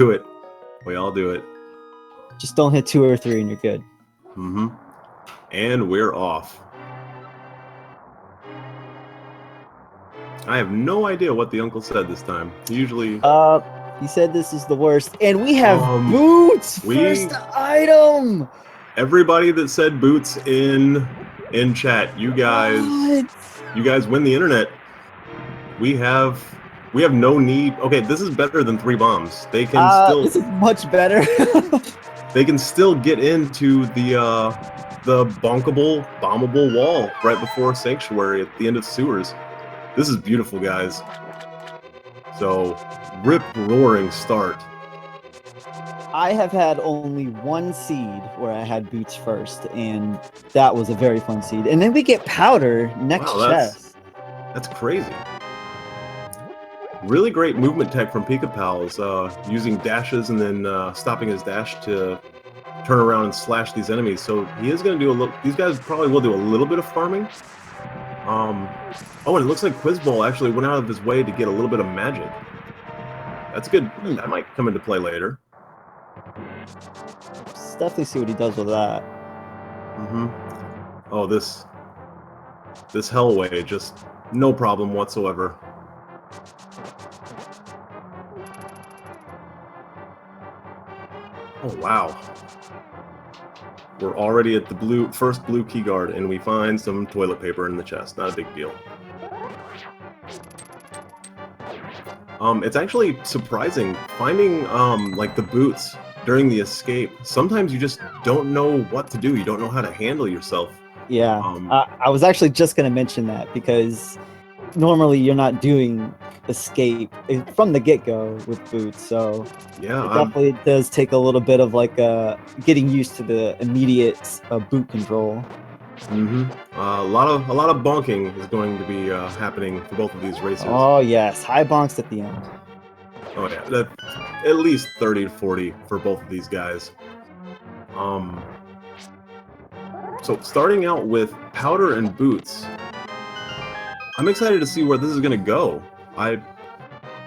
do it. We all do it. Just don't hit 2 or 3 and you're good. Mm-hmm. And we're off. I have no idea what the uncle said this time. Usually... He said this is the worst. And we have boots! First item! Everybody that said boots in chat, you guys win the internet. We have no need. Okay, this is better than 3 bombs. They can still. This is much better. They can still get into the bombable wall right before Sanctuary at the end of Sewers. This is beautiful, guys. So, rip-roaring start. I have had only 1 seed where I had boots first, and that was a very fun seed. And then we get powder next chest. That's crazy. Really great movement tech from Pikapals, using dashes and then stopping his dash to turn around and slash these enemies. So he is going to do a little. These guys probably will do a little bit of farming. Oh, and it looks like Quizbowl actually went out of his way to get a little bit of magic. That's good. That might come into play later. Let's definitely see what he does with that. Mm-hmm. Oh, this Hellway, just no problem whatsoever. Oh, wow. We're already at the first blue key guard, and we find some toilet paper in the chest. Not a big deal. It's actually surprising finding like the boots during the escape. Sometimes you just don't know what to do. You don't know how to handle yourself. Yeah, I was actually just going to mention that because normally you're not doing escape from the get-go with boots, so yeah, it definitely does take a little bit of like getting used to the immediate boot control. Mm-hmm. A lot of bonking is going to be happening for both of these races. Oh yes, high bonks at the end. Oh yeah, at least 30 to 40 for both of these guys. So starting out with powder and boots, I'm excited to see where this is going to go. I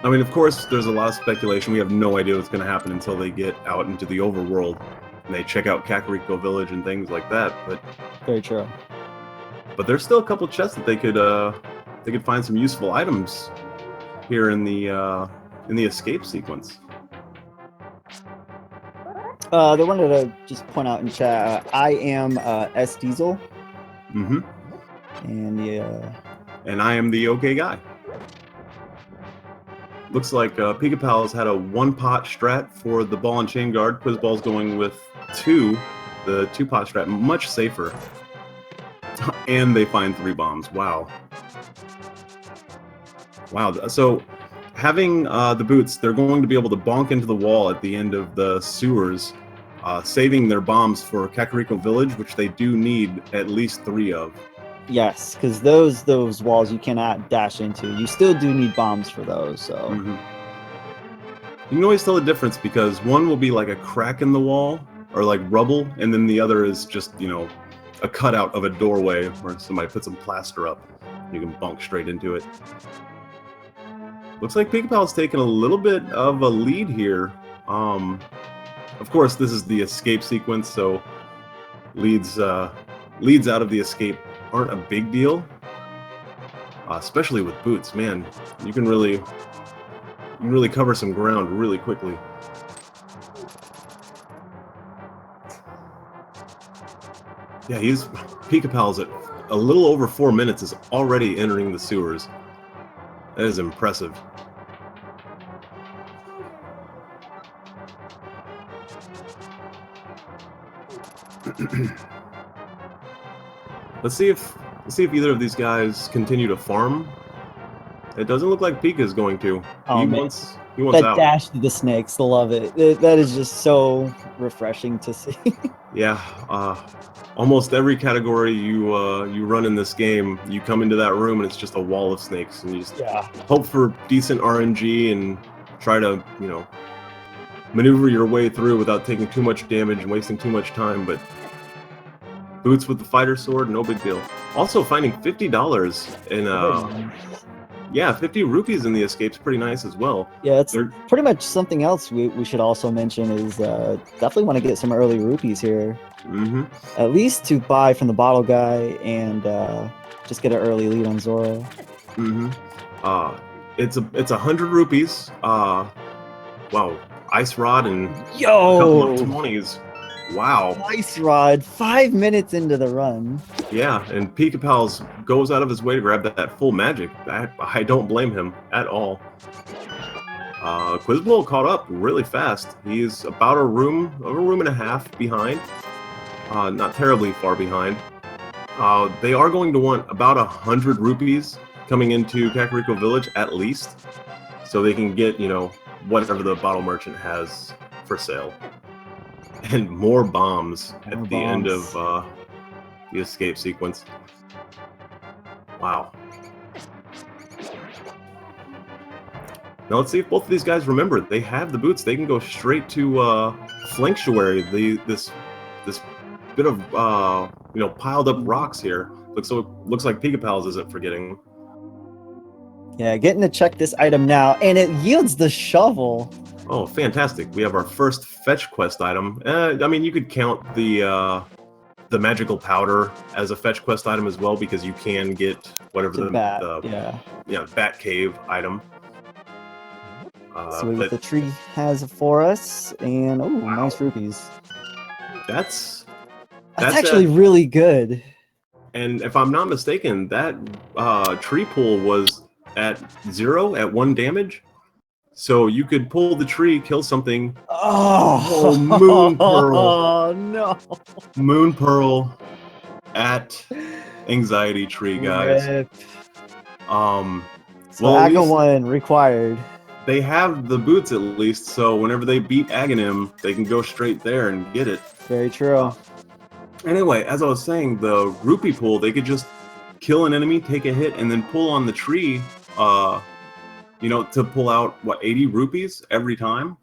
mean, of course, there's a lot of speculation. We have no idea what's going to happen until they get out into the overworld and they check out Kakariko Village and things like that. But very true. But there's still a couple chests that they could find some useful items here in the escape sequence. They wanted to just point out in chat, I am S Diesel. Mm-hmm. And I am the okay guy. Looks like Pikapals had a 1-pot strat for the ball and chain guard. Quizball's going with the 2-pot strat, much safer. And they find 3 bombs. Wow. Wow. So having the boots, they're going to be able to bonk into the wall at the end of the sewers, saving their bombs for Kakariko Village, which they do need at least 3 of. Yes, because those walls you cannot dash into. You still do need bombs for those. So mm-hmm. You can always tell the difference because one will be like a crack in the wall or like rubble, and then the other is just, you know, a cutout of a doorway where somebody put some plaster up. You can bonk straight into it. Looks like Pikapal's taking a little bit of a lead here. Of course, this is the escape sequence, so leads out of the escape aren't a big deal, especially with boots. Man, you can really cover some ground really quickly. Yeah, Pikapals at a little over 4 minutes is already entering the sewers. That is impressive. Let's see if either of these guys continue to farm. It doesn't look like Pika is going to. Oh, he man. wants that out. Dash to the snakes, love it. That is just so refreshing to see. Yeah, almost every category you run in this game, you come into that room and it's just a wall of snakes, and you just hope for decent RNG and try to, you know, maneuver your way through without taking too much damage and wasting too much time. But boots with the fighter sword, no big deal. Also finding $50 in Yeah, 50 rupees in the escape's pretty nice as well. Yeah, it's pretty much something else we should also mention is definitely want to get some early rupees here. Mm-hmm. At least to buy from the bottle guy and just get an early lead on Zoro. Mm-hmm. It's 100 rupees. Wow, Ice Rod and a couple of 20s. Wow. Ice Rod, 5 minutes into the run. Yeah, and Pikapals goes out of his way to grab that full magic. I don't blame him at all. Quizbowl caught up really fast. He's about a room and a half behind. Not terribly far behind. They are going to want about 100 rupees coming into Kakariko Village at least, so they can get, you know, whatever the bottle merchant has for sale. And more bombs at the end of the escape sequence. Wow. Now let's see if both of these guys remember. They have the boots. They can go straight to Flanktuary. This bit of you know, piled up rocks here. Looks like Pikapals isn't forgetting. Yeah, getting to check this item now, and it yields the shovel. Oh, fantastic! We have our first fetch quest item. I mean, you could count the magical powder as a fetch quest item as well, because you can get whatever the bat cave item. So what the tree has for us, and nice rupees. That's actually really good. And if I'm not mistaken, that tree pull was at 0 at 1 damage. So you could pull the tree, kill something. Oh, Moon Pearl. Oh no. Moon Pearl at Anxiety Tree, guys. Rip. So well, Aghanim required. They have the boots at least, so whenever they beat Aghanim, they can go straight there and get it. Very true. Anyway, as I was saying, the rupee pull, they could just kill an enemy, take a hit, and then pull on the tree, you know, to pull out, what, 80 rupees every time?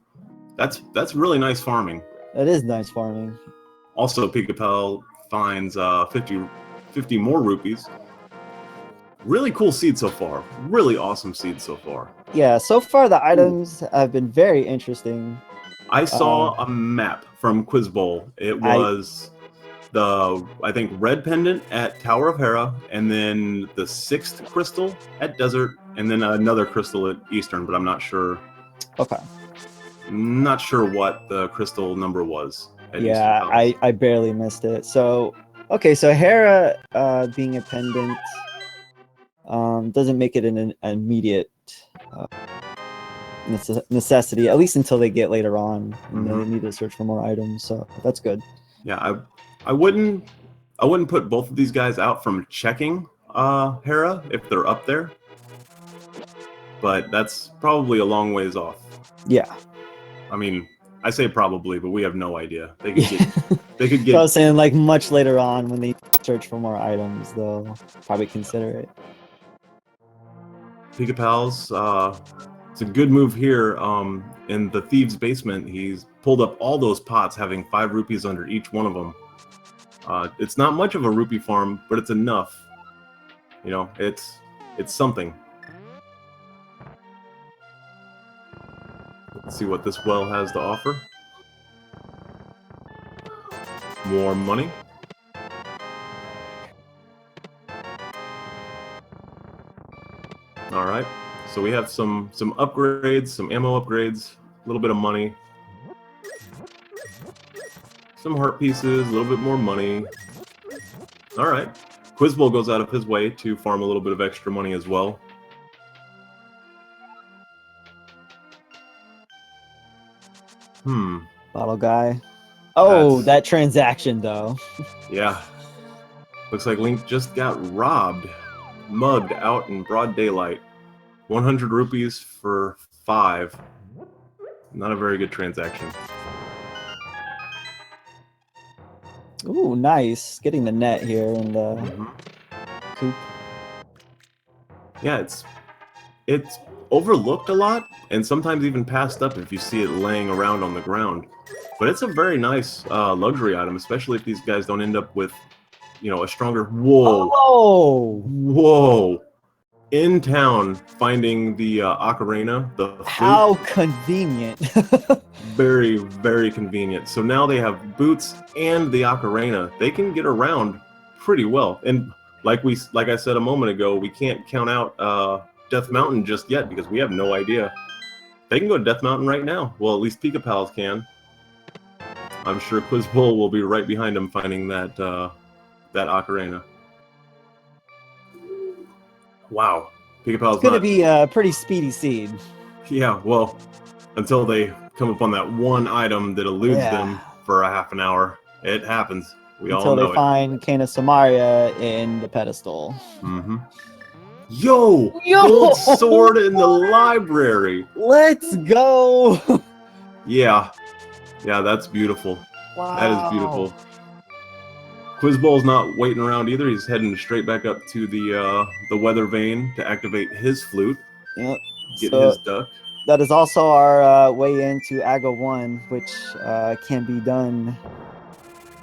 That's really nice farming. That is nice farming. Also, Pikapal finds 50 more rupees. Really cool seed so far. Really awesome seed so far. Yeah, so far the items have been very interesting. I saw a map from Quizbowl. It was I think, red pendant at Tower of Hera, and then the 6th crystal at Desert, and then another crystal at Eastern, but I'm not sure. Okay. I'm not sure what the crystal number was. Yeah, I barely missed it. So, okay, so Hera being a pendant doesn't make it an immediate necessity, at least until they get later on, and they need to search for more items. So that's good. Yeah, I wouldn't put both of these guys out from checking Hera if they're up there, but that's probably a long ways off. Yeah. I mean, I say probably, but we have no idea. They could get. I was saying, like, much later on when they search for more items, they'll probably consider it. Pikapals, it's a good move here. In the thieves' basement, he's pulled up all those pots, having 5 rupees under each one of them. It's not much of a rupee farm, but it's enough. You know, it's something. Let's see what this well has to offer. More money. All right, so we have some upgrades, some ammo upgrades, a little bit of money. Some heart pieces, a little bit more money. All right. Quizbowl goes out of his way to farm a little bit of extra money as well. Bottle guy. Oh, that transaction, though. Yeah. Looks like Link just got robbed. Mugged out in broad daylight. 100 rupees for 5. Not a very good transaction. Ooh, nice. Getting the net here and coop. Yeah, it's overlooked a lot, and sometimes even passed up if you see it laying around on the ground. But it's a very nice luxury item, especially if these guys don't end up with, you know, a stronger... Whoa! Oh! Whoa! in town finding the ocarina, the flute. How convenient. Very, very convenient. So now they have Boots and the ocarina. They can get around pretty well. And like I said a moment ago, we can't count out Death Mountain just yet because we have no idea. They can go to Death Mountain right now. Well, at least Pikapals can. I'm sure Quizbowl will be right behind him finding that ocarina. Wow. Pikapals It's going to be a pretty speedy seed. Yeah, well, until they come upon that one item that eludes them for a half an hour. It happens. We all know it. Until they find Kana Samaria in the pedestal. Mm-hmm. Yo! Gold sword in the library! Let's go! Yeah. Yeah, that's beautiful. Wow. That is beautiful. Quizbowl's not waiting around either. He's heading straight back up to the weather vane to activate his flute. Yep. Get his duck. That is also our way into Aga 1, which can be done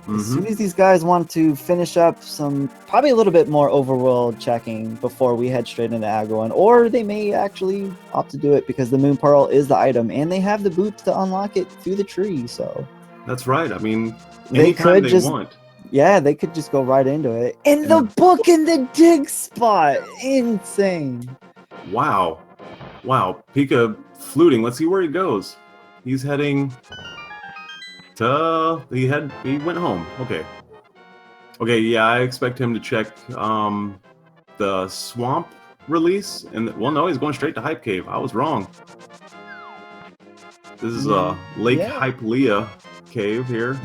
as soon as these guys want to finish up some, probably a little bit more overworld checking before we head straight into Aga 1. Or they may actually opt to do it because the Moon Pearl is the item, and they have the boots to unlock it through the tree, so... That's right. I mean, they could just want. Yeah, they could just go right into it. And the book in the dig spot! Insane! Wow. Wow. Pika fluting. Let's see where he goes. He's heading to... He went home. Okay. Okay, yeah, I expect him to check the swamp release. And well, no, he's going straight to Hype Cave. I was wrong. This is Lake Hypelia cave here.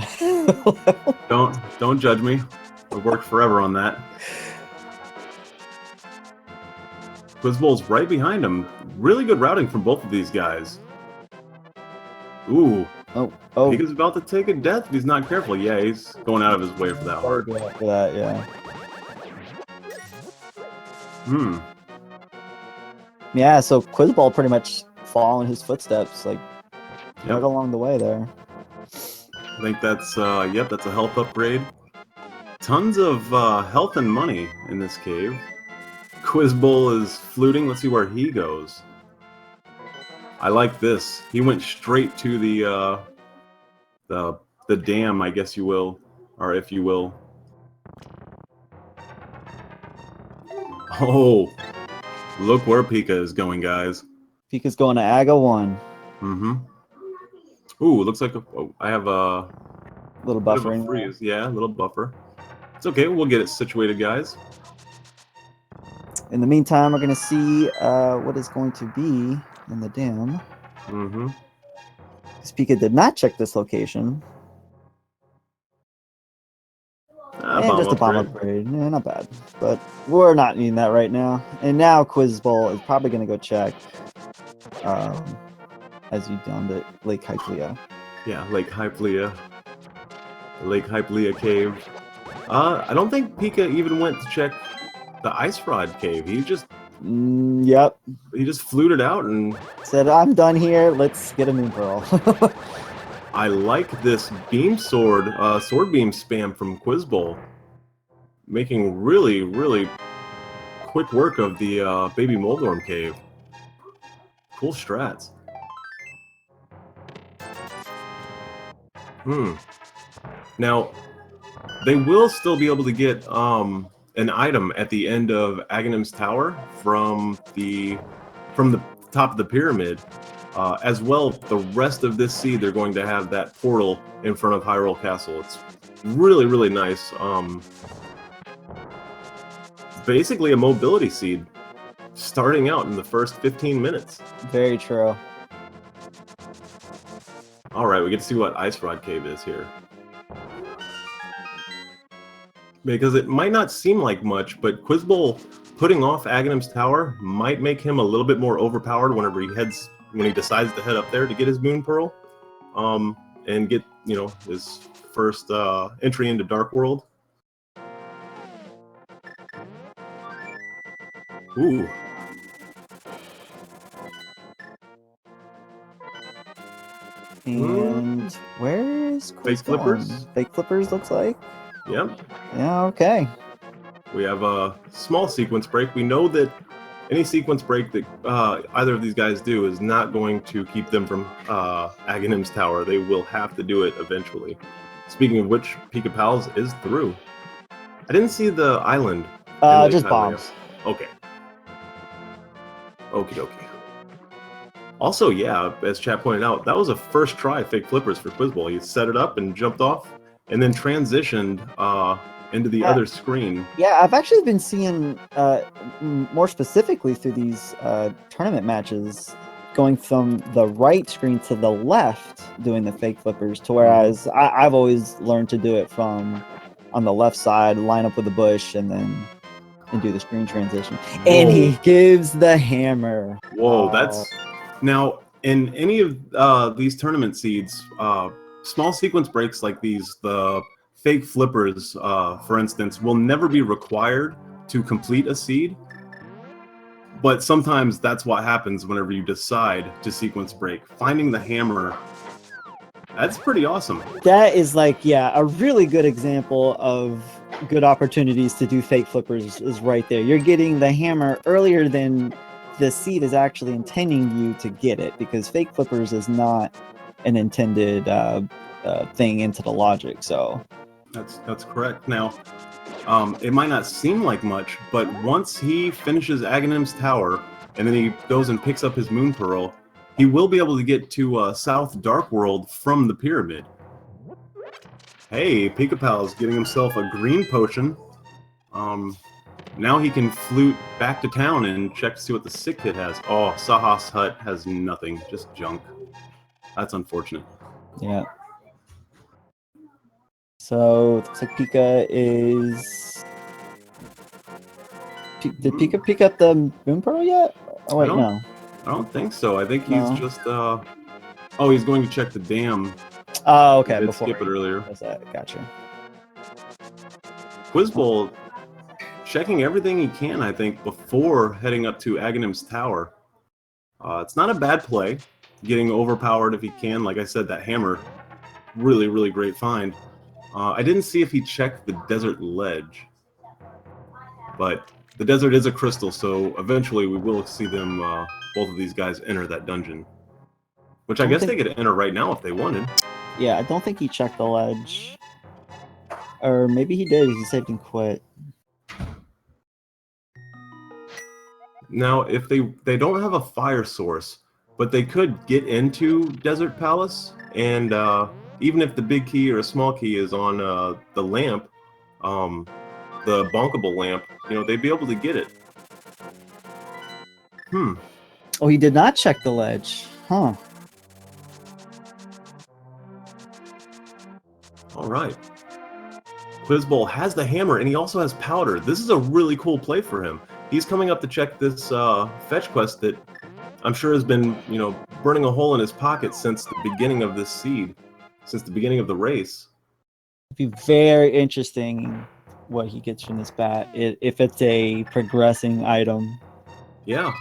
Don't judge me. I worked forever on that. Quizbowl's right behind him. Really good routing from both of these guys. Ooh. Oh. Pika's about to take a death if he's not careful. Yeah, he's going out of his way for that hard. For that, yeah. Yeah, so Quizbowl pretty much following his footsteps, like, right along the way there. I think that's, that's a health upgrade. Tons of health and money in this cave. Quizbowl is fluting. Let's see where he goes. I like this. He went straight to the dam, I guess you will, or if you will. Oh, look where Pika is going, guys. Pika's going to Aga 1. Ooh, looks like I have a little buffer in freeze. Yeah, a little buffer. It's okay. We'll get it situated, guys. In the meantime, we're going to see what is going to be in the dam. Because Pika did not check this location. And just a bomb upgrade. Yeah, not bad. But we're not needing that right now. And now Quizbowl is probably going to go check, as you downed it, Lake Hypelia. Yeah, Lake Hypelia. Lake Hypelia cave. I don't think Pika even went to check the Ice Rod cave. He just... Yep. He just fluted out and... said, I'm done here. Let's get a Moon Pearl. I like this beam sword, sword beam spam from Quizbowl. Making really, really quick work of the Baby Moldorm cave. Cool strats. Now, they will still be able to get an item at the end of Aghanim's Tower from the top of the pyramid. As well, the rest of this seed, they're going to have that portal in front of Hyrule Castle. It's really, really nice. Basically a mobility seed starting out in the first 15 minutes. Very true. Alright, we get to see what Ice Rod Cave is here. Because it might not seem like much, but Quizbowl putting off Aghanim's Tower might make him a little bit more overpowered whenever when he decides to head up there to get his Moon Pearl, and get, his first entry into Dark World. Ooh. And where is Fake Flippers? Fake Flippers looks like. Yep. Yeah, okay. We have a small sequence break. We know that any sequence break that either of these guys do is not going to keep them from Aghanim's tower. They will have to do it eventually. Speaking of which, Pikapals is through. I didn't see the island. Just bombs. Okay. Okie dokie. Also, yeah, as chat pointed out, that was a first try fake flippers for Quizbowl. He set it up and jumped off, and then transitioned into the other screen. Yeah, I've actually been seeing, more specifically through these tournament matches, going from the right screen to the left doing the fake flippers, to whereas I've always learned to do it from on the left side, line up with the bush, and do the screen transition. Whoa. And he gives the hammer. Whoa, that's... Now, in any of these tournament seeds, small sequence breaks like these, the fake flippers, for instance, will never be required to complete a seed. But sometimes that's what happens whenever you decide to sequence break. Finding the hammer, that's pretty awesome. That is like, yeah, a really good example of good opportunities to do fake flippers is right there. You're getting the hammer earlier than the seed is actually intending you to get it, because fake flippers is not an intended thing into the logic. So that's correct. Now, it might not seem like much, but once he finishes Aghanim's tower and then he goes and picks up his moon pearl, he will be able to get to South Dark World from the pyramid. Hey, Pikapal's getting himself a green potion. Now he can flute back to town and check to see what the sick kid has. Oh, Sahas hut has nothing, just junk. That's unfortunate. Yeah. So it looks like Pika is... Did Pika pick up the moon pearl yet? Oh wait, no. I don't think so. I think he's just oh, he's going to check the dam. Oh, okay. I did before skip it earlier. Gotcha. Quizbowl checking everything he can, I think, before heading up to Aghanim's tower. It's not a bad play. Getting overpowered if he can. Like I said, that hammer, really, really great find. I didn't see if he checked the desert ledge, but the desert is a crystal, so eventually we will see them, both of these guys, enter that dungeon. Which I guess they could enter right now if they wanted. Yeah, I don't think he checked the ledge. Or maybe he did, he saved and quit. Now, if they don't have a fire source, but they could get into Desert Palace, and even if the big key or a small key is on the lamp, the bonkable lamp, you know, they'd be able to get it. Oh, he did not check the ledge. Huh. All right. Quizbowl has the hammer, and he also has powder. This is a really cool play for him. He's coming up to check this fetch quest that I'm sure has been, you know, burning a hole in his pocket since the beginning of this seed, since the beginning of the race. It'd be very interesting what he gets from this bat, if it's a progressing item. Yeah,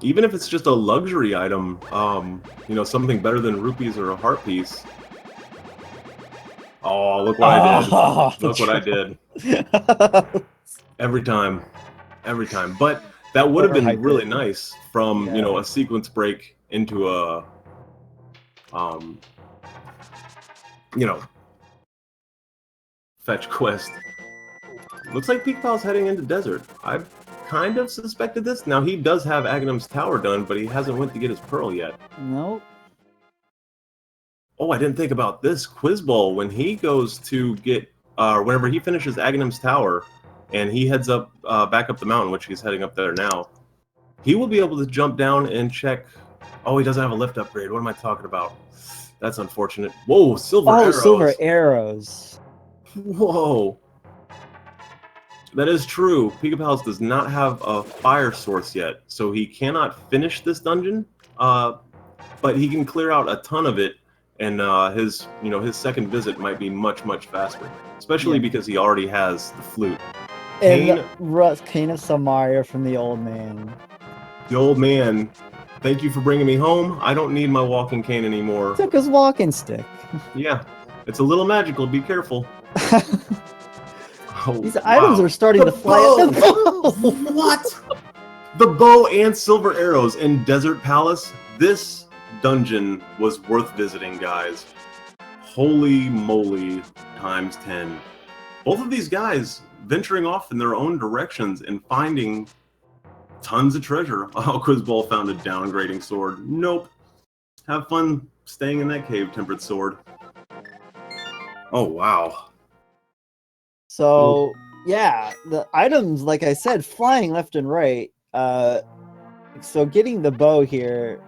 even if it's just a luxury item, you know, something better than rupees or a heart piece. Oh, look what I did. Look what I did. Every time. But that would have been really nice from, you know, a sequence break into a, you know, fetch quest. Looks like Pikapal's heading into desert. I kind of suspected this. Now, he does have Aghanim's tower done, but he hasn't went to get his pearl yet. Nope. Oh, I didn't think about this. Quizbowl, when he goes to get, whenever he finishes Aghanim's tower, and he heads up, back up the mountain, which he's heading up there now, he will be able to jump down and check. Oh, he doesn't have a lift upgrade. What am I talking about? That's unfortunate. Whoa, silver arrows. Oh, silver arrows. Whoa. That is true. Pikapals does not have a fire source yet, so he cannot finish this dungeon, but he can clear out a ton of it, and his second visit might be much, much faster, especially because he already has the flute. And Cane of Samaria from the old man. The old man, thank you for bringing me home. I don't need my walking cane anymore. Took his walking stick. Yeah, it's a little magical. Be careful. These items are starting to fly at the bow. What? The bow and silver arrows in Desert Palace. This dungeon was worth visiting, guys. Holy moly, times 10. Both of these guys venturing off in their own directions and finding tons of treasure. Oh, Quizbowl found a downgrading sword. Nope. Have fun staying in that cave, Tempered Sword. Oh, wow. So, yeah, the items, like I said, flying left and right. So getting the bow here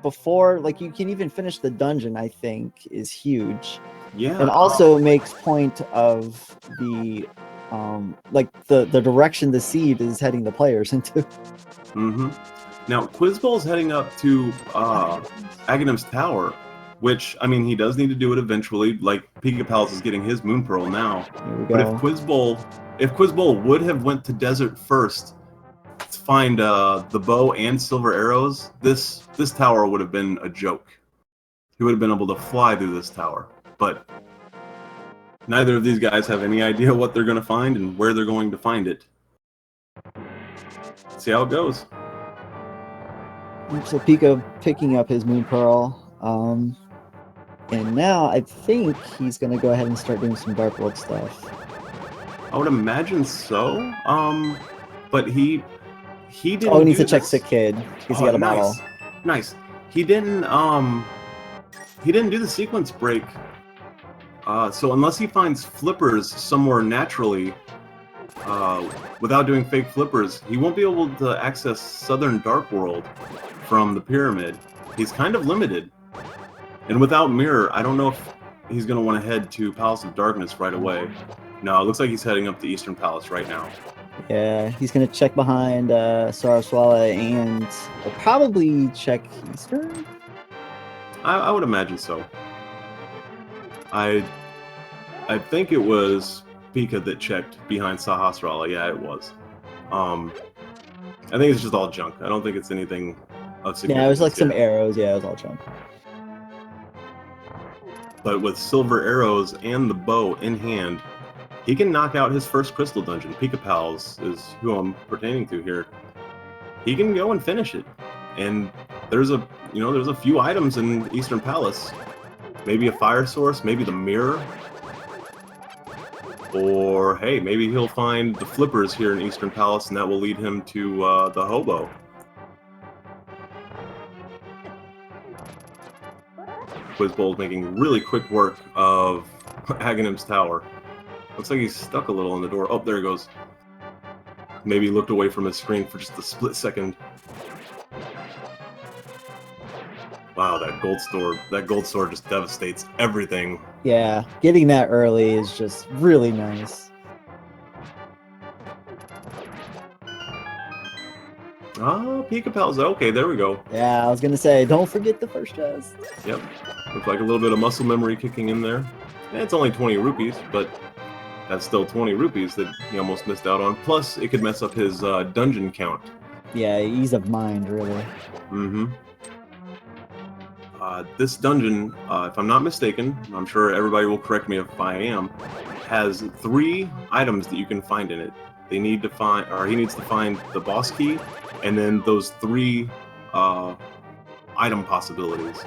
before, like, you can even finish the dungeon, I think, is huge. Yeah. And also makes point of the, like, the direction the seed is heading the players into. Mm-hmm. Now, Quizbowl's heading up to Aghanim's Tower, which, I mean, he does need to do it eventually, like Pikapals is getting his Moon Pearl now. Here we But if go. Quizbowl would have went to Desert first to find the bow and silver arrows, this tower would have been a joke. He would have been able to fly through this tower. But neither of these guys have any idea what they're going to find and where they're going to find it. See how it goes. So Pika picking up his Moon Pearl. And now I think he's going to go ahead and start doing some Dark World stuff. I would imagine so. But he didn't. Oh, he needs to check Sick Kid because he got a bottle. Nice. He didn't do the sequence break. So unless he finds flippers somewhere naturally, without doing fake flippers, he won't be able to access Southern Dark World from the pyramid. He's kind of limited. And without Mirror, I don't know if he's going to want to head to Palace of Darkness right away. No, it looks like he's heading up to Eastern Palace right now. Yeah, he's going to check behind Saraswala and will probably check Eastern? I would imagine so. I think it was Pika that checked behind Sahasrara. Yeah, it was. I think it's just all junk. I don't think it's anything of significance. Yeah, it was like some arrows. Yeah, it was all junk. But with silver arrows and the bow in hand, he can knock out his first crystal dungeon. Pikapals is who I'm pertaining to here. He can go and finish it. And there's a few items in Eastern Palace. Maybe a fire source, maybe the mirror. Or, hey, maybe he'll find the flippers here in Eastern Palace, and that will lead him to the hobo. Quizbowl's making really quick work of Aghanim's Tower. Looks like he's stuck a little in the door. Oh, there he goes. Maybe he looked away from his screen for just a split second. Wow, that gold sword just devastates everything. Yeah, getting that early is just really nice. Oh, Pikapals. Okay, there we go. Yeah, I was gonna say, don't forget the first chest. Yep. Looks like a little bit of muscle memory kicking in there. And it's only 20 rupees, but that's still 20 rupees that he almost missed out on. Plus, it could mess up his dungeon count. Yeah, ease of mind, really. Mm-hmm. This dungeon, if I'm not mistaken, I'm sure everybody will correct me if I am, has 3 items that you can find in it. He needs to find the boss key, and then those 3 item possibilities.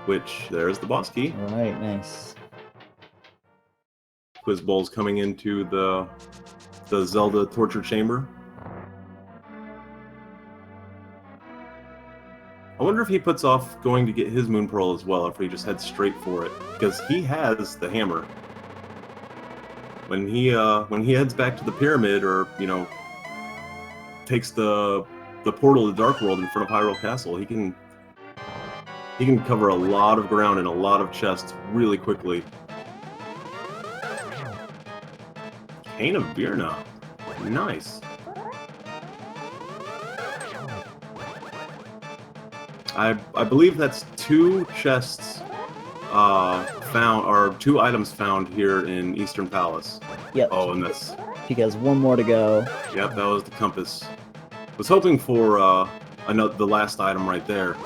Which, there's the boss key. Alright, nice. Quizbowl's coming into the Zelda torture chamber. I wonder if he puts off going to get his Moon Pearl as well, if he just heads straight for it, because he has the hammer. When he heads back to the pyramid, or takes the portal to Dark World in front of Hyrule Castle, he can cover a lot of ground and a lot of chests really quickly. Cane of Birna, nice. I believe that's 2 chests found, or 2 items found here in Eastern Palace. Yep. Oh, and that's... He has 1 more to go. Yep, that was the compass. Was hoping for the last item right there,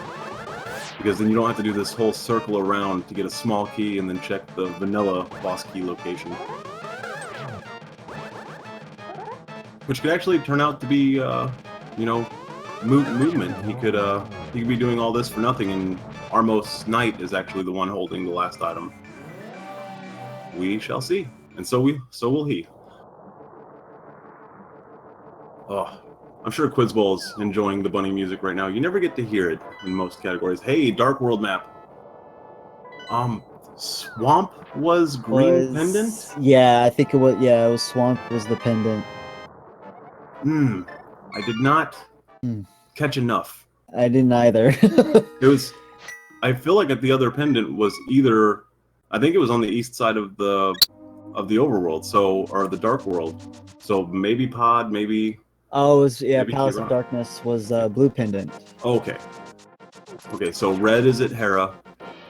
because then you don't have to do this whole circle around to get a small key and then check the vanilla boss key location. which could actually turn out to be, you know, movement. He could be doing all this for nothing, and Armos Knight is actually the one holding the last item. We shall see, and so will he. Oh, I'm sure Quizbowl is enjoying the bunny music right now. You never get to hear it in most categories. Hey, Dark World map. Swamp was green pendant? Yeah, I think it was. Yeah, it was Swamp was the pendant. I did not catch enough. I didn't either. It was. I feel like the other pendant was either. I think it was on the east side of the overworld, or the Dark World. So maybe Pod, maybe. Oh, it was, yeah. Maybe Palace Kira. of Darkness was blue pendant. Okay. Okay, so red is at Hera,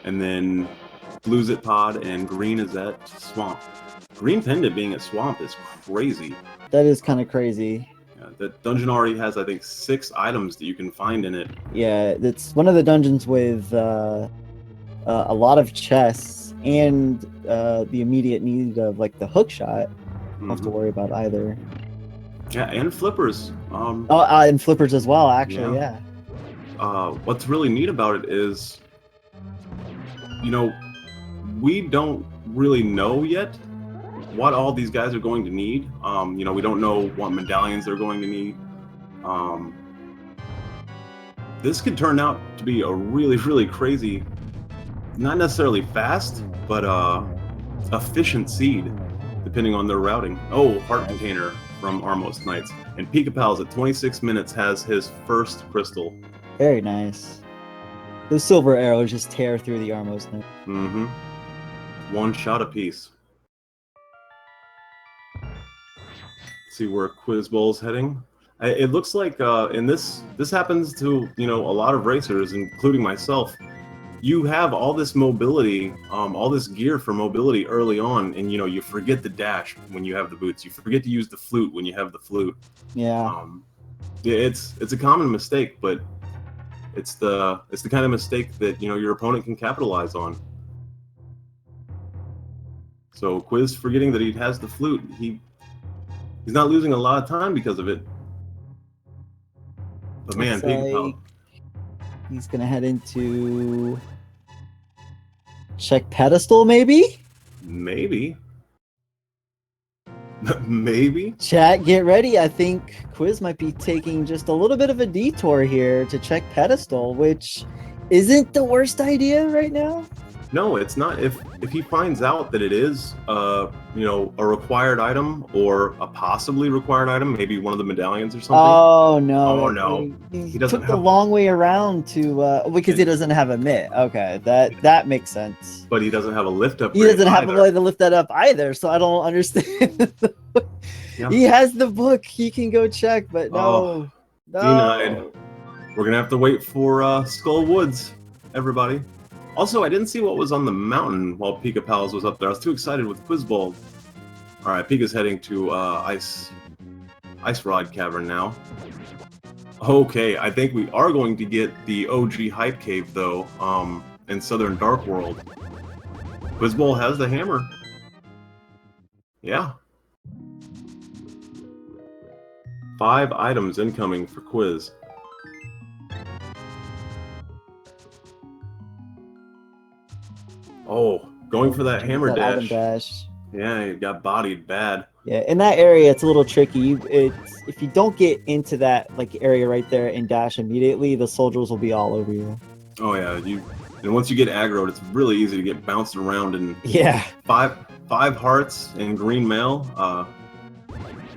and then blue's at Pod, and green is at Swamp. Green pendant being at Swamp is crazy. That is kind of crazy. Yeah, that dungeon already has, I think, 6 items that you can find in it. Yeah, it's one of the dungeons with a lot of chests and the immediate need of like the hook shot. Don't have to worry about either. Yeah, and flippers. And flippers as well, actually. Yeah. What's really neat about it is, we don't really know yet what all these guys are going to need. We don't know what medallions they're going to need. This could turn out to be a really, really crazy, not necessarily fast, but efficient seed, depending on their routing. Oh, heart container from Armos Knights. And Pikapals at 26 minutes has his first crystal. Very nice. Those silver arrows just tear through the Armos Knight. Mm-hmm. 1 shot apiece. See where Quizbowl's heading. It looks like, and this happens to a lot of racers, including myself. You have all this mobility, all this gear for mobility early on, and you forget the dash when you have the boots. You forget to use the flute when you have the flute. Yeah. It's a common mistake, but it's the kind of mistake that your opponent can capitalize on. So Quiz forgetting that he has the flute, he's not losing a lot of time because of it. But man, Pikapals. He's gonna head into check pedestal, maybe? Maybe. Maybe. Chat, get ready. I think Quiz might be taking just a little bit of a detour here to check pedestal, which isn't the worst idea right now. No, it's not. If he finds out that it is a required item or a possibly required item, maybe one of the medallions or something. Oh no. Oh no. He took the long way around to because he doesn't have a mitt. Okay, that makes sense. But he doesn't have a lift up. He doesn't have a way to lift that up either, so I don't understand. Yeah. He has the book. He can go check, but no. Denied. We're gonna have to wait for Skull Woods, everybody. Also, I didn't see what was on the mountain while Pikapals was up there. I was too excited with Quizbowl. All right, Pika's heading to Ice Rod Cavern now. Okay, I think we are going to get the OG Hype Cave though, in Southern Dark World. Quizbowl has the hammer. Yeah. 5 items incoming for Quiz. Oh, going for that hammer dash. Yeah, he got bodied bad. Yeah, in that area, it's a little tricky. If you don't get into that area right there and dash immediately, the soldiers will be all over you. Oh yeah, and once you get aggroed, it's really easy to get bounced around. And yeah, five hearts and green mail.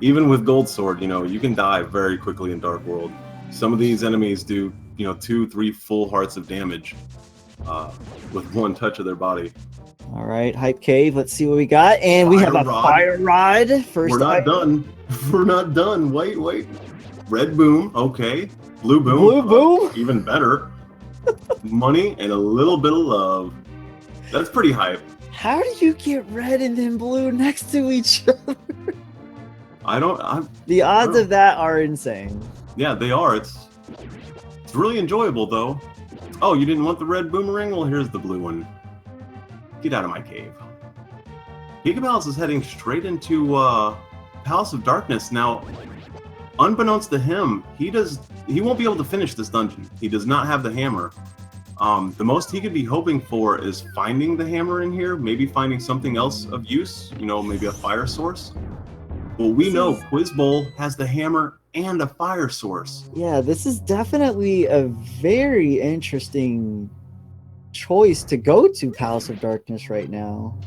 Even with gold sword, you can die very quickly in Dark World. Some of these enemies do 2, 3 full hearts of damage. With 1 touch of their body. All right, Hype Cave. Let's see what we got, and we have a fire rod. First, we're not done. We're not done. Wait. Red boom. Okay. Blue boom. Blue boom. Even better. Money and a little bit of love. That's pretty hype. How do you get red and then blue next to each other? The odds of that are insane. Yeah, they are. It's really enjoyable though. Oh, you didn't want the red boomerang? Well, here's the blue one. Get out of my cave. Pikapals is heading straight into Palace of Darkness. Now, unbeknownst to him, he won't be able to finish this dungeon. He does not have the hammer. The most he could be hoping for is finding the hammer in here, maybe finding something else of use, maybe a fire source. Well, we know Quizbowl has the hammer and a fire source. Yeah, this is definitely a very interesting choice to go to Palace of Darkness right now.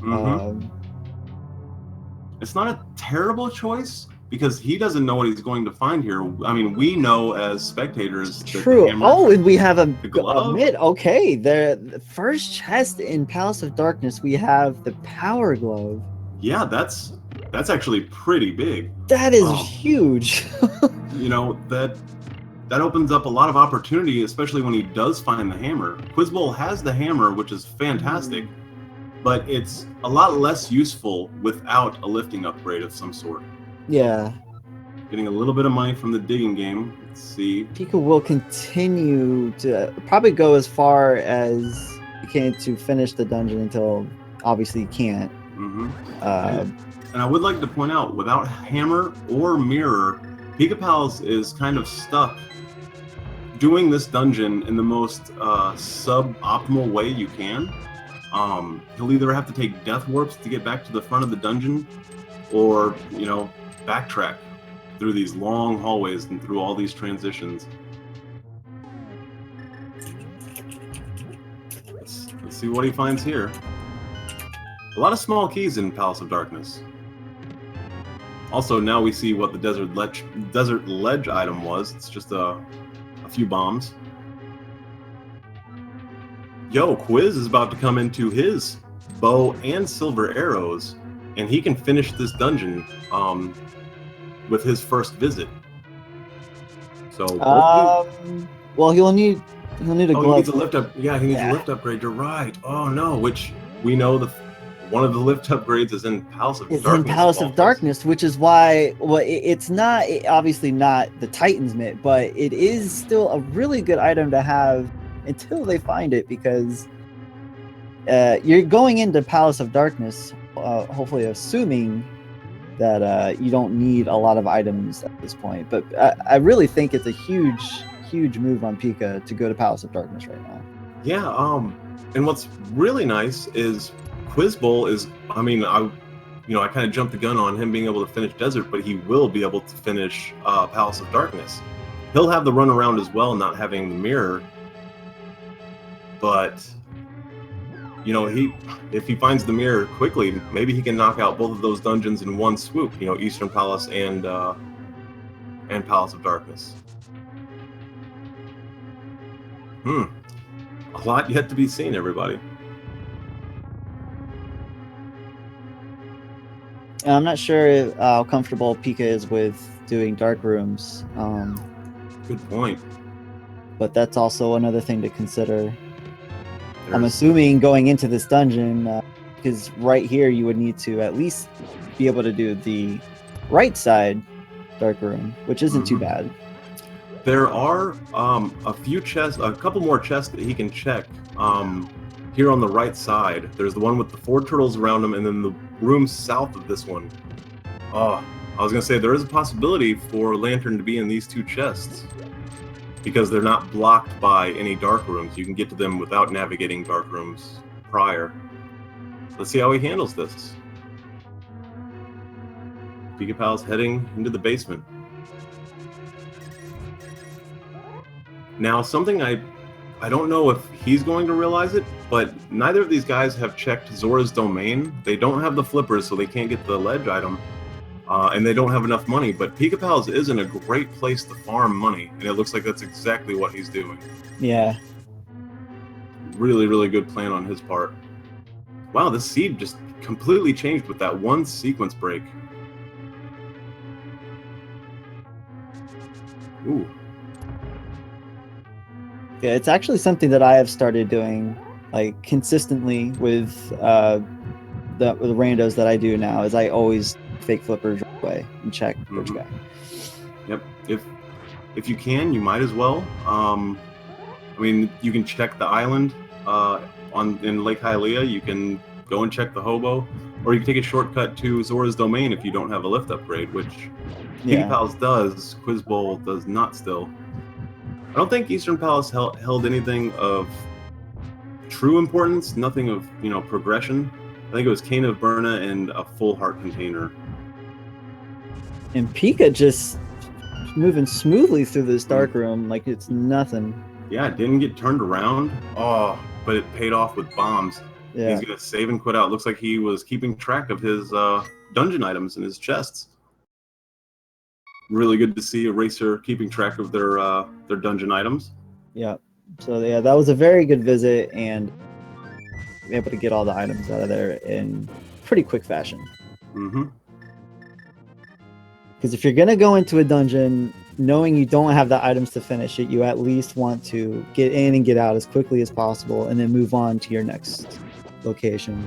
It's not a terrible choice because he doesn't know what he's going to find here. I mean, we know as spectators. True. The hammer, and we have a glove. Okay, the first chest in Palace of Darkness, we have the power glove. Yeah, that's actually pretty big. That is huge. That opens up a lot of opportunity, especially when he does find the hammer. Quizbowl has the hammer, which is fantastic, but it's a lot less useful without a lifting upgrade of some sort. Yeah. Getting a little bit of money from the digging game. Let's see. Pika will continue to probably go as far as he can to finish the dungeon until obviously he can't. And I would like to point out, without hammer or mirror, Pikapals is kind of stuck doing this dungeon in the most suboptimal way you can. He'll either have to take death warps to get back to the front of the dungeon, or backtrack through these long hallways and through all these transitions. Let's see what he finds here. A lot of small keys in Palace of Darkness. Also, now we see what the desert ledge item was. It's just a few bombs. Yo, Quiz is about to come into his bow and silver arrows, and he can finish this dungeon with his first visit. So, well, he'll need a glove. He needs a lift up. Yeah, he needs a lift upgrade. You're right. Oh no, which we know one of the lift upgrades is in Palace of Darkness. It's in Palace of Darkness, which is why, it's not obviously not the Titan's Mitt, but it is still a really good item to have until they find it, because you're going into Palace of Darkness, hopefully assuming that you don't need a lot of items at this point. But I really think it's a huge move on Pika to go to Palace of Darkness right now. Yeah, and what's really nice is Quizbowl is, I kind of jumped the gun on him being able to finish Desert, but he will be able to finish Palace of Darkness. He'll have the run around as well, not having the mirror. But, if he finds the mirror quickly, maybe he can knock out both of those dungeons in one swoop, Eastern Palace and Palace of Darkness. A lot yet to be seen, everybody. I'm not sure how comfortable Pika is with doing dark rooms. Good point. But that's also another thing to consider. I'm assuming going into this dungeon, because right here you would need to at least be able to do the right side dark room, which isn't too bad. There are a few chests, a couple more chests that he can check here on the right side. There's the one with the 4 turtles around them, and then the room south of this one. I was going to say, there is a possibility for Lantern to be in these 2 chests, because they're not blocked by any dark rooms. You can get to them without navigating dark rooms prior. Let's see how he handles this. Pikapals heading into the basement. Now, something I don't know if he's going to realize it, but neither of these guys have checked Zora's domain. They don't have the flippers, so they can't get the ledge item. And they don't have enough money, but Pikapals is in a great place to farm money, and it looks like that's exactly what he's doing. Yeah. Really, really good plan on his part. Wow, this seed just completely changed with that one sequence break. Ooh. Yeah, it's actually something that I have started doing, like, consistently with the randos that I do now, is I always fake flippers right away and check which guy. Yep. If you can, you might as well. You can check the island in Lake Hylia. You can go and check the hobo. or you can take a shortcut to Zora's Domain if you don't have a lift upgrade, which Yeah. Pikapals does. Quizbowl does not still. I don't think Eastern Palace held anything of true importance, nothing of, progression. I think it was Cane of Berna and a full heart container. And Pika just moving smoothly through this dark room like it's nothing. Yeah, it didn't get turned around. Oh, but it paid off with bombs. Yeah. He's gonna save and quit out. Looks like he was keeping track of his dungeon items in his chests. Really good to see a racer keeping track of their dungeon items. Yeah. So yeah, that was a very good visit, and able to get all the items out of there in pretty quick fashion. Mm-hmm. Because if you're gonna go into a dungeon knowing you don't have the items to finish it, you at least want to get in and get out as quickly as possible, and then move on to your next location,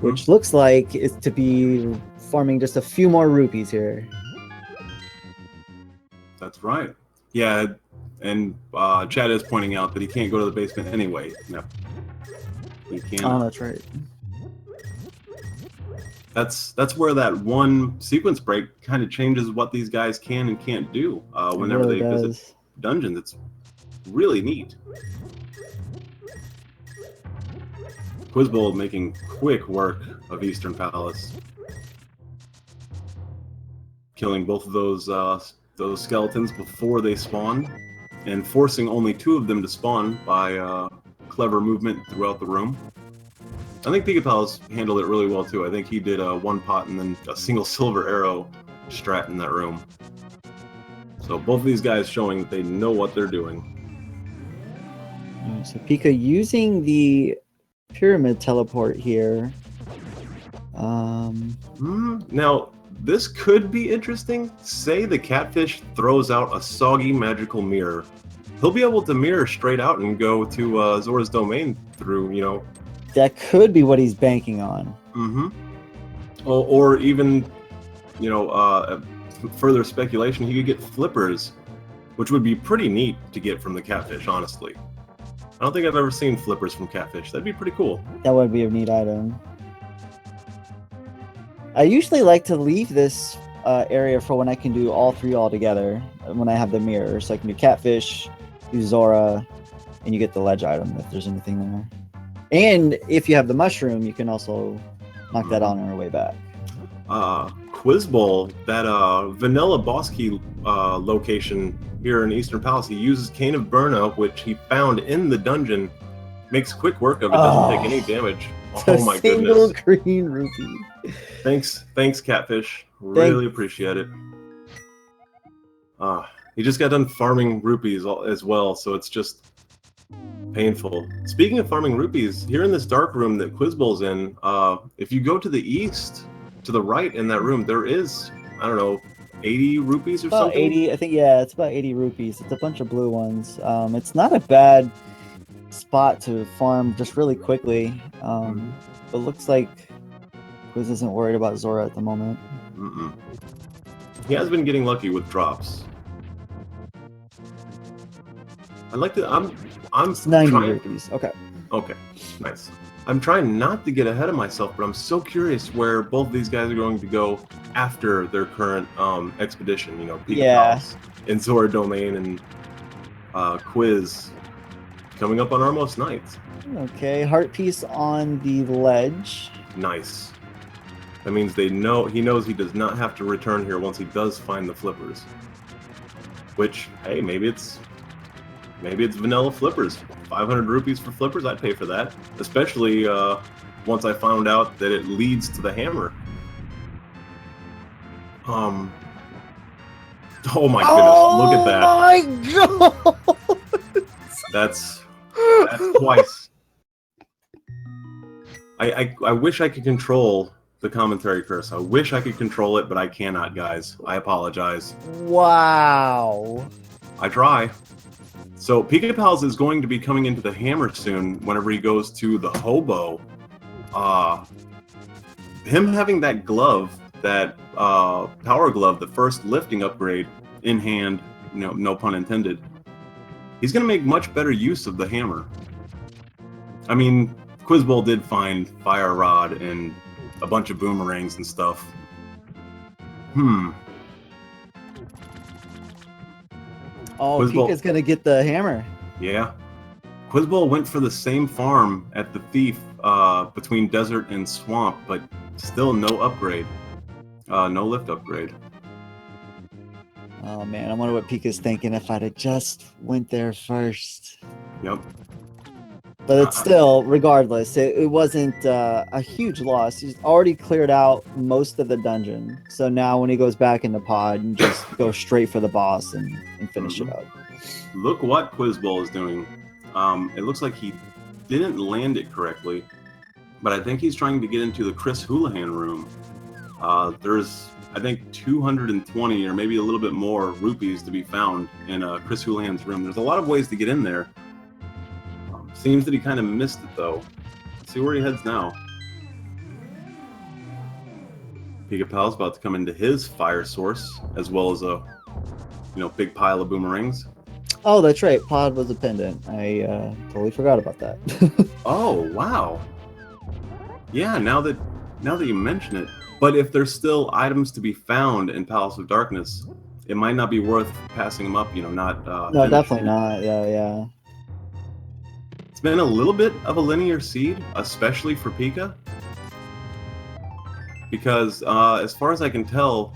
which looks like is to be farming just a few more rupees here. That's right. Yeah, and Chad is pointing out that he can't go to the basement anyway. No, he can't. Oh, that's right. That's where that one sequence break kind of changes what these guys can and can't do whenever really they does. visit dungeons. It's really neat. Quizbowl making quick work of Eastern Palace, killing both of those skeletons before they spawn, and forcing only 2 of them to spawn by clever movement throughout the room. I think Pikapals handled it really well too. I think he did a 1 pot and then a single silver arrow strat in that room. So both of these guys showing that they know what they're doing. So Pika using the pyramid teleport here. Now, this could be interesting. Say the catfish throws out a soggy magical mirror. He'll be able to mirror straight out and go to Zora's Domain through, That could be what he's banking on. Or even, further speculation, he could get flippers, which would be pretty neat to get from the catfish, honestly. I don't think I've ever seen flippers from catfish. That'd be pretty cool. That would be a neat item. I usually like to leave this area for when I can do all 3 all together, when I have the mirror. So I can do catfish, do Zora, and you get the ledge item if there's anything there. And if you have the mushroom, you can also knock that on our way back. Quizbowl, that vanilla boss key location here in Eastern Palace, he uses Cane of Berna, which he found in the dungeon. Makes quick work of it, doesn't take any damage. Oh my single goodness. Green rupee. Thanks, Catfish. Really appreciate it. He just got done farming rupees as well, so it's just painful. Speaking of farming rupees, here in this dark room that Quizbowl's in, if you go to the east, to the right in that room, there is, I don't know, 80 rupees or about something? 80, I think, yeah, it's about 80 rupees. It's a bunch of blue ones. It's not a bad spot to farm just really quickly. But looks like Quiz isn't worried about Zora at the moment. He has been getting lucky with drops. I'd like to. I'm 90 trying, rupees. Okay. Okay, nice. I'm trying not to get ahead of myself, but I'm so curious where both of these guys are going to go after their current expedition. Pikapals and Zora Domain and Quiz coming up on Armos Nights. Okay, heart piece on the ledge. Nice. That means he knows he does not have to return here once he does find the flippers. Which, hey, maybe it's vanilla flippers. 500 rupees for flippers, I'd pay for that. Especially once I found out that it leads to the hammer. Oh my goodness, look at that. Oh my god! That's twice. I wish I could control the commentary curse. I wish I could control it, but I cannot, guys. I apologize. Wow. I try. So Pikapals is going to be coming into the hammer soon whenever he goes to the hobo. Him having that glove, that power glove, the first lifting upgrade in hand, no pun intended, he's going to make much better use of the hammer. I mean, Quizbowl did find Fire Rod and a bunch of boomerangs and stuff. Hmm. Oh, Quizbowl. Pika's gonna get the hammer. Yeah. Quizbowl went for the same farm at the Thief between Desert and Swamp, but still no upgrade. No lift upgrade. Oh man, I wonder what Pika's thinking if I'd have just went there first. Yep. But it's still, regardless, it wasn't a huge loss. He's already cleared out most of the dungeon. So now when he goes back in the pod, and just go straight for the boss and finish it up. Look what Quizbowl is doing. It looks like he didn't land it correctly, but I think he's trying to get into the Chris Houlihan room. There's, I think, 220 or maybe a little bit more rupees to be found in Chris Houlihan's room. There's a lot of ways to get in there. Seems that he kind of missed it, though. Let's see where he heads now. Pikapals about to come into his fire source, as well as a, big pile of boomerangs. Oh, that's right. Pod was a pendant. I totally forgot about that. Oh, wow. Yeah, now that you mention it. But if there's still items to be found in Palace of Darkness, it might not be worth passing them up. Not. No, definitely not. Yeah. It's been a little bit of a linear seed, especially for Pika, because as far as I can tell,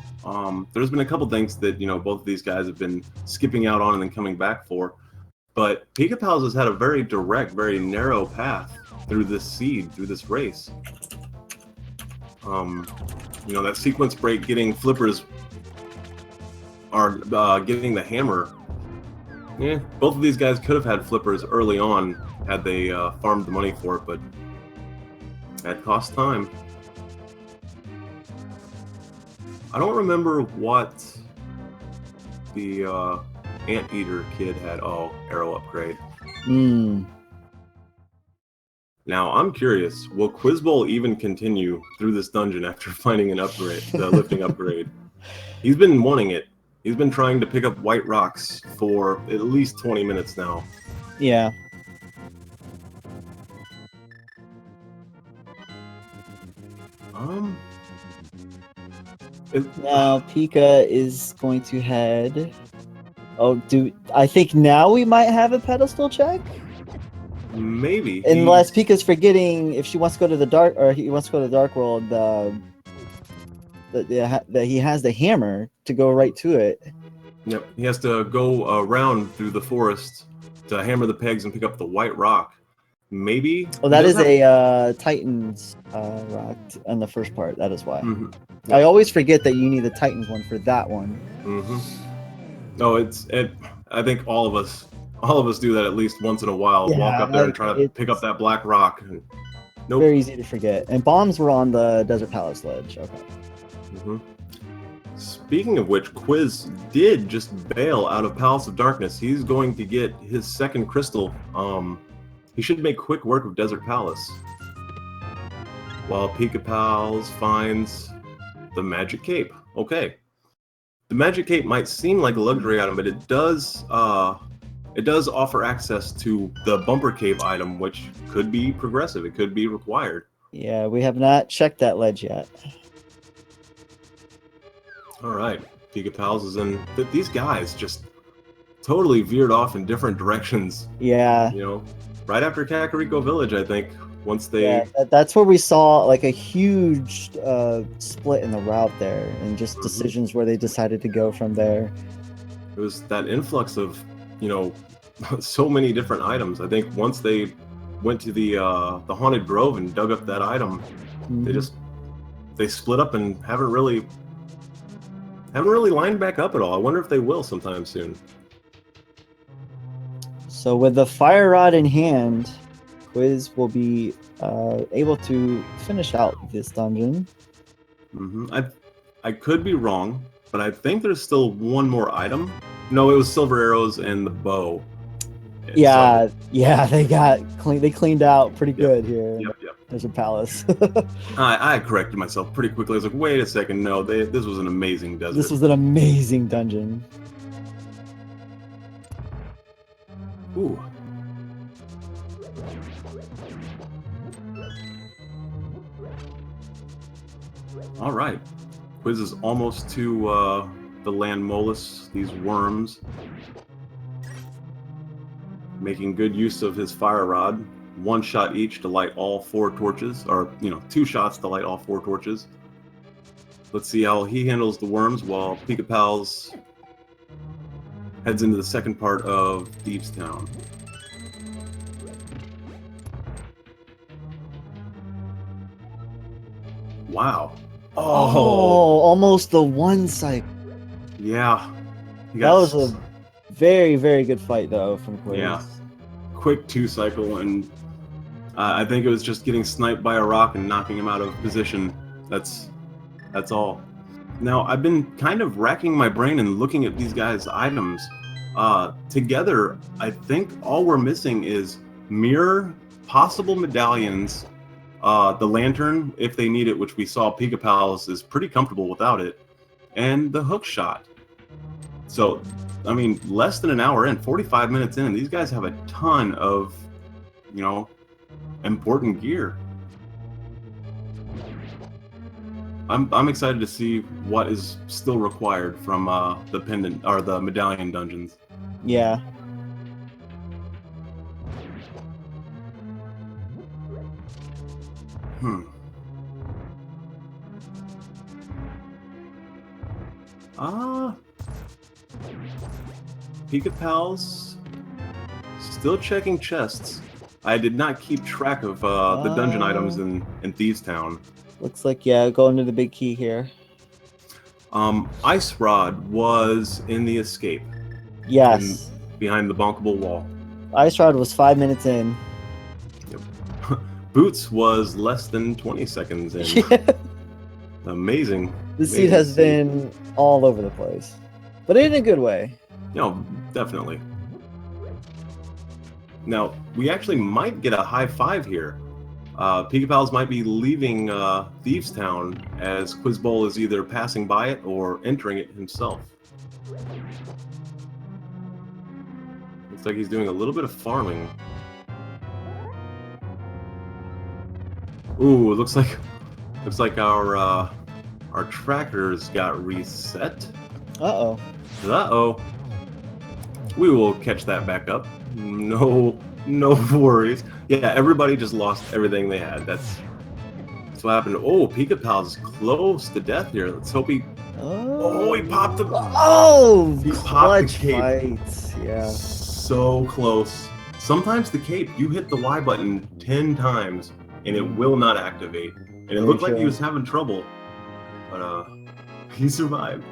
there's been a couple things that both of these guys have been skipping out on and then coming back for. But Pikapals has had a very direct, very narrow path through this seed, through this race. That sequence break, getting flippers, or getting the hammer. Yeah, both of these guys could have had flippers early on had they farmed the money for it, but that cost time. I don't remember what the Anteater kid had. Oh, arrow upgrade. Now, I'm curious, will Quizbowl even continue through this dungeon after finding an upgrade, the lifting upgrade? He's been wanting it. He's been trying to pick up white rocks for at least 20 minutes now. Yeah. Now Pika is going to head. Oh, I think now we might have a pedestal check? Maybe. Unless Pika's forgetting if she wants to go to the dark, or he wants to go to the dark world, that he has the hammer to go right to it. Yep, he has to go around through the forest to hammer the pegs and pick up the white rock. Maybe. Well, that is a Titan's rock on the first part. That is why. Mm-hmm. Yep. I always forget that you need the Titan's one for that one. Mm-hmm. No, I think all of us do that at least once in a while. Yeah, walk up there and try to pick up that black rock. Nope. Very easy to forget. And bombs were on the Desert Palace ledge. Okay. Mm-hmm. Speaking of which, Quiz did just bail out of Palace of Darkness. He's going to get his second crystal. He should make quick work of Desert Palace. While Pikapals finds the Magic Cape. Okay. The Magic Cape might seem like a luxury item, but it does offer access to the Bumper Cave item, which could be progressive. It could be required. Yeah, we have not checked that ledge yet. All right. Pikapals is in. These guys just totally veered off in different directions. Yeah. Right after Kakariko Village, I think. Once they. Yeah, that's where we saw like a huge split in the route there, and just decisions where they decided to go from there. It was that influx of, so many different items. I think once they went to the Haunted Grove and dug up that item, they split up and haven't really lined back up at all. I wonder if they will sometime soon. So with the fire rod in hand, Quiz will be able to finish out this dungeon. I could be wrong, but I think there's still one more item. No, it was silver arrows and the bow. Yeah, they cleaned out pretty good here. Yep. There's a palace. I corrected myself pretty quickly. I was like, wait a second, no, this was an amazing desert. This was an amazing dungeon. Ooh. All right. Quiz is almost to the land molus, these worms. Making good use of his fire rod. 1 shot each to light all 4 torches, or 2 shots to light all 4 torches. Let's see how he handles the worms while Pikapals heads into the second part of Thieves Town. Wow. Oh, almost the 1 cycle. Yeah. That was a very, very good fight, though, from Quiz. Yeah. Quick 2 cycle, and I think it was just getting sniped by a rock and knocking him out of position. That's all. Now, I've been kind of racking my brain and looking at these guys' items. Together, I think all we're missing is mirror, possible medallions, the lantern, if they need it, which we saw Pikapals is pretty comfortable without it, and the hook shot. So, I mean, less than an hour in, 45 minutes in, these guys have a ton of, important gear. I'm excited to see what is still required from the pendant or the medallion dungeons. Yeah. Pikapals still checking chests. I did not keep track of the dungeon items in Thieves Town. Looks like, yeah, going to the big key here. Ice Rod was in the escape. Yes. Behind the bonkable wall. Ice Rod was 5 minutes in. Yep. Boots was less than 20 seconds in. Amazing. This seed has been all over the place. But in a good way. No, definitely. Now, we actually might get a high 5 here. Pikapals might be leaving Thieves Town as Quizbowl is either passing by it or entering it himself. Looks like he's doing a little bit of farming. Ooh, it looks like our trackers got reset. Uh-oh. Uh-oh. We will catch that back up. No worries. Yeah, everybody just lost everything they had. That's what happened. Oh, Pikapals is close to death here. Let's hope he... Oh, he popped the... Oh, he popped the cape. Fights. Yeah. So close. Sometimes the cape, you hit the Y button 10 times, and it will not activate. And it looked like he was having trouble. But, he survived.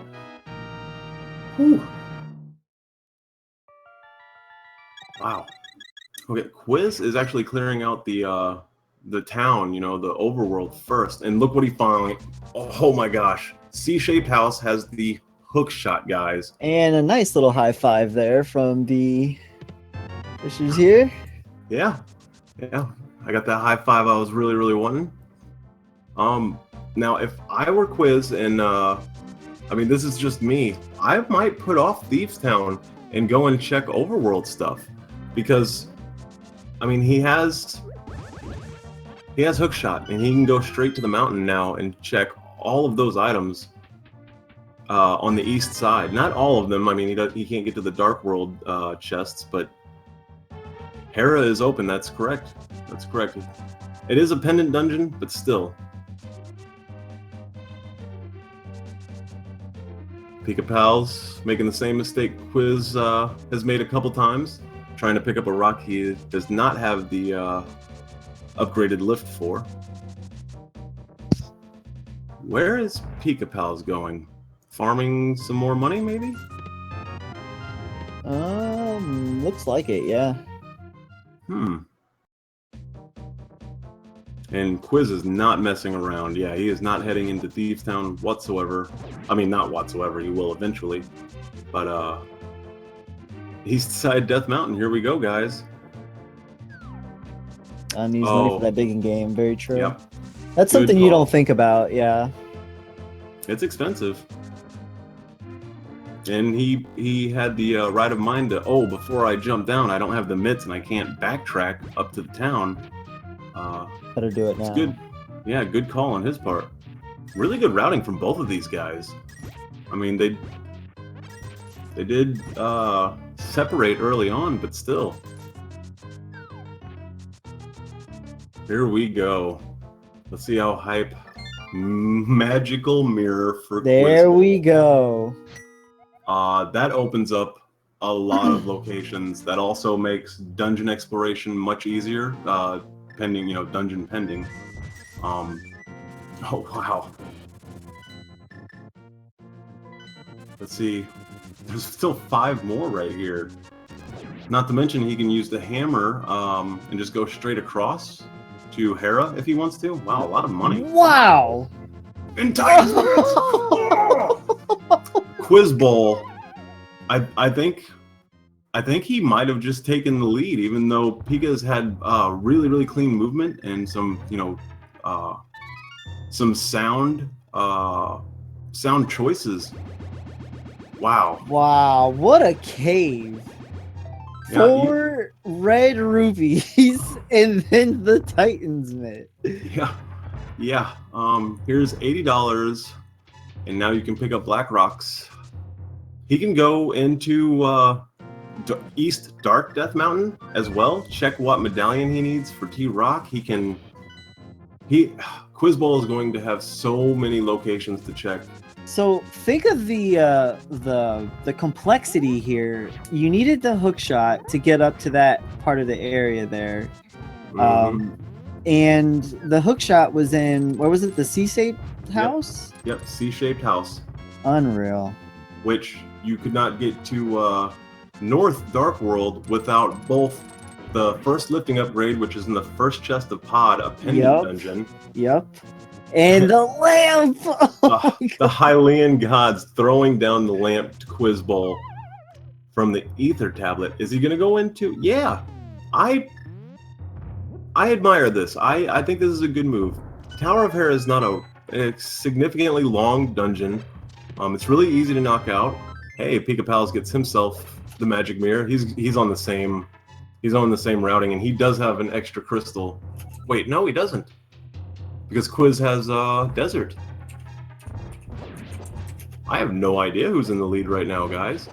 Whew. Wow. Okay, Quiz is actually clearing out the town, the overworld first. And look what he found. Oh my gosh. C-shaped house has the hook shot, guys. And a nice little high 5 there from the fishers here. Yeah. I got that high 5 I was really, really wanting. Now if I were Quiz and this is just me, I might put off Thieves Town and go and check overworld stuff. Because he has hookshot, and he can go straight to the mountain now and check all of those items on the east side. Not all of them. He can't get to the Dark World chests, but Hera is open. That's correct. It is a pendant dungeon, but still. Pikapals making the same mistake Quiz has made a couple times. Trying to pick up a rock he does not have the upgraded lift for. Where is Pikapals going? Farming some more money, maybe? Looks like it, yeah. And Quiz is not messing around. Yeah, he is not heading into Thieves Town whatsoever. Not whatsoever, he will eventually. But, East Side Death Mountain, here we go, guys. Needs money for that big game, very true. Yep. That's something you don't think about, yeah. It's expensive. And he had the right of mind to, before I jump down, I don't have the mitts and I can't backtrack up to the town. Better do it now. It's good. Yeah, good call on his part. really good routing from both of these guys. I mean, they did separate early on, but still. Here we go. Let's see how hype. Magical mirror for There Quizbowl. we go. That opens up a lot of locations. That also makes dungeon exploration much easier, pending, dungeon pending. Oh wow. Let's see. There's still 5 more right here. Not to mention he can use the hammer and just go straight across to Hera if he wants to. Wow, a lot of money. Wow. Entire Quizbowl. I think he might have just taken the lead, even though Pika's had really, really clean movement and some, some sound choices. Wow. Wow, what a cave. Yeah, 4 red rupees and then the Titans mitt. Yeah. Here's $80, and now you can pick up Black Rocks. He can go into East Dark Death Mountain as well. Check what medallion he needs for T-Rock. Quizbowl is going to have so many locations to check. So think of the complexity here. You needed the hook shot to get up to that part of the area there. And the hook shot was in, where was it? The C-shaped house? Yep, C-shaped house. Unreal. Which you could not get to North Dark World without both the first lifting upgrade, which is in the first chest of Pod, a pendant dungeon. Yep. And the lamp! The Hylian gods throwing down the lamp to Quizbowl from the Ether tablet. Is he going to go into... Yeah, I admire this. I think this is a good move. Tower of Hera is not a significantly long dungeon. It's really easy to knock out. Hey, Pikapals gets himself the magic mirror. He's on the same routing, and he does have an extra crystal. Wait, no, he doesn't. Because Quiz has desert. I have no idea who's in the lead right now, guys.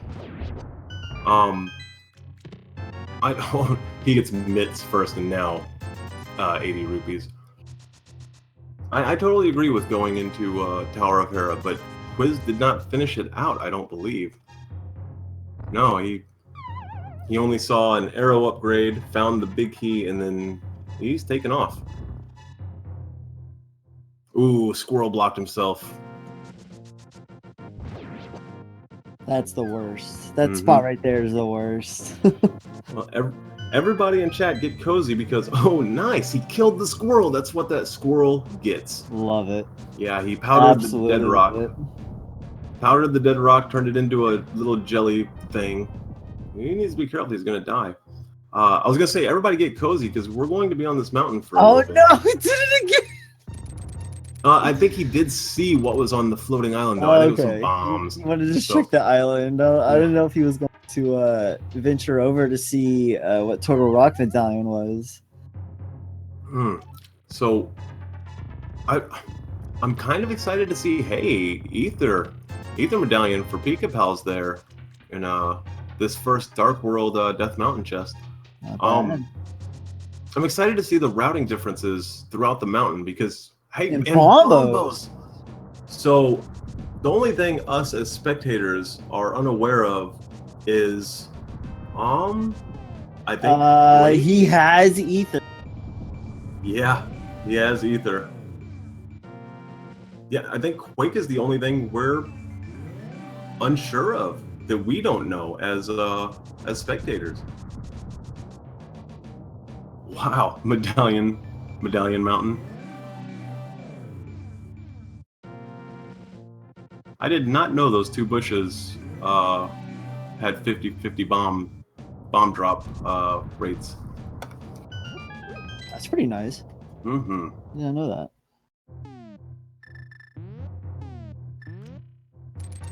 He gets mitts first, and now 80 rupees. I totally agree with going into Tower of Hera, but Quiz did not finish it out, I don't believe. No, he only saw an arrow upgrade, found the big key, and then he's taken off. Ooh, Squirrel blocked himself. That's the worst. That spot right there is the worst. Well, everybody in chat get cozy because, oh, nice, he killed the squirrel. That's what that squirrel gets. Love it. Yeah, he powdered Absolutely the dead rock. Powdered the dead rock, turned it into a little jelly thing. He needs to be careful. He's going to die. I was going to say, everybody get cozy because we're going to be on this mountain for a little bit. No, he did it again. I think he did see what was on the floating island, though. I think it was some bombs. He wanted to check the island. I didn't know if he was going to venture over to see what Total Rock Medallion was. So, I'm kind of excited to see, hey, Ether Medallion for Pikapals there in this first Dark World Death Mountain chest. I'm excited to see the routing differences throughout the mountain because... Hey, and combos. So, the only thing us as spectators are unaware of is, I think he has Ether. Yeah, he has Ether. Yeah, I think Quake is the only thing we're unsure of that we don't know as spectators. Wow, Medallion Mountain. I did not know those 2 bushes had 50-50 bomb drop rates. That's pretty nice. Yeah, I know that.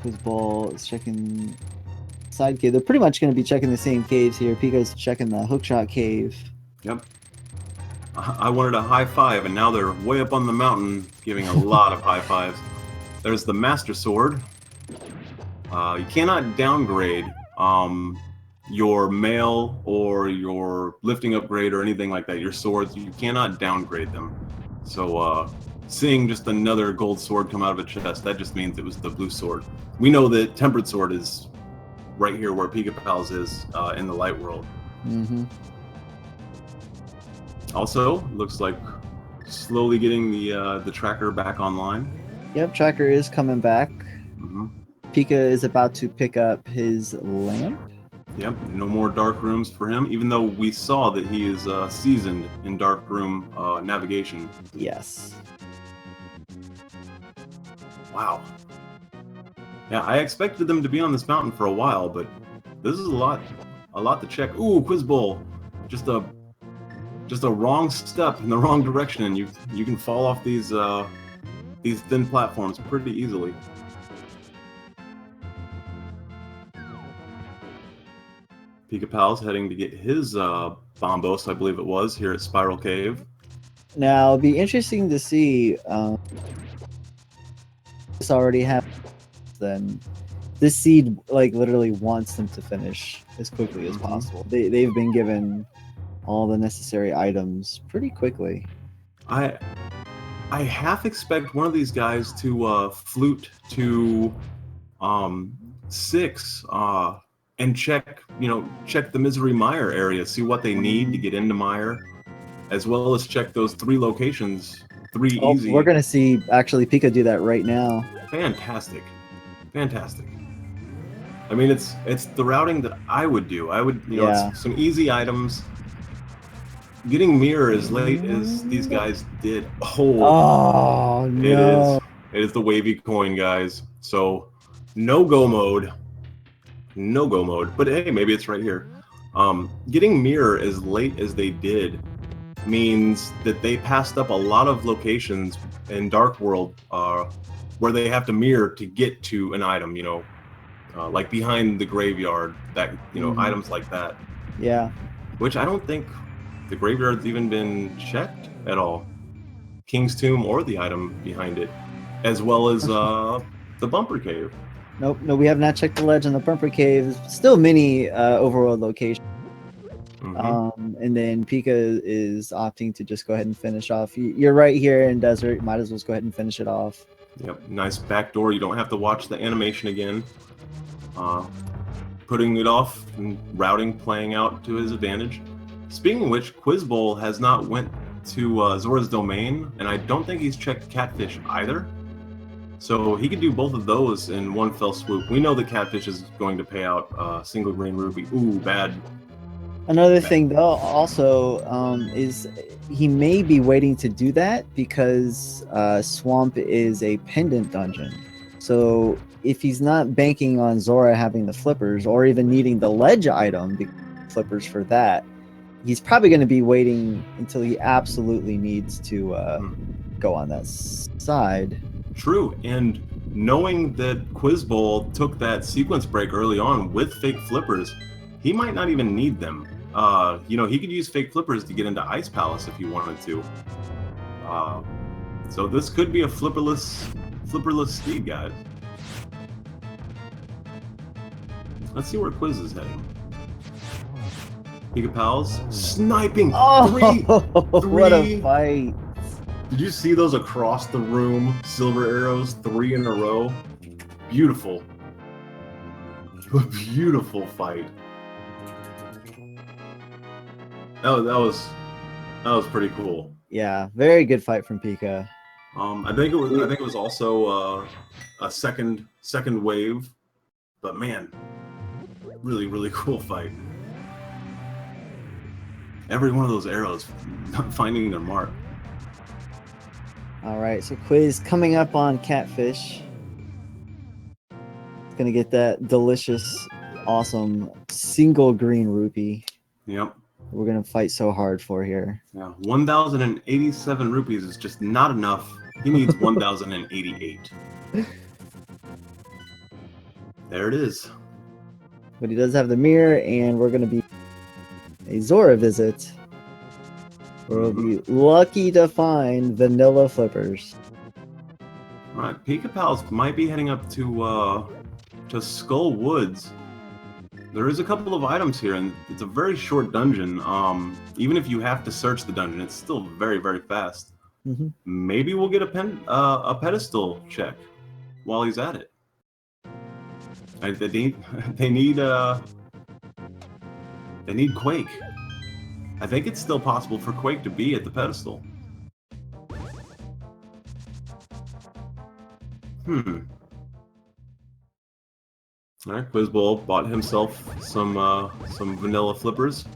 Quizbowl is checking side cave. They're pretty much going to be checking the same caves here. Pika's checking the hookshot cave. Yep. I wanted a high five, and now they're way up on the mountain giving a lot of high fives. There's the Master Sword. You cannot downgrade your mail or your lifting upgrade or anything like that. Your swords, you cannot downgrade them. So seeing just another gold sword come out of a chest, that just means it was the blue sword. We know that Tempered Sword is right here where Pikapals is in the light world. Mm-hmm. Also, looks like slowly getting the tracker back online. Yep, tracker is coming back. Mm-hmm. Pika is about to pick up his lamp. Yep, no more dark rooms for him, even though we saw that he is seasoned in dark room navigation. Yes. Wow. Yeah, I expected them to be on this mountain for a while, but this is a lot to check. Ooh, Quizbowl. Just a wrong step in the wrong direction, and you can fall off these thin platforms pretty easily. Pikapal's heading to get his Bombos, I believe it was, here at Spiral Cave. Now, it'll be interesting to see. This already happened. Then this seed, like, literally wants them to finish as quickly as possible. They've been given all the necessary items pretty quickly. I half expect one of these guys to flute to 6 and check the Misery Mire area, see what they need to get into Mire, as well as check those 3 locations, 3 easy. We're gonna see actually Pika do that right now. Fantastic. I mean, it's the routing that I would do. I would, it's some easy items. Getting mirror as late as these guys did. Oh no! It is the wavy coin, guys. So no go mode. But hey, maybe it's right here. Getting mirror as late as they did means that they passed up a lot of locations in Dark World where they have to mirror to get to an item. Like behind the graveyard, that items like that. Yeah. Which I don't think the graveyard's even been checked at all. King's Tomb or the item behind it, as well as the Bumper Cave. Nope, no, we have not checked the ledge on the Bumper Cave. Still many overworld locations. And then Pika is opting to just go ahead and finish off. You're right here in Desert. Might as well go ahead and finish it off. Yep, nice back door. You don't have to watch the animation again. Putting it off and routing playing out to his advantage. Speaking of which, Quizbowl has not went to Zora's Domain, and I don't think he's checked Catfish either. So he could do both of those in one fell swoop. We know that Catfish is going to pay out a single green ruby. Ooh, bad. Another thing, though, also is he may be waiting to do that because Swamp is a pendant dungeon. So if he's not banking on Zora having the flippers or even needing the ledge item, the flippers for that, he's probably going to be waiting until he absolutely needs to go on that side. True, and knowing that Quizbowl took that sequence break early on with fake flippers, he might not even need them. He could use fake flippers to get into Ice Palace if he wanted to. So this could be a flipperless speed, guys. Let's see where Quiz is heading. Pikapals sniping. Three. What a fight! Did you see those across the room? Silver arrows, 3 in a row. Beautiful. Beautiful fight. That was pretty cool. Yeah, very good fight from Pika. I think it was also a second wave, but man, really cool fight. Every one of those arrows finding their mark. All right, so Quiz coming up on Catfish. Gonna get that delicious, awesome single green rupee. Yep. We're gonna fight so hard for here. Yeah, 1,087 rupees is just not enough. He needs 1,088. There it is. But he does have the mirror, and we're gonna be a Zora visit. We'll be lucky to find vanilla flippers. All right, Pikapals might be heading up to Skull Woods. There is a couple of items here, and it's a very short dungeon. Even if you have to search the dungeon, it's still very, very fast. Maybe we'll get a pedestal check while he's at it. They need Quake. I think it's still possible for Quake to be at the pedestal. Alright, Quizbowl bought himself some vanilla flippers.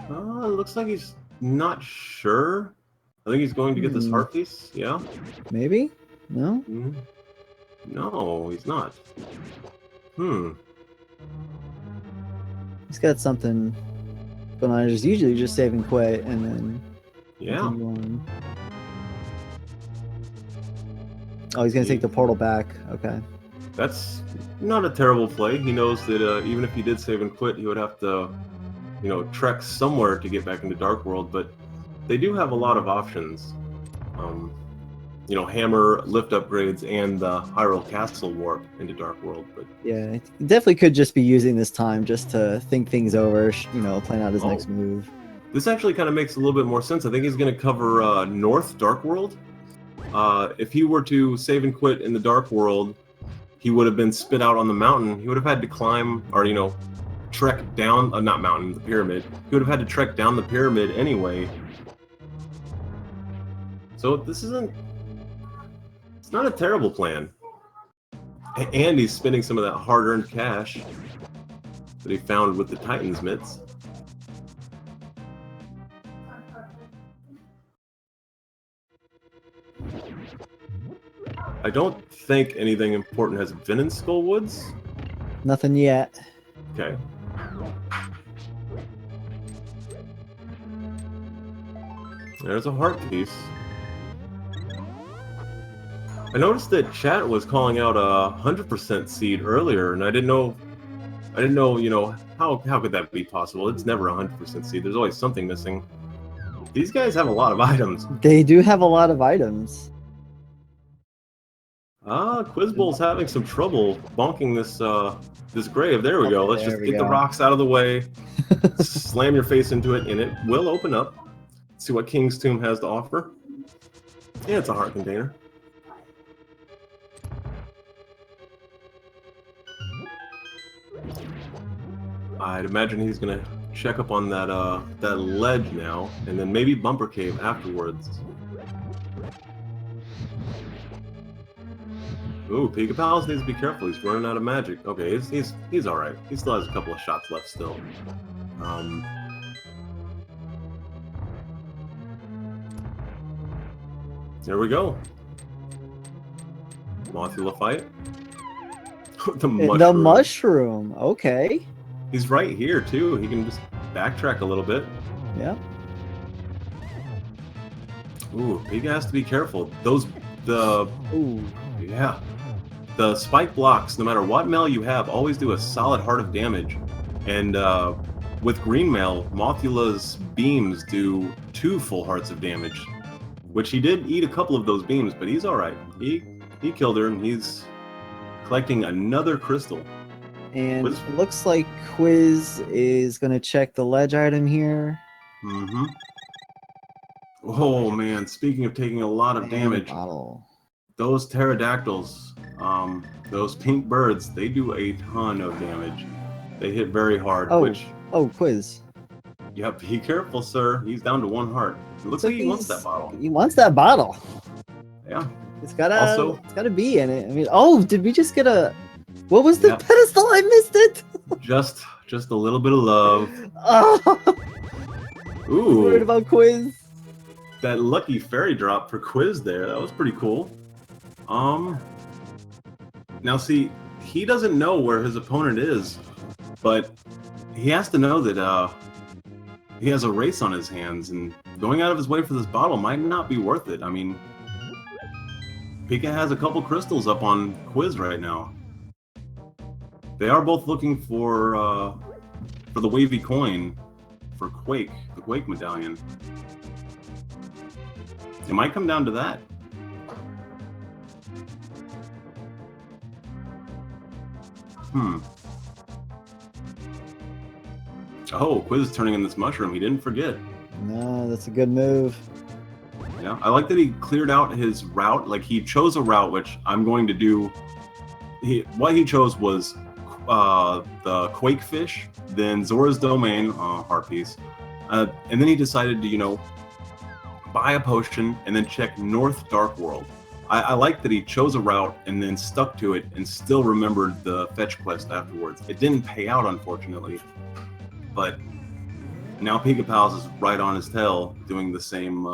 It looks like he's not sure. I think he's going to get this heart piece. Yeah. Maybe? No? No, he's not. He's got something going on. He's usually just saving quit and then continue on. Oh, he's gonna take the portal back. Okay. That's not a terrible play. He knows that even if he did save and quit, he would have to, trek somewhere to get back into Dark World. But they do have a lot of options. Hammer lift upgrades and the Hyrule Castle warp into Dark World. But yeah, he definitely could just be using this time just to think things over. Plan out his next move. This actually kind of makes a little bit more sense. I think he's going to cover North Dark World. If he were to save and quit in the Dark World, he would have been spit out on the mountain. He would have had to climb, or trek down, not mountain, the pyramid. He would have had to trek down the pyramid anyway. So it's not a terrible plan. And he's spending some of that hard-earned cash that he found with the Titan's mitts. I don't think anything important has been in Skull Woods. Nothing yet. Okay. There's a heart piece. I noticed that chat was calling out a 100% seed earlier, and I didn't know, how could that be possible? It's never a 100% seed. There's always something missing. These guys have a lot of items. They do have a lot of items. Quizbowl's having some trouble bonking this grave. There we go. Let's just get the rocks out of the way. Slam your face into it, and it will open up. Let's see what King's Tomb has to offer. Yeah, it's a heart container. I'd imagine he's gonna check up on that ledge now, and then maybe Bumper Cave afterwards. Ooh, Pikapals needs to be careful. He's running out of magic. Okay, he's all right. He still has a couple of shots left still. There we go. Mothula fight. The mushroom. Okay. He's right here too. He can just backtrack a little bit. Yeah. Ooh, Pika has to be careful. Yeah. The spike blocks, no matter what mail you have, always do a solid heart of damage. And with green mail, Mothula's beams do 2 full hearts of damage. Which he did eat a couple of those beams, but he's alright. He killed her, and he's collecting another crystal. And it looks like Quiz is going to check the ledge item here. Oh man, speaking of taking a lot of damage, those pterodactyls, those pink birds, they do a ton of damage. They hit very hard. Oh, Quiz. Yep, be careful, sir. He's down to 1 heart. It looks like he wants that bottle. He wants that bottle. Yeah. It's gotta be in it. I mean, did we just get a... What was the pedestal? I missed it. Just a little bit of love. Ooh. Worried about Quiz. That lucky fairy drop for Quiz there. That was pretty cool. Now see, he doesn't know where his opponent is, but he has to know that he has a race on his hands, and going out of his way for this bottle might not be worth it. I mean, Pika has a couple crystals up on Quiz right now. They are both looking for for the wavy coin for Quake, the Quake medallion. It might come down to that. Oh, Quiz is turning in this mushroom. He didn't forget. No, that's a good move. Yeah, I like that he cleared out his route. Like, he chose a route, which I'm going to do. What he chose was the Quake Fish, then Zora's Domain, heart piece, and then he decided to, you know, buy a potion and then check North Dark World. I like that he chose a route and then stuck to it and still remembered the fetch quest afterwards. It didn't pay out, unfortunately, but now Pikapals is right on his tail doing the same,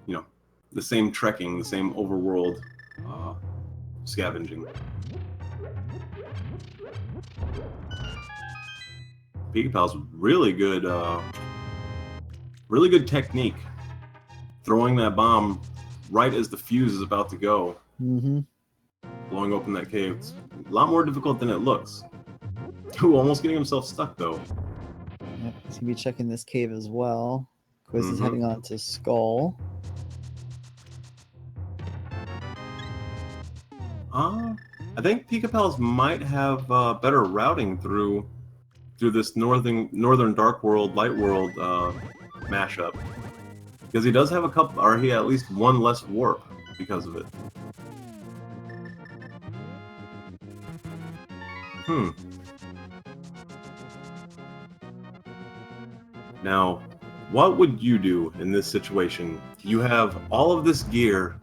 you know, the same trekking, the same overworld scavenging. Pikapals, really good technique. Throwing that bomb right as the fuse is about to go. Mm-hmm. Blowing open that cave. It's a lot more difficult than it looks. Ooh, almost getting himself stuck though. Yep, he's gonna be checking this cave as well. Quiz is heading on to Skull. I think Pikapals might have better routing through this northern Dark World, Light World mashup, because he does have a couple, or he at least one less warp because of it. Now, what would you do in this situation? You have all of this gear,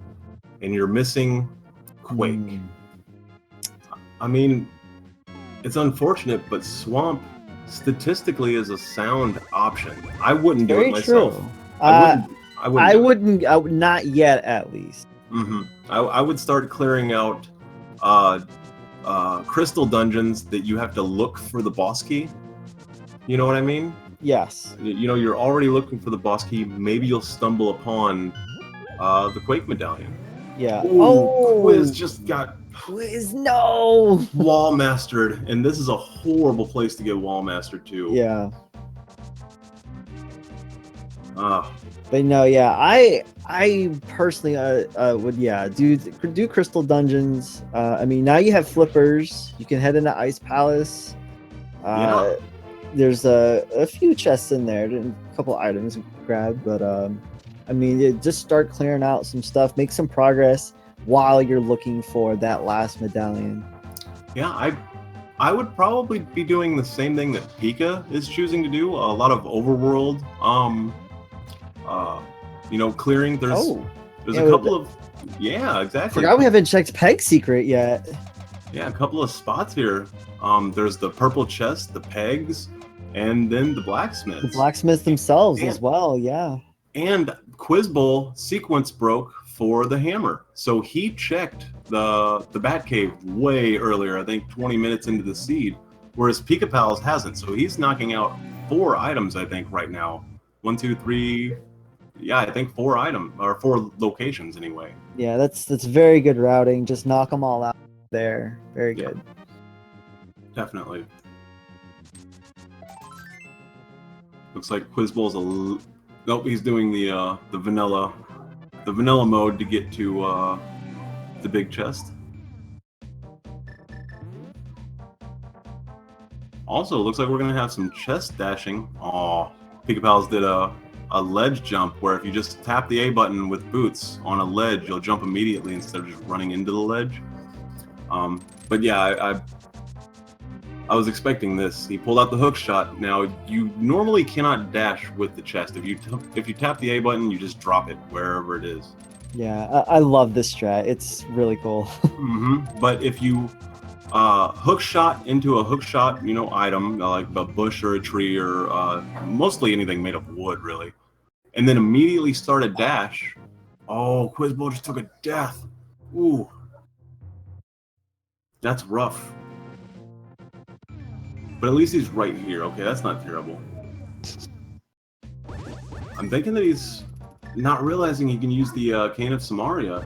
and you're missing Quake. I mean, it's unfortunate, but Swamp statistically is a sound option. I wouldn't do it myself. True. I wouldn't. Not yet, at least. I would start clearing out crystal dungeons that you have to look for the boss key. You know what I mean? Yes. You know, you're already looking for the boss key. Maybe you'll stumble upon the Quake medallion. Yeah. Ooh, Quiz just got no wall mastered, and this is a horrible place to get wall mastered too. Yeah. But no, yeah, I personally would do crystal dungeons. I mean, now you have flippers. You can head into Ice Palace. Yeah. There's a few chests in there, a couple items you can grab, but I mean, just start clearing out some stuff, make some progress while you're looking for that last medallion. Yeah, I would probably be doing the same thing that Pika is choosing to do. A lot of overworld, you know, clearing. There's a couple of exactly. Forgot we haven't checked Peg's secret yet. Yeah, a couple of spots here. There's the purple chest, the pegs, and then the blacksmiths. The blacksmiths themselves as well, yeah. And Quizbowl sequence broke for the hammer, so he checked the bat cave way earlier. I think 20 minutes into the seed, whereas Pikapals hasn't. So he's knocking out 4 items, I think, right now. 1, 2, 3. Yeah, I think 4 items or 4 locations anyway. Yeah, that's very good routing. Just knock them all out there. Very good. Definitely. Looks like Quizbowl's nope, he's doing the vanilla mode to get to the big chest. Also, looks like we're gonna have some chest dashing. Aw, Pikapals did a ledge jump where if you just tap the A button with boots on a ledge, you'll jump immediately instead of just running into the ledge. But yeah, I was expecting this. He pulled out the hook shot. Now, you normally cannot dash with the chest. If you tap the A button, you just drop it wherever it is. Yeah, I love this strat. It's really cool. But if you hook shot into a hook shot, you know, item like a bush or a tree or mostly anything made of wood, really, and then immediately start a dash. Oh, Quizbowl just took a death. Ooh, that's rough. But at least he's right here. Okay, that's not terrible. I'm thinking that he's not realizing he can use the Cane of Samaria.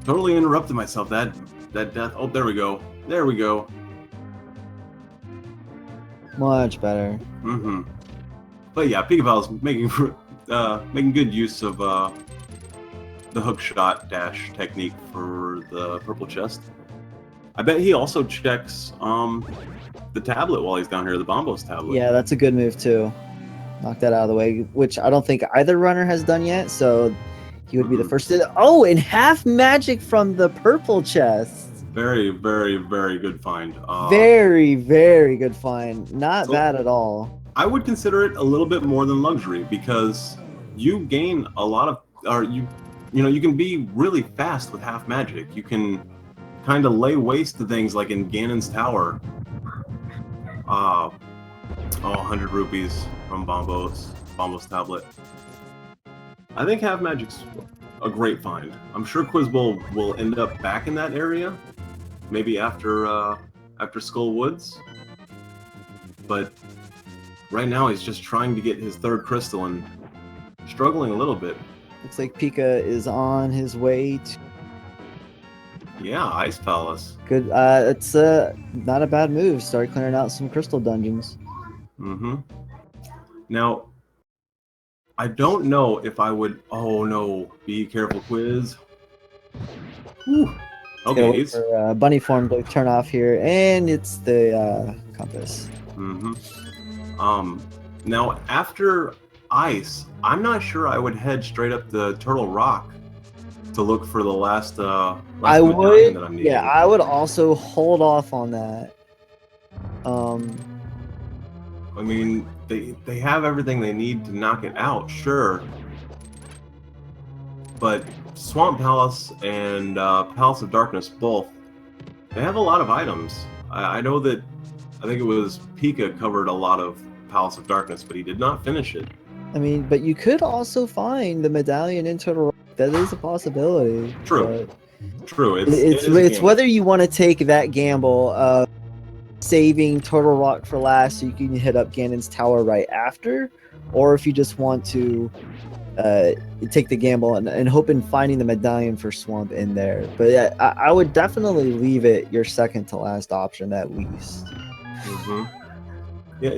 Totally interrupted myself. That death. Oh, there we go. There we go. Much better. Mm-hmm. But yeah, Pikapals making good use of the hook shot dash technique for the purple chest. I bet he also checks the tablet while he's down here, the Bombos tablet. Yeah, that's a good move too. Knock that out of the way, which I don't think either runner has done yet, so he would be the first to... Oh, and half magic from the purple chest. Very, very, very good find. Very, very good find. Not bad at all. I would consider it a little bit more than luxury because you gain a lot of, or you can be really fast with half magic. You can kind of lay waste to things like in Ganon's Tower. 100 rupees from Bombos tablet. I think half magic's a great find. I'm sure Quizbowl will end up back in that area, maybe after Skull Woods. But right now he's just trying to get his third crystal and struggling a little bit. Looks like Pika is on his way to... Yeah, Ice Palace. Good. It's not a bad move. Start clearing out some crystal dungeons. Mm-hmm. Now, I don't know if I would... Oh, no. Be careful, Quiz. Whew. Okay. For, bunny form to turn off here, and it's the compass. Mm-hmm. Now, after Ice, I'm not sure I would head straight up the Turtle Rock to look for the last I would, that I'm needing. yeah, I would also hold off on that. I mean, they have everything they need to knock it out, sure. But Swamp Palace and Palace of Darkness both, they have a lot of items. I know that, I think it was Pika covered a lot of Palace of Darkness, but he did not finish it. I mean, but you could also find the medallion in Turtle Rock. That is a possibility. True. True. It's whether you want to take that gamble of saving Turtle Rock for last so you can hit up Ganon's Tower right after, or if you just want to take the gamble and hope in finding the medallion for Swamp in there. But yeah, I would definitely leave it your second to last option at least. Mm-hmm. Yeah,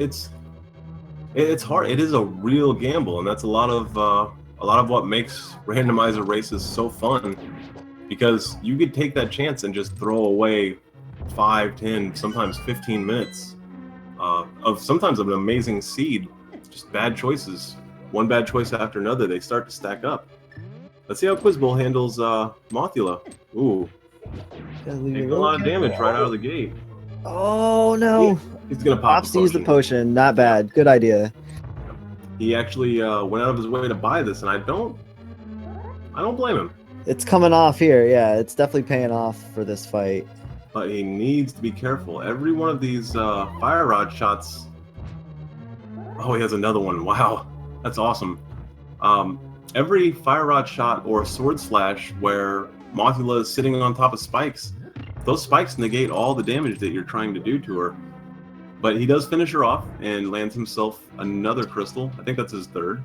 it's hard. It is a real gamble, and that's a lot of what makes randomizer races so fun, because you could take that chance and just throw away 5, 10, sometimes 15 minutes of sometimes of an amazing seed. Just bad choices. One bad choice after another, they start to stack up. Let's see how Quizbowl handles Mothula. Ooh. Taking a lot of damage right out of the gate. Oh no. He's gonna pop. Use the potion. Not bad. Good idea. He actually went out of his way to buy this, and I don't blame him. It's coming off here. Yeah, it's definitely paying off for this fight. But he needs to be careful. Every one of these fire rod shots. Oh, he has another one. Wow, that's awesome. Every fire rod shot or sword slash where Mothula is sitting on top of spikes, those spikes negate all the damage that you're trying to do to her. But he does finish her off and lands himself another crystal. I think that's his third.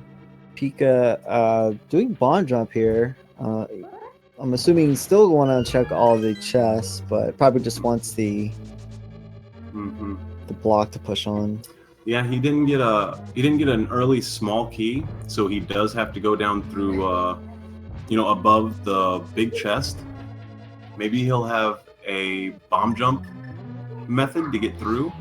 Pika doing bond jump here. I'm assuming he's still want to check all the chests, but probably just wants the block to push on. Yeah, he didn't get an early small key, so he does have to go down through above the big chest. Maybe he'll have a bomb jump method to get through.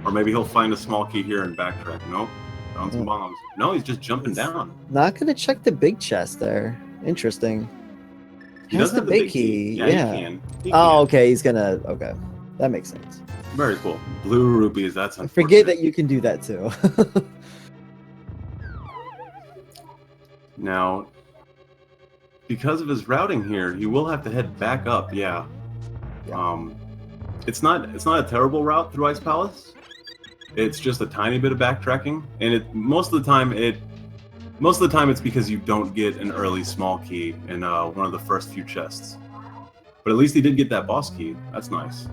Or maybe he'll find a small key here and backtrack. Nope. Found some bombs. No, he's just jumping down. Not going to check the big chest there. Interesting. He does have the big key. Yeah. He can. Okay. He's going to... Okay. That makes sense. Very cool. Blue rupees. That's unfortunate. I forget that you can do that too. Now, because of his routing here, he will have to head back up. Yeah. It's not a terrible route through Ice Palace. It's just a tiny bit of backtracking, and most of the time it's because you don't get an early small key in one of the first few chests. But at least he did get that boss key. That's nice.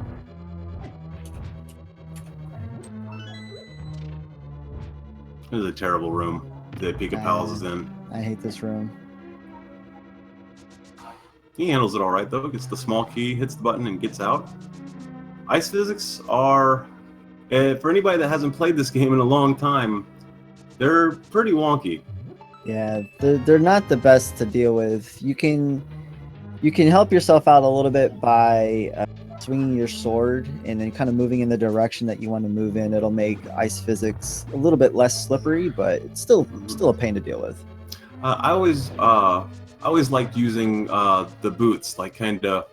This is a terrible room that Pikapals is in. I hate this room. He handles it all right though. Gets the small key, hits the button, and gets out. Ice physics are For anybody that hasn't played this game in a long time, they're pretty wonky. Yeah, they're not the best to deal with. You can help yourself out a little bit by swinging your sword and then kind of moving in the direction that you want to move in. It'll make ice physics a little bit less slippery, but it's still a pain to deal with. I always liked using the boots, like kind of,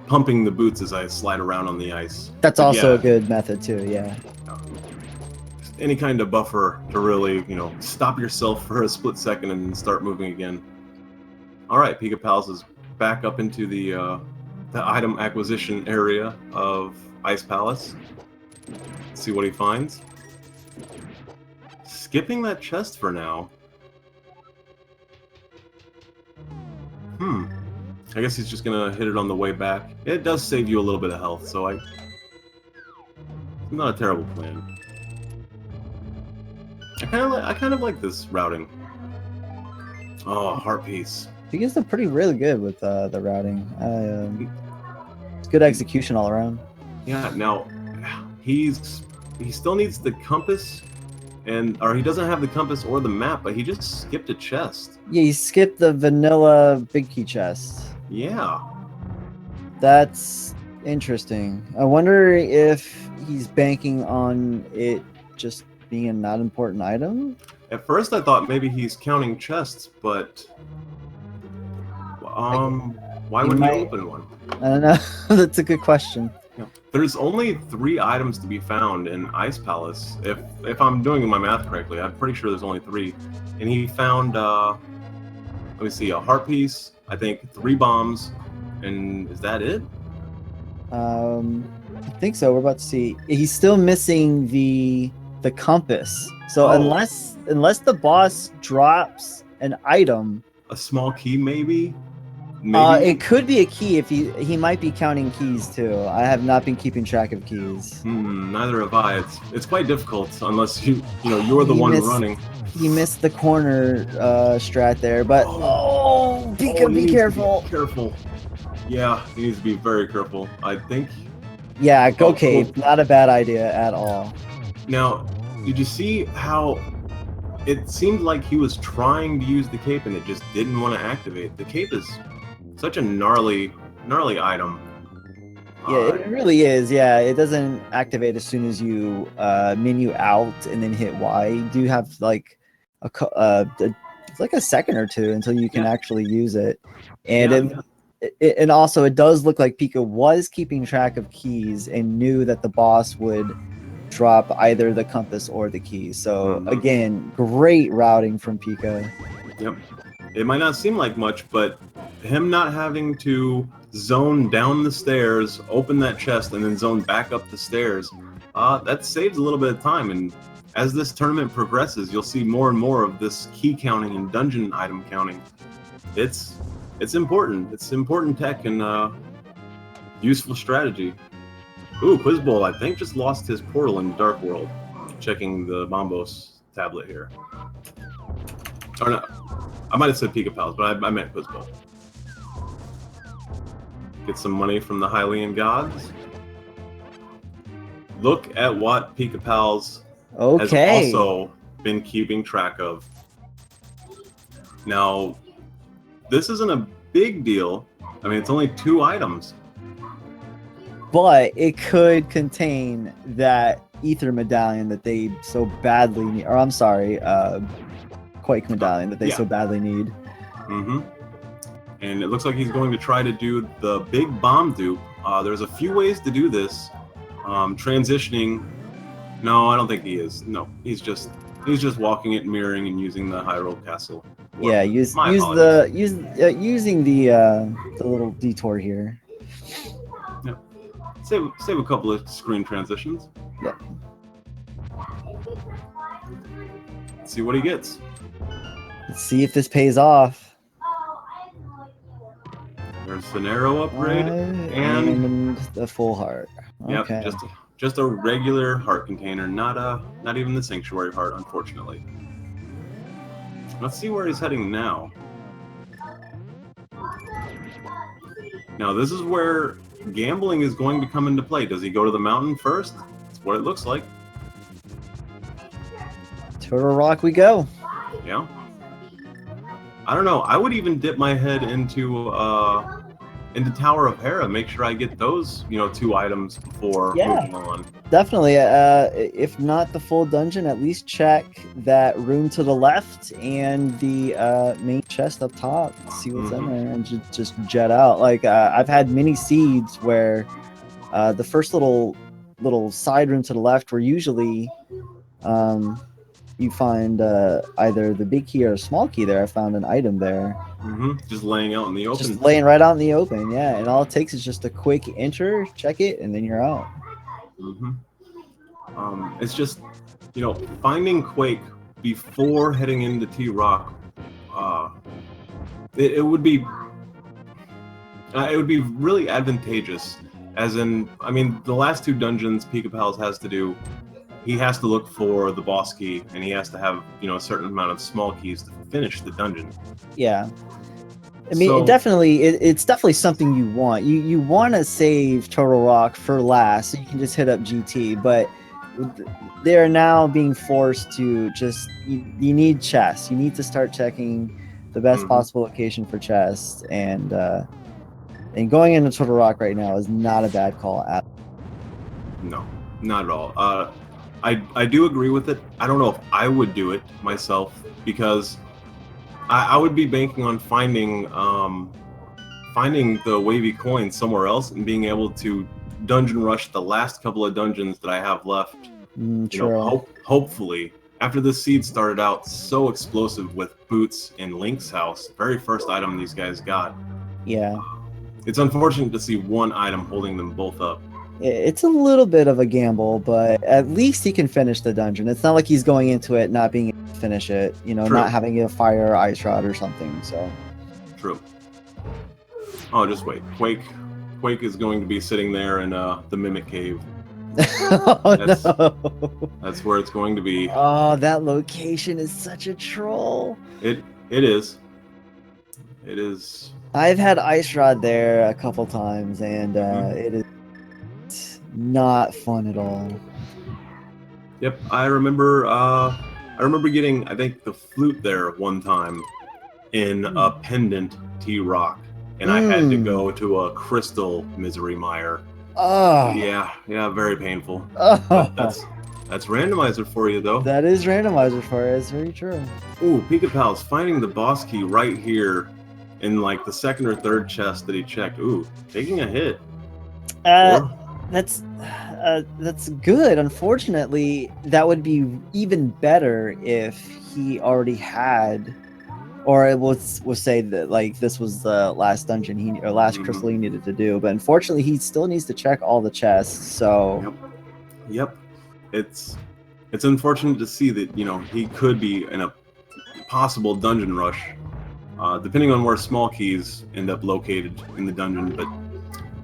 pumping the boots as I slide around on the ice. That's also a good method too. Yeah. Any kind of buffer to really, stop yourself for a split second and then start moving again. All right, Pikapals is back up into the item acquisition area of Ice Palace. Let's see what he finds. Skipping that chest for now. I guess he's just gonna hit it on the way back. It does save you a little bit of health, so it's not a terrible plan. I kind of like this routing. Oh, heart piece. He gets pretty really good with the routing. It's good execution all around. Yeah. Now, he still needs the compass, or he doesn't have the compass or the map, but he just skipped a chest. Yeah, he skipped the vanilla big key chest. Yeah. That's interesting. I wonder if he's banking on it just being a not important item. At first, I thought maybe he's counting chests, but why would he open one? I don't know. That's a good question. Yeah. There's only 3 items to be found in Ice Palace. If I'm doing my math correctly, I'm pretty sure there's only 3. And he found, let me see, a heart piece, I think 3 bombs, and is that it? I think so. We're about to see. He's still missing the compass. So unless the boss drops an item, a small key maybe. It could be a key if he might be counting keys too. I have not been keeping track of keys. Neither have I. It's quite difficult unless you're the one running. He missed the corner strat there, but Pika, be careful. Be careful. Yeah, he needs to be very careful. I think. Yeah, go cape. Not a bad idea at all. Now, did you see how it seemed like he was trying to use the cape and it just didn't want to activate? The cape is such a gnarly item. Yeah, it really is. Yeah, it doesn't activate as soon as you menu out and then hit Y. You do have like it's like a second or two until you can actually use it. And and also it does look like Pika was keeping track of keys and knew that the boss would drop either the compass or the keys. So again, great routing from Pika. Yep. It might not seem like much, but him not having to zone down the stairs, open that chest, and then zone back up the stairs, that saves a little bit of time. And as this tournament progresses, you'll see more and more of this key counting and dungeon item counting. It's important. It's important tech and useful strategy. Ooh, Quizbowl, I think, just lost his portal in Dark World. Checking the Bombos tablet here. Or no, I might have said Pikapals, but I meant Quizbowl. Get some money from the Hylian gods. Look at what Pikapals has also been keeping track of. Now, this isn't a big deal. I mean, it's only 2 items. But it could contain that ether medallion that they so badly need. Or I'm sorry, Quake medallion that they so badly need. And it looks like he's going to try to do the big bomb dupe. There's a few ways to do this. Transitioning. No, I don't think he is. No, he's just walking it, mirroring, and using the Hyrule Castle. Yeah, using the little detour here. Yep. Save a couple of screen transitions. Yep. Let's see what he gets. Let's see if this pays off. There's an arrow upgrade and the full heart. Okay. Yep, just a regular heart container, not even the sanctuary heart, unfortunately. Let's see where he's heading now. Now this is where gambling is going to come into play. Does he go to the mountain first? It's what it looks like. Turtle Rock we go. Yeah. I don't know. I would even dip my head into Tower of Hera. Make sure I get those, 2 items before moving on. Definitely. If not the full dungeon, at least check that room to the left and the main chest up top. See what's in there and just jet out. Like I've had many seeds where the first little side room to the left where usually you find either the big key or a small key there. I found an item there. Just laying out in the open. Just laying right out in the open, yeah. And all it takes is just a quick enter, check it, and then you're out. It's just, finding Quake before heading into T-Rock, it would be really advantageous. As in, I mean, the last 2 dungeons Pikapals has to do, he has to look for the boss key, and he has to have, a certain amount of small keys to finish the dungeon. Yeah. I mean, it's definitely something you want. You want to save Turtle Rock for last, so you can just hit up GT, but they're now being forced to just, you need chests. You need to start checking the best possible location for chests, and going into Turtle Rock right now is not a bad call at all. No, not at all. I do agree with it. I don't know if I would do it myself, because I would be banking on finding the wavy coin somewhere else and being able to dungeon rush the last couple of dungeons that I have left. Hopefully. After the seed started out so explosive with Boots in Link's house, very first item these guys got. Yeah. It's unfortunate to see one item holding them both up. It's a little bit of a gamble, but at least he can finish the dungeon. It's not like he's going into it not being able to finish it, True. Not having a fire or ice rod or something. So true. Oh, just wait. Quake is going to be sitting there in the Mimic Cave. That's where it's going to be. Oh, that location is such a troll. It is. It is. I've had ice rod there a couple times, and it is not fun at all. Yep, I remember getting, I think, the flute there one time in a pendant T-Rock, and I had to go to a crystal misery mire. Oh. Yeah, very painful. Oh. But that's Randomizer for you, though. That is Randomizer for you. It's very true. Ooh, Pikapals finding the boss key right here in like the second or third chest that he checked. Ooh, taking a hit. That's good. Unfortunately, that would be even better if he already had, or it was say that like this was the last dungeon last crystal he needed to do. But unfortunately, he still needs to check all the chests. So, yep. It's unfortunate to see that he could be in a possible dungeon rush, depending on where small keys end up located in the dungeon, but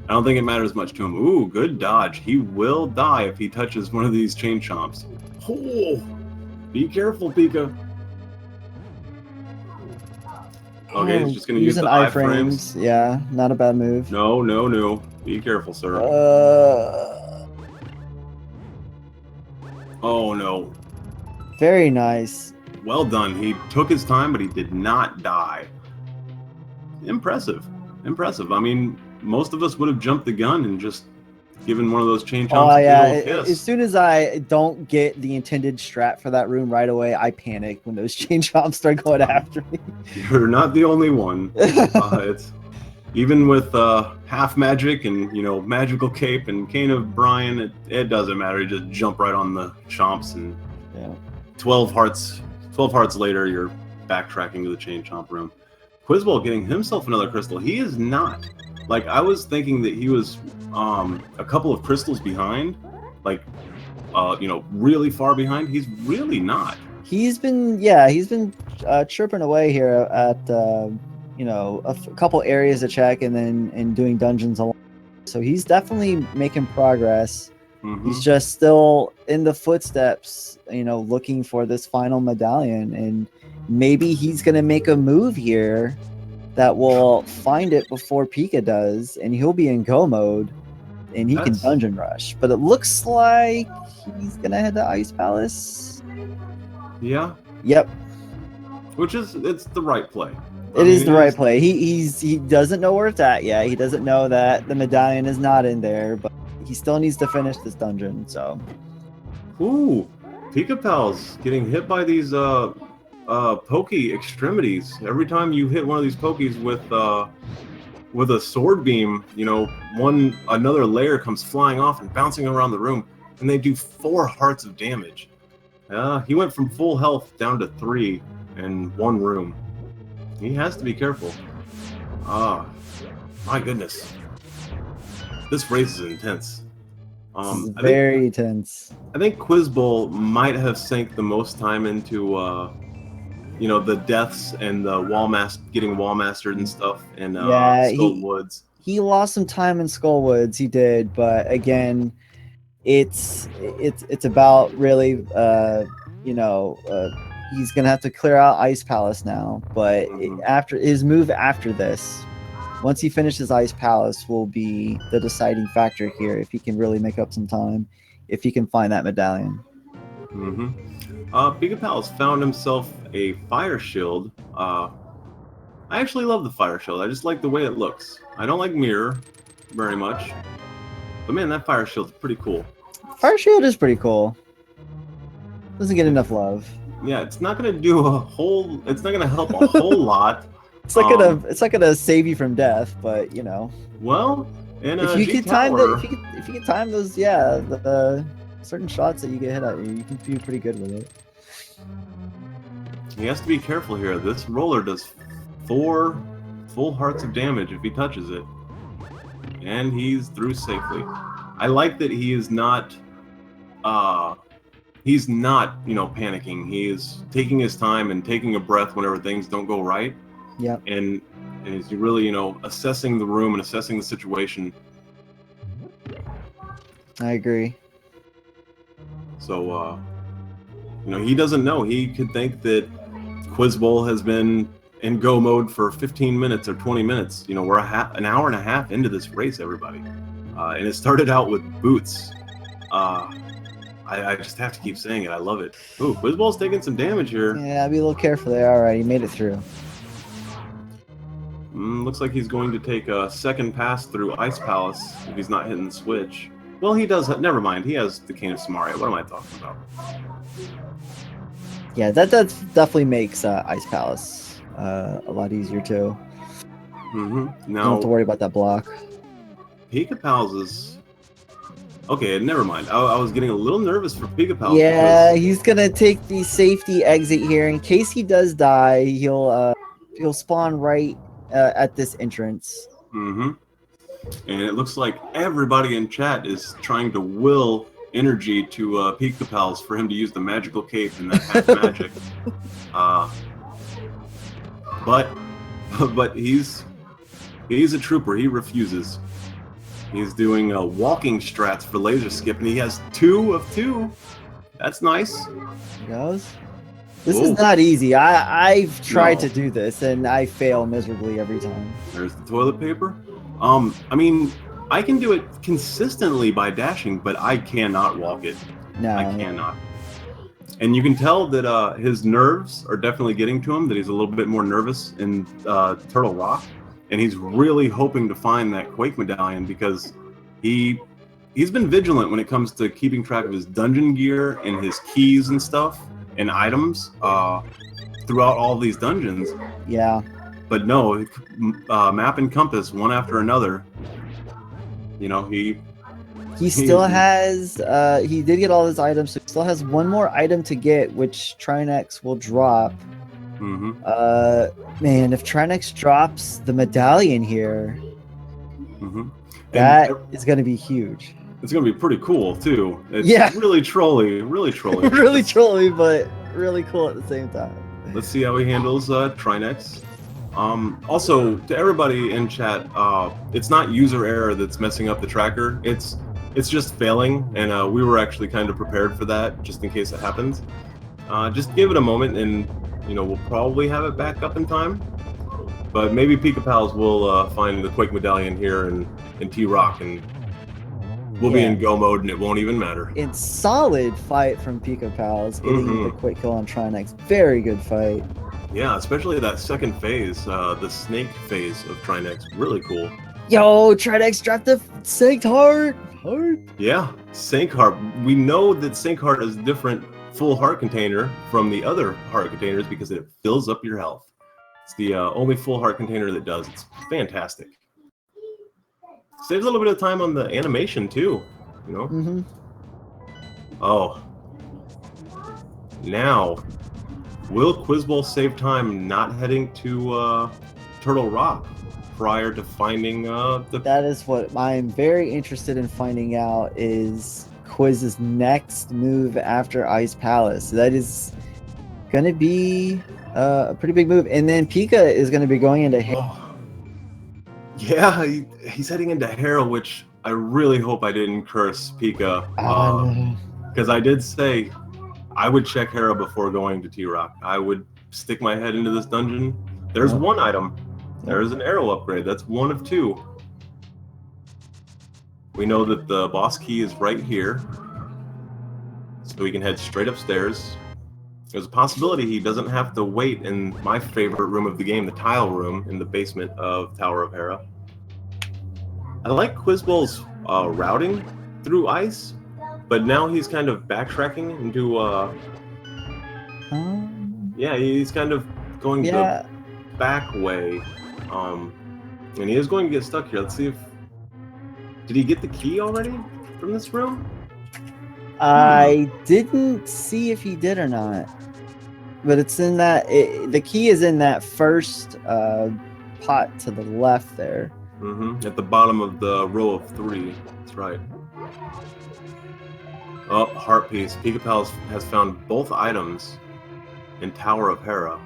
I don't think it matters much to him. Ooh, good dodge. He will die if he touches one of these chain chomps. Oh, be careful, Pika. Okay, he's just going to use the iframes. Yeah, not a bad move. No. Be careful, sir. Oh, no. Very nice. Well done. He took his time, but he did not die. Impressive. I mean, most of us would have jumped the gun and just given one of those chain chomps a kiss. As soon as I don't get the intended strat for that room right away, I panic when those chain chomps start going after me. You're not the only one. It's even with half magic and magical cape and cane of Brian, it doesn't matter. You just jump right on the chomps, and 12 hearts later, you're backtracking to the chain chomp room. Quizbowl getting himself another crystal. He is not. Like, I was thinking that he was a couple of crystals behind, like, really far behind. He's really not. He's been chirping away here at, a couple areas to check and doing dungeons along. So he's definitely making progress. He's just still in the footsteps, looking for this final medallion, and maybe he's going to make a move here that will find it before Pika does, and he'll be in go mode. and he can That's- dungeon rush. But it looks like he's gonna head to Ice Palace. Yeah, Yep, it's the right play. it is the right play. He doesn't know where it's at yet. He doesn't know that the medallion is not in there, but he still needs to finish this dungeon. So, Ooh, Pikapals getting hit by these pokey extremities. Every time you hit one of these pokies with a sword beam, you know, another layer comes flying off and bouncing around the room, and they do 4 hearts of damage. He went from full health down to 3 in one room. He has to be careful. My goodness. This race is intense. very tense. I think Quizbowl might have sank the most time into, the deaths and the getting wall mastered and stuff in Skull Woods. He lost some time in Skull Woods. He did, but again, it's about really, he's gonna have to clear out Ice Palace now. But after his move after this, once he finishes Ice Palace, will be the deciding factor here. If he can really make up some time, if he can find that medallion. Pikapals found himself a fire shield. I actually love the fire shield. I just like the way it looks. I don't like mirror very much, but man, that fire shield's pretty cool. Fire shield is pretty cool. Doesn't get enough love. Yeah, it's not gonna do it's not gonna help a whole lot. It's not gonna save you from death, but you know. Well, and if you can time those, the certain shots that you get hit at, you can do pretty good with it. He has to be careful here. This roller does 4 full hearts of damage if he touches it, and he's through safely. I like that he is not. He's not, panicking. He is taking his time and taking a breath whenever things don't go right. Yeah. And he's really, assessing the room and assessing the situation. I agree. So, he doesn't know. He could think that Quizbowl has been in go mode for 15 minutes or 20 minutes. We're an hour and a half into this race, everybody. And it started out with boots. I just have to keep saying it. I love it. Ooh, Quizbowl's taking some damage here. Yeah, be a little careful there. All right, he made it through. Looks like he's going to take a second pass through Ice Palace if he's not hitting the switch. Well, he does. Never mind. He has the Cane of Samaria. What am I talking about? Yeah, that definitely makes Ice Palace a lot easier too. Now, don't have to worry about that block. Pikapals is... Okay, never mind. I was getting a little nervous for Pikapals. Yeah, he's gonna take the safety exit here in case he does die. He'll spawn right at this entrance. And it looks like everybody in chat is trying to will energy to Pikapals for him to use the magical cape and that half magic. But he's a trooper. He refuses. He's doing walking strats for laser skip, and he has 2 of 2. That's nice. He goes. This is not easy. I've tried to do this, and I fail miserably every time. There's the toilet paper. I mean, I can do it consistently by dashing, but I cannot walk it. No, I cannot. And you can tell that his nerves are definitely getting to him, that he's a little bit more nervous in Turtle Rock. And he's really hoping to find that Quake medallion because he's been vigilant when it comes to keeping track of his dungeon gear and his keys and stuff and items throughout all these dungeons. Yeah. But no, map and compass, one after another. He still has, he did get all his items, so he still has one more item to get, which Trinex will drop. Man, if Trinex drops the medallion here, that is going to be huge. It's going to be pretty cool, too. It's really trolly. really trolly, but really cool at the same time. Let's see how he handles Trinex. Also, to everybody in chat, it's not user error that's messing up the tracker. It's just failing, and we were actually kind of prepared for that, just in case it happens. Just give it a moment, and we'll probably have it back up in time. But maybe Pikapals will find the Quake medallion here in T-Rock and We'll be in go mode and it won't even matter. In solid fight from Pikapals, getting the quick kill on Trinex. Very good fight. Yeah, especially that second phase, the snake phase of Trinex. Really cool. Yo, Trinex dropped the Synced Heart. Yeah, Sync Heart. We know that Sync Heart is a different full heart container from the other heart containers because it fills up your health. It's the only full heart container that does. It's fantastic. Saves a little bit of time on the animation too, you know? Oh. Now, will Quizbowl save time not heading to Turtle Rock prior to finding the... That is what I'm very interested in finding out, is Quiz's next move after Ice Palace. That is going to be a pretty big move. And then Pika is going to be going into... Yeah, he's heading into Hera, which I really hope I didn't curse Pika. Because I did say I would check Hera before going to T-Rock. I would stick my head into this dungeon. There's one item. There's an arrow upgrade. That's one of two. We know that the boss key is right here. So we can head straight upstairs. There's a possibility he doesn't have to wait in my favorite room of the game, the tile room in the basement of Tower of Hera. I like Quizbowl's routing through ice, but now he's kind of backtracking into yeah, he's kind of going the back way. And he is going to get stuck here. Let's see if... Did he get the key already from this room? I didn't see if he did or not. But it's in that... the key is in that first pot to the left there. At the bottom of the row of 3. That's right. Oh, heart piece. Pikapals has found both items in Tower of Hera.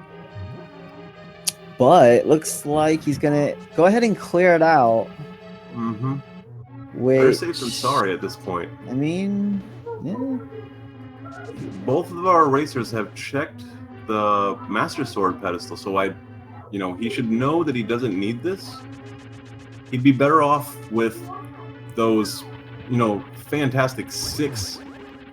But it looks like he's gonna go ahead and clear it out. Better safe than sorry at this point. I mean, yeah. Both of our racers have checked the Master Sword pedestal, so he should know that he doesn't need this. He'd be better off with those, fantastic 6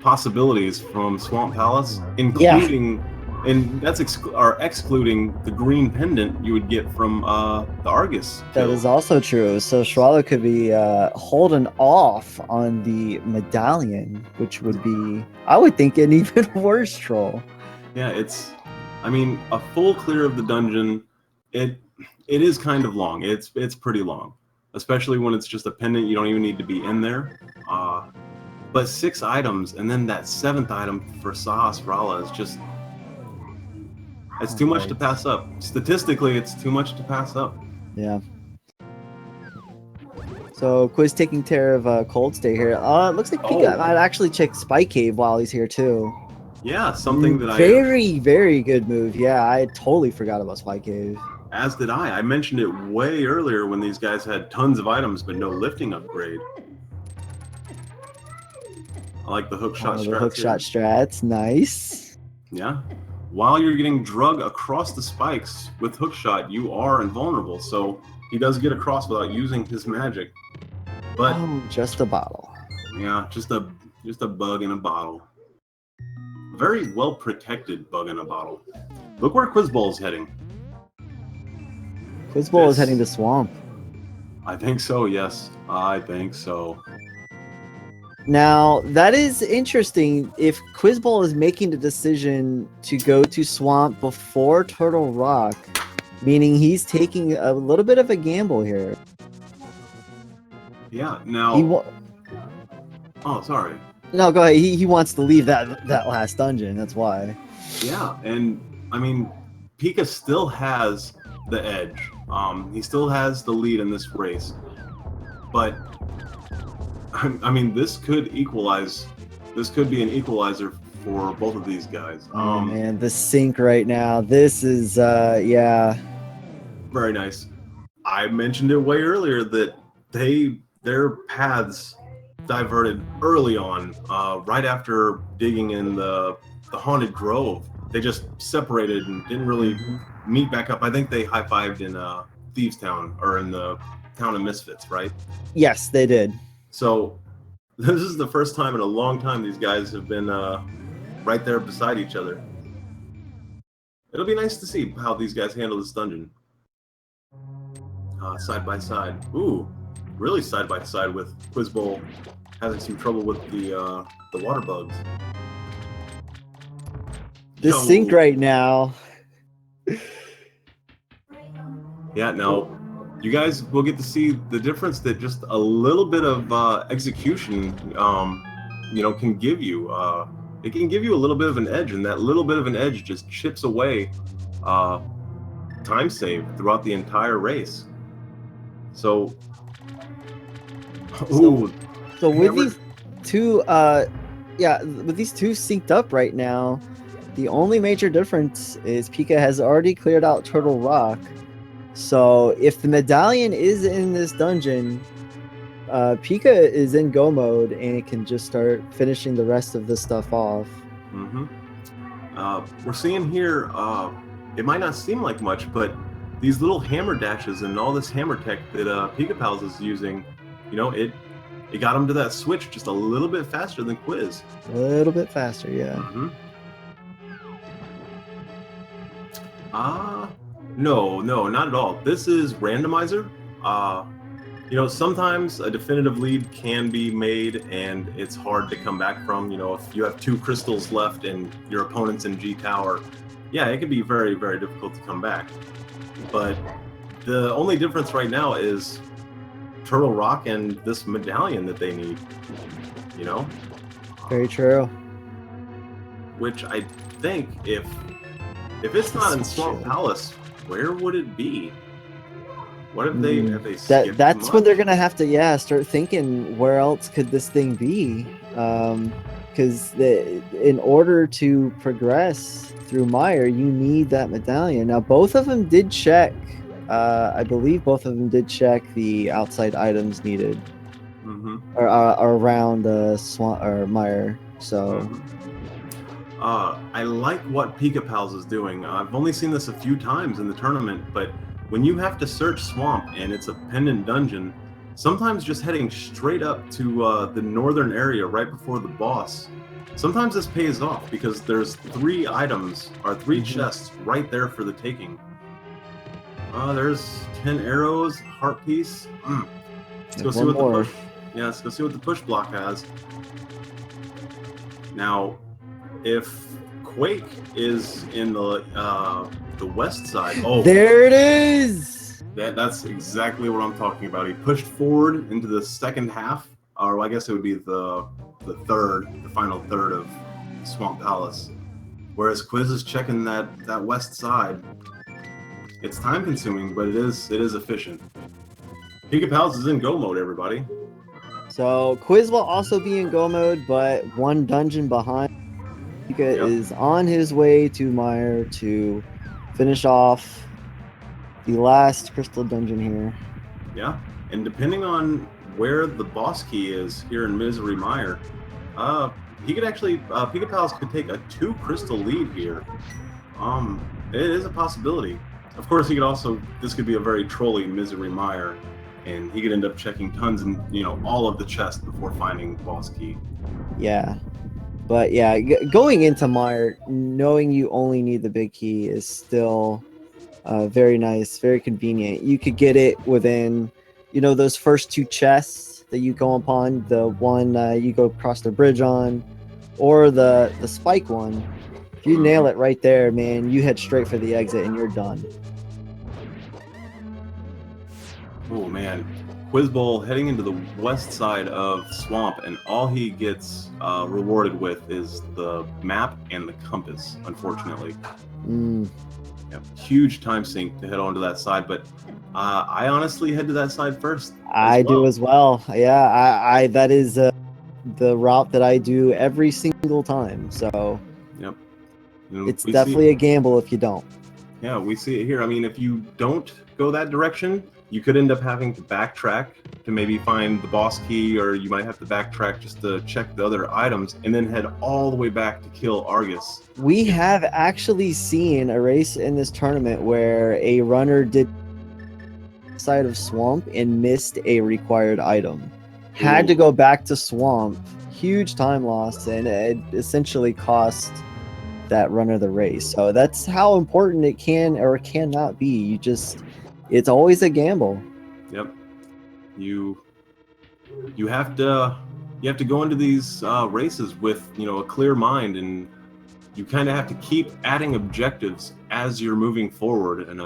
possibilities from Swamp Palace, including, and that's excluding the green pendant you would get from the Argus kill. That is also true. So Schwallow could be holding off on the medallion, which would be, I would think, an even worse troll. Yeah, a full clear of the dungeon, it is kind of long. It's pretty long, especially when it's just a pendant. You don't even need to be in there. But 6 items, and then that 7th item for Sahas Rala is just... It's too much to pass up. Statistically, it's too much to pass up. Yeah. So Quiz taking care of Cold Stay here. It looks like Pika might actually check Spy Cave while he's here too. Yeah, something that very, very good move. Yeah, I totally forgot about Spy Cave. As did I. I mentioned it way earlier when these guys had tons of items but no lifting upgrade. I like the hookshot strats. The hookshot strats, nice. Yeah. While you're getting drug across the spikes with hookshot, you are invulnerable. So he does get across without using his magic. But just a bottle. Yeah, just a bug in a bottle. Very well protected bug in a bottle. Look where Quizbowl is heading. Quizbowl is heading to Swamp. I think so, yes. I think so. Now, that is interesting. If Quizbowl is making the decision to go to Swamp before Turtle Rock, meaning he's taking a little bit of a gamble here. Yeah, now... Oh, sorry. No, go ahead. He wants to leave that last dungeon. That's why. Yeah, and, Pika still has the edge. He still has the lead in this race. But... this could equalize. This could be an equalizer for both of these guys. Oh man, the sync right now. This is, yeah. Very nice. I mentioned it way earlier that their paths diverted early on, right after digging in the Haunted Grove. They just separated and didn't really meet back up. I think they high-fived in Thieves Town, or in the Town of Misfits, right? Yes, they did. So This is the first time in a long time these guys have been right there beside each other. It'll be nice to see how these guys handle this dungeon. Side by side. Ooh, really side by side with Quizbowl having some trouble with the water bugs. This sync right now. Yeah, now you guys will get to see the difference that just a little bit of execution, can give you. It can give you a little bit of an edge, and that little bit of an edge just chips away time save throughout the entire race. So with these two, with these two synced up right now, the only major difference is Pika has already cleared out Turtle Rock. So if the medallion is in this dungeon, Pika is in go mode and it can just start finishing the rest of this stuff off. We're seeing here, it might not seem like much, but these little hammer dashes and all this hammer tech that Pikapals is using, it got him to that switch just a little bit faster than Quiz. A little bit faster, yeah. No, not at all. This is Randomizer. Sometimes a definitive lead can be made and it's hard to come back from. If you have 2 crystals left and your opponent's in G Tower, yeah, it can be very, very difficult to come back. But the only difference right now is Turtle Rock and this medallion that they need, Very true. Which I think if it's not in Swamp Palace, where would it be? What if they skipped that's when they're gonna have to start thinking where else could this thing be, because in order to progress through Mire you need that medallion. Now both of them did check, I believe both of them did check the outside items needed or around Swamp or Mire. So I like what Pikapals is doing. I've only seen this a few times in the tournament, but when you have to search Swamp and it's a pendant dungeon, sometimes just heading straight up to the northern area right before the boss, sometimes this pays off because there's 3 items or 3 chests right there for the taking. There's 10 arrows, heart piece. Let's go see what the push. Yeah, let's go see what the push block has. Now, if Quake is in the west side, there it is. That's exactly what I'm talking about. He pushed forward into the second half, or I guess it would be the final third of Swamp Palace. Whereas Quiz is checking that west side. It's time consuming, but it is efficient. Pikapals is in go mode, everybody. So Quiz will also be in go mode, but 1 dungeon behind. Pika is on his way to Mire to finish off the last crystal dungeon here. Yeah, and depending on where the boss key is here in Misery Mire, he could actually, Pikapals could take a 2 crystal lead here. It is a possibility. Of course, this could be a very trolly Misery Mire, and he could end up checking tons and, all of the chests before finding boss key. Yeah. But yeah, going into Mire, knowing you only need the big key is still very nice, very convenient. You could get it within, those first 2 chests that you go upon, the one you go across the bridge on, or the spike one. If you nail it right there, man, you head straight for the exit and you're done. Oh man, Quizbowl heading into the west side of Swamp, and all he gets rewarded with is the map and the compass, unfortunately. Huge time sink to head onto that side, but I honestly head to that side first. I do as well. Yeah, I that is the route that I do every single time. So it's definitely a gamble if you don't. Yeah, we see it here. I mean, if you don't go that direction, you could end up having to backtrack to maybe find the boss key, or you might have to backtrack just to check the other items and then head all the way back to kill Argus. We have actually seen a race in this tournament where a runner did side of Swamp and missed a required item. had to Ooh. go back to Swamp. Huge time loss, and it essentially cost that runner the race. So that's how important it can or cannot be. It's always a gamble. Yep. You have to go into these races with a clear mind, and you kind of have to keep adding objectives as you're moving forward. And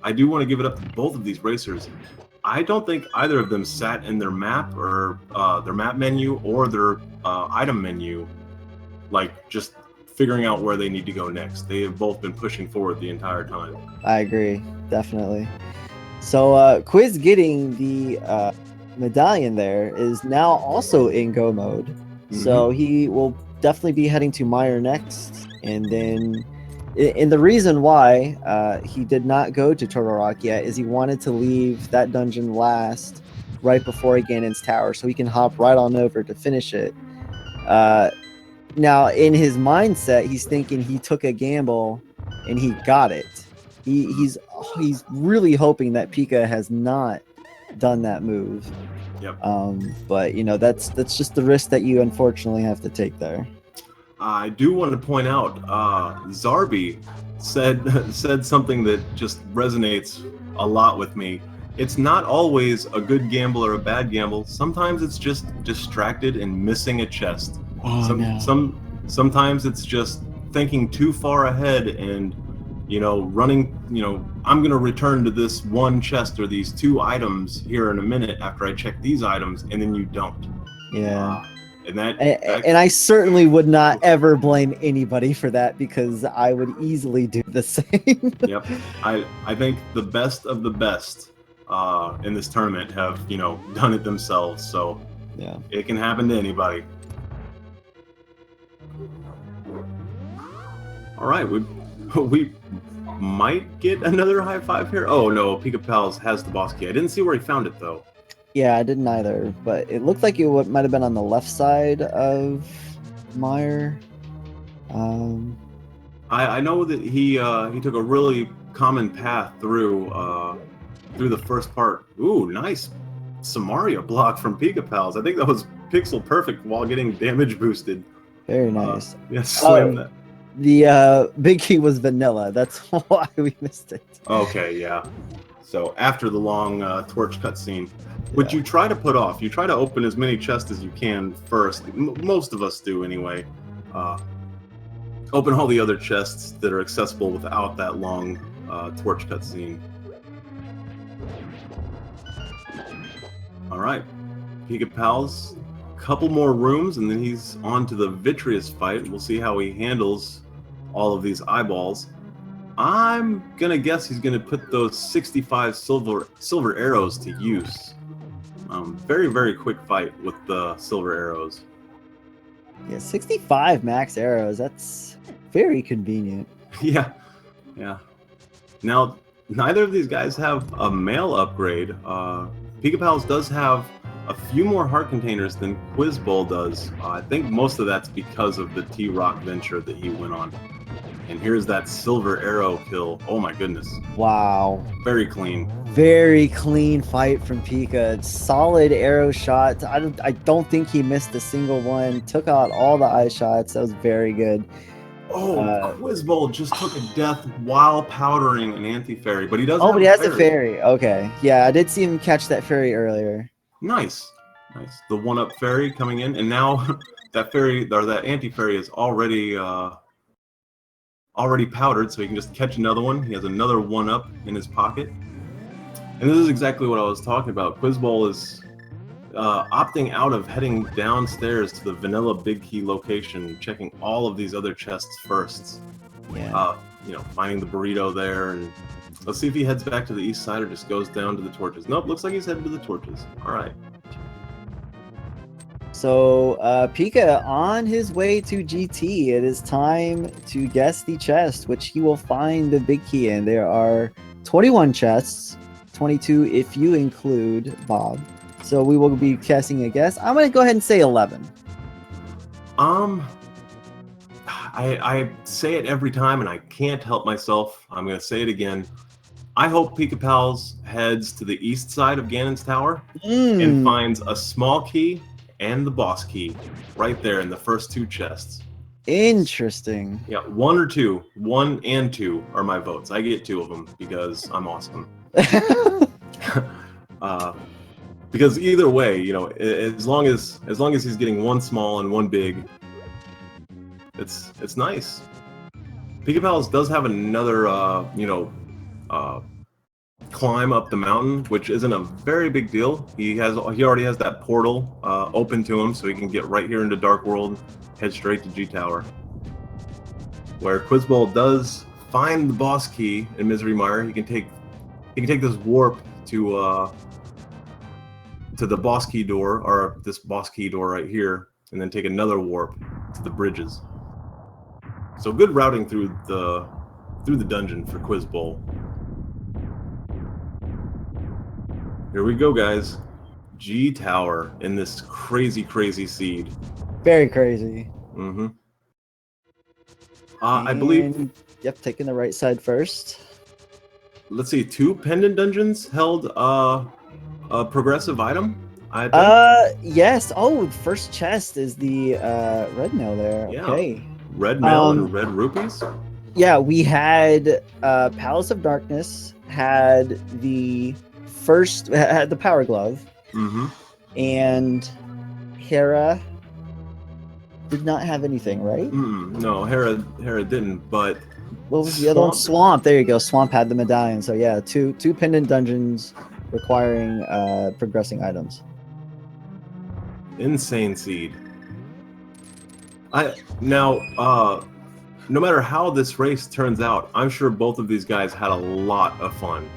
I do want to give it up to both of these racers. I don't think either of them sat in their map or their map menu or their item menu, like just figuring out where they need to go next. They have both been pushing forward the entire time. I agree, definitely. So Quiz getting the medallion there is now also in go mode. So he will definitely be heading to Meyer next. And then the reason why he did not go to Turtle Rock yet is he wanted to leave that dungeon last right before Ganon's Tower so he can hop right on over to finish it. Now, in his mindset, he's thinking he took a gamble and he got it. He's really hoping that Pika has not done that move. Yep. But that's just the risk that you unfortunately have to take there. I do want to point out, Zarby said something that just resonates a lot with me. It's not always a good gamble or a bad gamble. Sometimes it's just distracted and missing a chest. Sometimes it's just thinking too far ahead and running. I'm going to return to this one chest or these two items here in a minute after I check these items, and then you don't. Yeah. And I certainly would not ever blame anybody for that because I would easily do the same. Yep. I think the best of the best in this tournament have done it themselves. So yeah, it can happen to anybody. All right, we might get another high five here. Oh no, Pikapals has the boss key. I didn't see where he found it though. Yeah, I didn't either, but it looked like it might have been on the left side of Meyer. I know that he took a really common path through the first part. Ooh, nice Samaria block from Pikapals. I think that was pixel perfect while getting damage boosted. Very nice. Yeah, slam that. The big key was vanilla. That's why we missed it. Okay, yeah. So after the long torch cutscene, which you try to put off, you try to open as many chests as you can first. Most of us do anyway. Open all the other chests that are accessible without that long torch cutscene. All right, Pikapals, couple more rooms, and then he's on to the Vitreous fight. We'll see how he handles all of these eyeballs. I'm gonna guess he's gonna put those 65 silver arrows to use. Very, very quick fight with the silver arrows. Yeah, 65 max arrows. That's very convenient. Yeah. Now, neither of these guys have a mail upgrade. Pikapals does have a few more heart containers than Quizbowl does. I think most of that's because of the T-Rock venture that he went on. And here's that silver arrow kill. Oh my goodness. Wow. Very clean. Very clean fight from Pika. Solid arrow shots. I don't think he missed a single one. Took out all the eye shots. That was very good. Oh, Quizbowl just took a death while powdering an anti-fairy, but he does. Oh, but he has a fairy. Okay. Yeah, I did see him catch that fairy earlier. Nice. The one-up fairy coming in, and now that fairy or that anti-fairy is already powdered, so he can just catch another one. He has another one-up in his pocket. And this is exactly what I was talking about. Quizbowl is opting out of heading downstairs to the vanilla big key location, checking all of these other chests first. Yeah. Finding the burrito there, and let's see if he heads back to the east side or just goes down to the torches. Nope, looks like he's headed to the torches. All right. So Pika on his way to GT. It is time to guess the chest, which he will find the big key in. There are 21 chests, 22 if you include Bob. So we will be guessing a guess. I'm going to go ahead and say 11. I say it every time, and I can't help myself. I'm going to say it again. I hope Pikapals heads to the east side of Ganon's Tower and Mm, finds a small key and the boss key right there in the first 2 chests. interesting. Yeah, 1 or 2. 1 and 2 are my votes. I get 2 of them because I'm awesome. Because either way, you know, as long as he's getting 1 small and 1 big, it's nice. Pikapals does have another, climb up the mountain, which isn't a very big deal. He already has that portal open to him, so he can get right here into Dark World, head straight to G Tower. Where Quizbowl does find the boss key in Misery Mire, he can take this warp to the boss key door, or this boss key door right here, and then take another warp to the bridges. So good routing through the dungeon for Quizbowl. Here we go, guys. G Tower in this crazy, crazy seed. Very crazy. Mm-hmm. I believe. Yep, taking the right side first. Let's see, 2 pendant dungeons held a progressive item. I think. Yes. Oh, first chest is the red mail there. Yeah. Okay. Red mail and red rupees. Yeah, we had Palace of Darkness had the Power Glove, and Hera did not have anything, right? No, Hera didn't. But what was the other one? Swamp. There you go. Swamp had the medallion. So yeah, two pendant dungeons requiring progressing items. Insane seed. No matter how this race turns out, I'm sure both of these guys had a lot of fun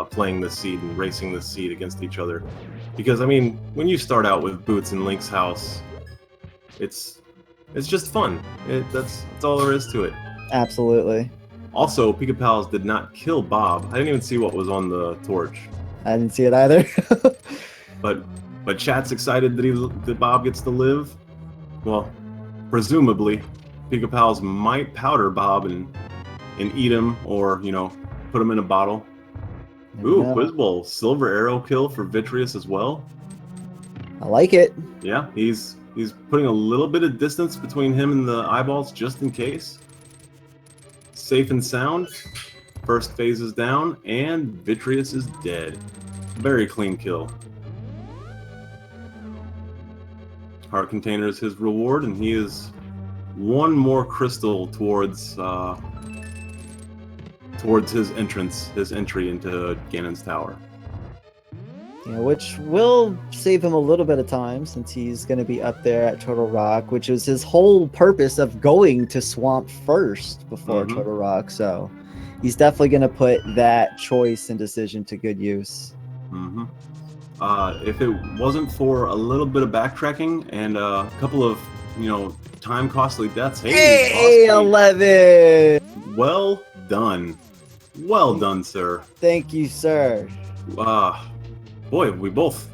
playing this seed and racing this seed against each other. Because I mean, when you start out with Boots in Link's house, it's just fun. That's all there is to it. Absolutely. Also, Pikapals did not kill Bob. I didn't even see what was on the torch. I didn't see it either. But chat's excited that Bob gets to live. Well, presumably, Pikapals might powder Bob and eat him, or put him in a bottle. Ooh, Quizbowl, silver arrow kill for Vitreous as well. I like it. Yeah, he's putting a little bit of distance between him and the eyeballs just in case. Safe and sound. First phase is down, and Vitreous is dead. Very clean kill. Heart container is his reward, and he is 1 more crystal towards his entry into Ganon's Tower. Yeah, which will save him a little bit of time since he's going to be up there at Turtle Rock, which is his whole purpose of going to Swamp first before Turtle Rock. So he's definitely going to put that choice and decision to good use. If it wasn't for a little bit of backtracking and a couple of time costly deaths, hey 11. Well done, sir. Thank you, sir. Boy, we've both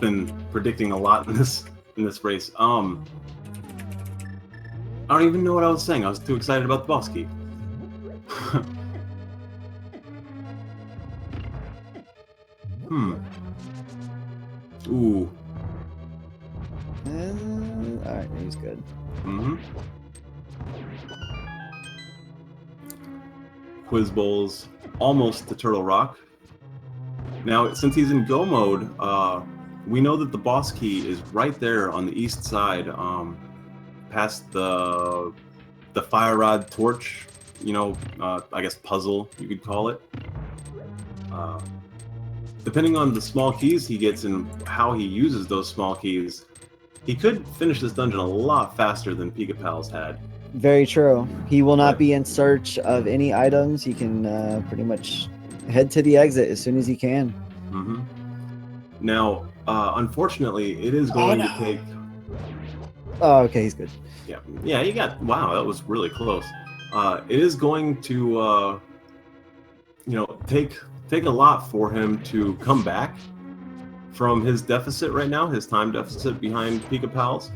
been predicting a lot in this race. I don't even know what I was saying. I was too excited about the boss key. Ooh. Alright, he's good. Quizbowl's almost to Turtle Rock. Now, since he's in go mode, we know that the boss key is right there on the east side, past the fire rod torch, I guess puzzle, you could call it. Depending on the small keys he gets and how he uses those small keys, he could finish this dungeon a lot faster than Pikapals had. Very true. He will not be in search of any items. He can pretty much head to the exit as soon as he can. Now, unfortunately, it is going to take... Oh, okay, he's good. Yeah, you got... Wow, that was really close. It is going to, take a lot for him to come back from his deficit right now, his time deficit behind Pikapals.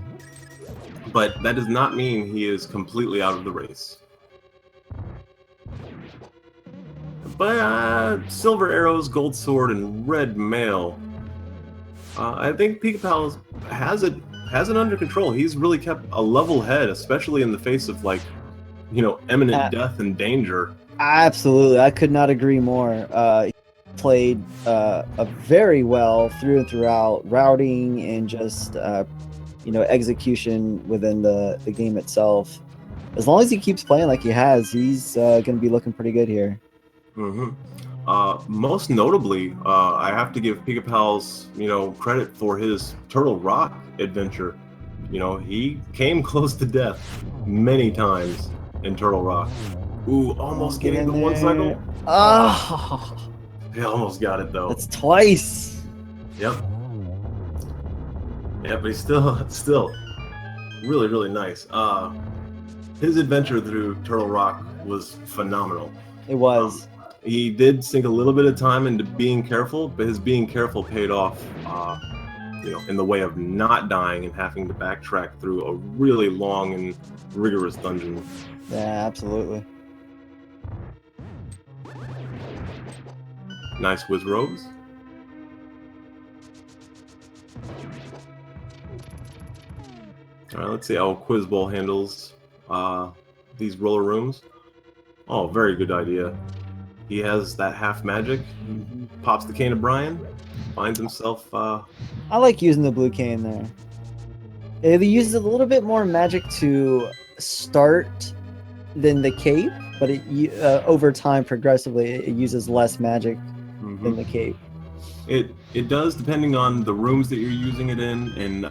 But that does not mean he is completely out of the race. But silver arrows, gold sword, and red mail. I think Pikapals has it under control. He's really kept a level head, especially in the face of like, imminent death and danger. Absolutely, I could not agree more. He played very well through and throughout, routing and just execution within the game itself. As long as he keeps playing like he has, he's going to be looking pretty good here. Most notably, I have to give Pikapals, credit for his Turtle Rock adventure. He came close to death many times in Turtle Rock. Ooh, almost getting the one cycle. Oh, he almost got it though. That's twice. Yep. Yeah, but he's still really, really nice. His adventure through Turtle Rock was phenomenal. It was. He did sink a little bit of time into being careful, but his being careful paid off, in the way of not dying and having to backtrack through a really long and rigorous dungeon. Yeah, absolutely. Nice whiz robes. All right, let's see how Quizbowl handles these roller rooms. Oh, very good idea. He has that half magic. Pops the cane of Brian. Finds himself. I like using the blue cane there. It uses a little bit more magic to start than the cape, but over time, progressively, it uses less magic than the cape. It does, depending on the rooms that you're using it in, and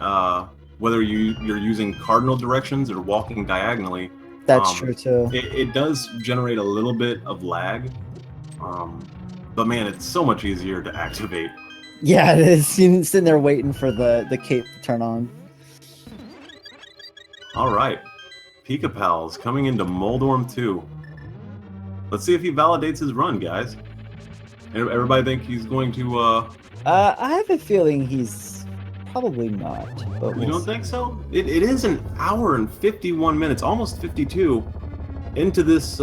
whether you're using cardinal directions or walking diagonally. That's true too. It does generate a little bit of lag, but man, it's so much easier to activate. Yeah, it is. Sitting there waiting for the cape to turn on. All right, Pikapals coming into Moldorm 2. Let's see if he validates his run, guys. Everybody think he's going to... I have a feeling he's probably not. But you don't think so? It is an hour and 51 minutes, almost 52, into this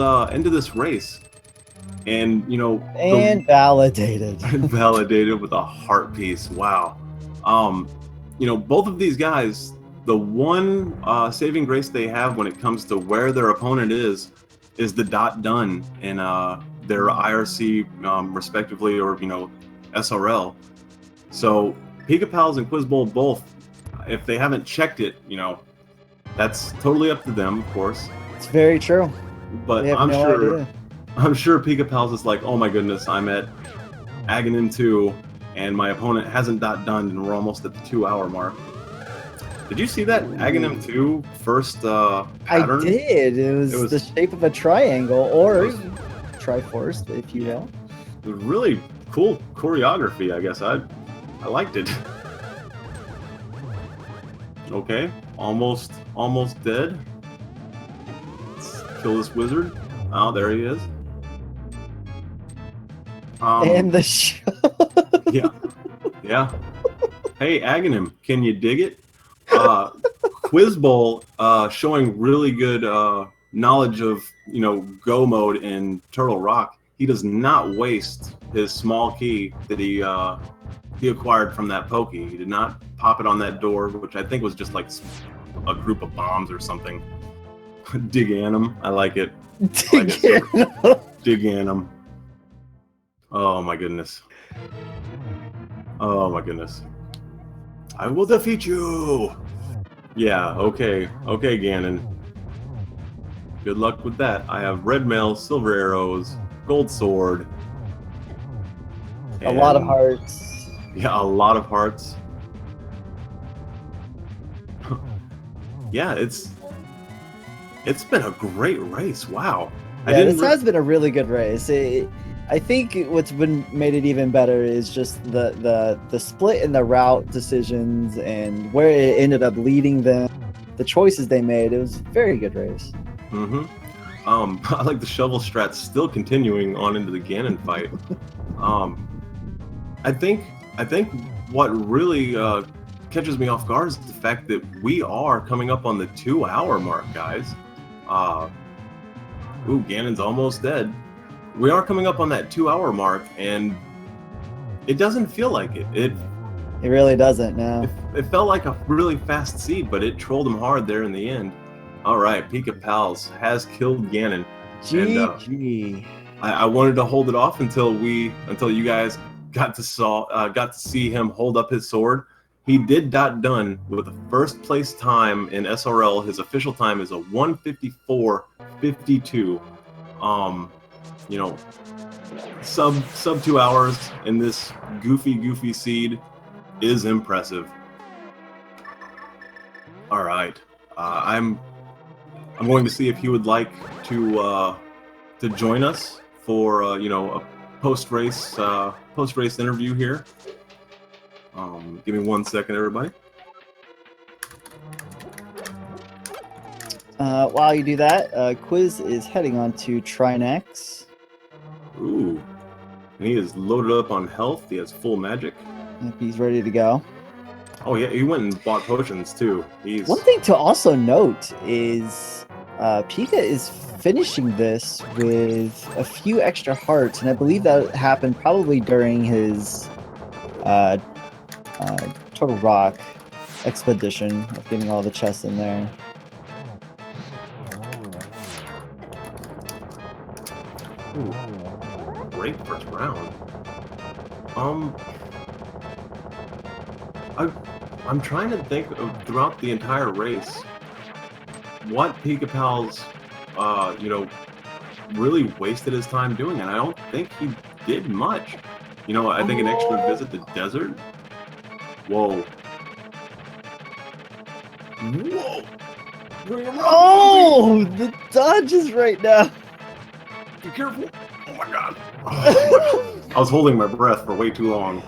race. And, validated. Validated with a heart piece. Wow. Both of these guys, the one saving grace they have when it comes to where their opponent is the dot done in their IRC, respectively, or SRL. So Pikapals and Quizbowl both, if they haven't checked it, that's totally up to them, of course. It's very true. But I'm sure Pikapals is like, oh my goodness, I'm at Aghanim 2, and my opponent hasn't dot done, and we're almost at the 2-hour mark. Did you see that Aghanim 2 first pattern? I did. It was the shape of a triangle, or Triforce, if you will. It was really cool choreography, I guess. I liked it. Okay, almost dead. Let's kill this wizard. Oh, there he is. And the show. Yeah. Hey, Aghanim, can you dig it? Quizbowl showing really good knowledge of go mode in Turtle Rock. He does not waste his small key that he acquired from that pokey. He did not pop it on that door, which I think was just like a group of bombs or something. Dig Anim, I like it. Dig Anim. Oh my goodness. I will defeat you. Yeah, okay, Ganon. Good luck with that. I have red mail, silver arrows, gold sword. A lot of hearts. Yeah, a lot of hearts. Yeah, it's been a great race. Wow. Yeah, this has been a really good race. I think what's made it even better is just the split in the route decisions and where it ended up leading them, the choices they made. It was a very good race. I like the shovel strats still continuing on into the Ganon fight. I think what really catches me off guard is the fact that we are coming up on the 2-hour mark, guys. Ganon's almost dead. we are coming up on that 2-hour mark, and it doesn't feel like it. It really doesn't, no. It felt like a really fast seed, but it trolled him hard there in the end. All right, Pikapals has killed Ganon. GG. I wanted to hold it off until you guys got to see him hold up his sword. He did that done with the first place time in SRL. His official time is a 1:54.52. You know, sub 2 hours in this goofy seed is impressive. All right, I'm going to see if he would like to join us for a post race interview here. Give me 1 second, everybody. While you do that, Quiz is heading on to Trinex. Ooh, and he is loaded up on health. He has full magic. Yep, he's ready to go. Oh yeah, he went and bought potions too. One thing to also note is Pika is finishing this with a few extra hearts, and I believe that happened probably during his Turtle Rock expedition of getting all the chests in there. Ooh, great first round. I'm trying to think of throughout the entire race what Pikapals, really wasted his time doing, and I don't think he did much. I think an extra visit to desert. Whoa. Whoa! Oh, the dodges right now. Be careful! Oh my god! I was holding my breath for way too long.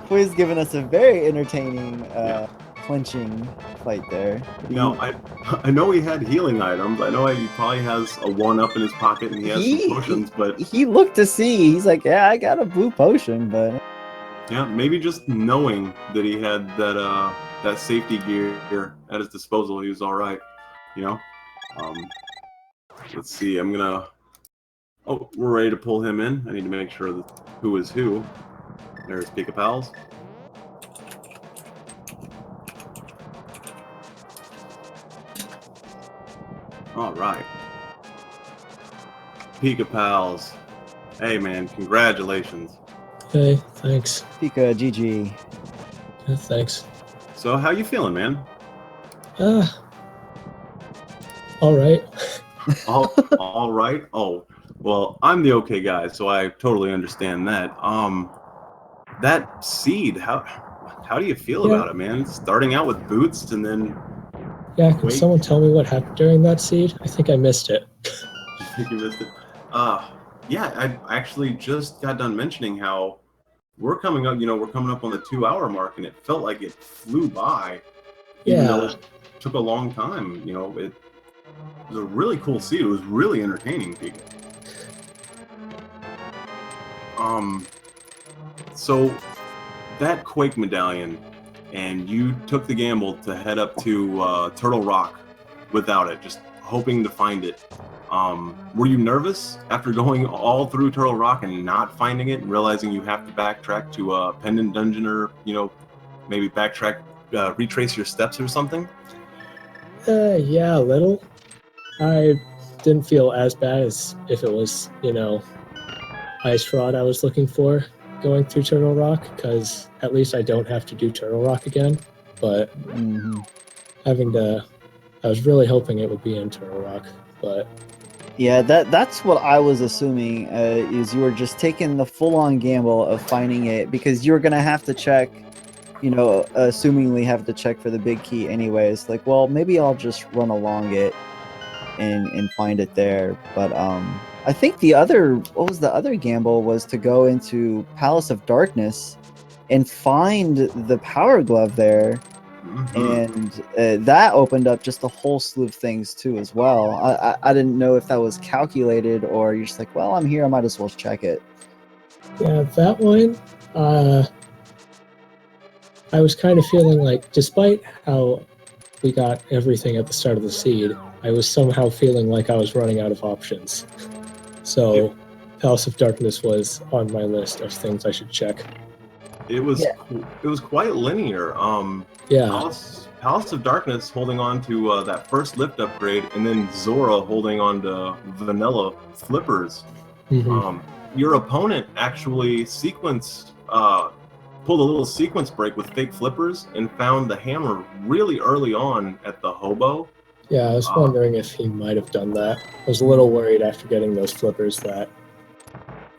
Quiz giving us a very entertaining clinching fight there. Now, I know he had healing items. I know he probably has a 1-up in his pocket and he has some potions, but... He looked to see. He's like, yeah, I got a blue potion, but... Yeah, maybe just knowing that he had that safety gear at his disposal, he was all right. Let's see. I'm gonna. Oh, we're ready to pull him in. I need to make sure that who is who. There's Pikapals. All right, Pikapals. Hey man, congratulations. Hey, thanks. Pika, GG. Yeah, thanks. So, how you feeling, man? All right. all right. Oh, well, I'm the okay guy, so I totally understand that. That seed, how do you feel about it, man? Starting out with boots and then... Yeah, can someone tell me what happened during that seed? I think I missed it. You think you missed it? Yeah, I actually just got done mentioning how we're coming up on the 2-hour mark, and it felt like it flew by. Even though it took a long time. It was a really cool seed. It was really entertaining, people. So that Quake medallion, and you took the gamble to head up to Turtle Rock without it, just hoping to find it. Were you nervous after going all through Turtle Rock and not finding it and realizing you have to backtrack to a pendant dungeon, or maybe retrace your steps or something? Yeah, a little. I didn't feel as bad as if it was, Ice Rod I was looking for going through Turtle Rock, because at least I don't have to do Turtle Rock again. But I was really hoping it would be in Turtle Rock, but... Yeah, that's what I was assuming, is you were just taking the full-on gamble of finding it, because you were going to have to check, assumingly have to check for the big key anyways. Like, well, maybe I'll just run along it and find it there. But I think what was the other gamble was to go into Palace of Darkness and find the Power Glove there. And that opened up just a whole slew of things too as well. I didn't know if that was calculated, or you're just like, well, I'm here, I might as well check it. Yeah, that one, I was kind of feeling like, despite how we got everything at the start of the seed, I was somehow feeling like I was running out of options. So Palace of Darkness was on my list of things I should check. It was Yeah. it was quite linear. Yeah, Palace of Darkness holding on to that first lift upgrade, and then Zora holding on to vanilla flippers. mhm. Your opponent actually pulled a little sequence break with fake flippers and found the hammer really early on at the hobo. Yeah, I was wondering if he might have done that. I was a little worried after getting those flippers that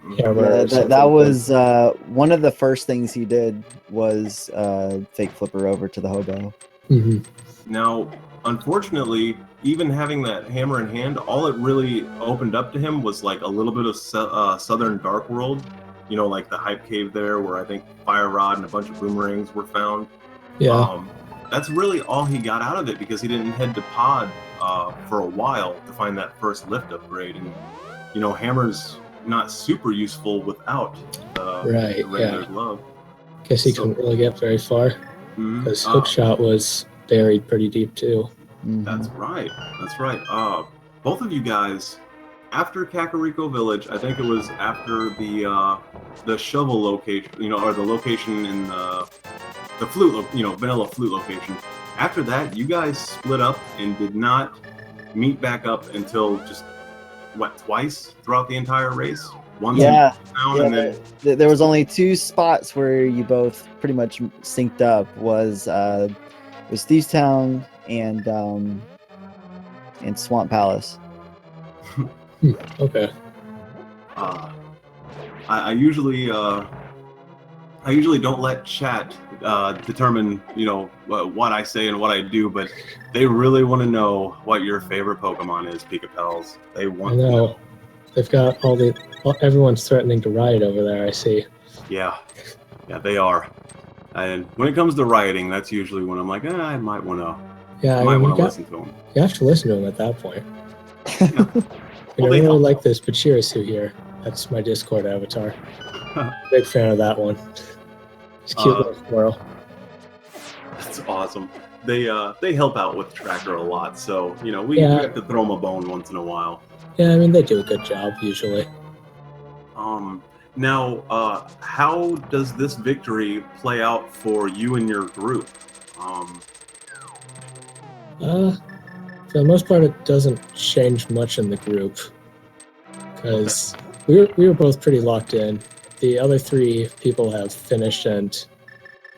hammer Yeah, or that something was one of the first things he did was fake flipper over to the hobo. Mhm. Now, unfortunately, even having that hammer in hand, all it really opened up to him was like a little bit of Southern Dark World. You know, like the Hype Cave there, where I think Fire Rod and a bunch of boomerangs were found. Yeah, That's really all he got out of it because he didn't head to Pod for a while to find that first lift upgrade. And, you know, hammer's not super useful without right, the regular yeah. glove. Guess he So- couldn't really get very far Mhm. because hookshot was buried pretty deep too. Mhm. That's right. That's right. Both of you guys, after Kakariko Village, I think it was after the shovel location, you know, or the location in the flute, you know, vanilla flute location. After that, you guys split up and did not meet back up until just twice throughout the entire race. Once Yeah, in town, and then There was only two spots where you both pretty much synced up. Was Thieves Town and Swamp Palace. Okay. I usually don't let chat determine, you know, what I say and what I do, but they really want to know what your favorite Pokemon is, Pikapals. They I want to know. know. They've got everyone's threatening to riot over there, I see. Yeah, they are. And when it comes to rioting, that's usually when I'm like, I might want to. Yeah, I I might mean, want to listen to them. you have to listen to them at that point. Well, I they really help. like this Pachirisu here. That's my Discord avatar. Big fan of that one. It's a cute little squirrel. That's awesome. They help out with Tracker a lot, so you know we Yeah. have to throw them a bone once in a while. Yeah, I mean, they do a good job usually. Now, how does this victory play out for you and your group? For the most part, it doesn't change much in the group because we were both pretty locked in. The other three people have finished, and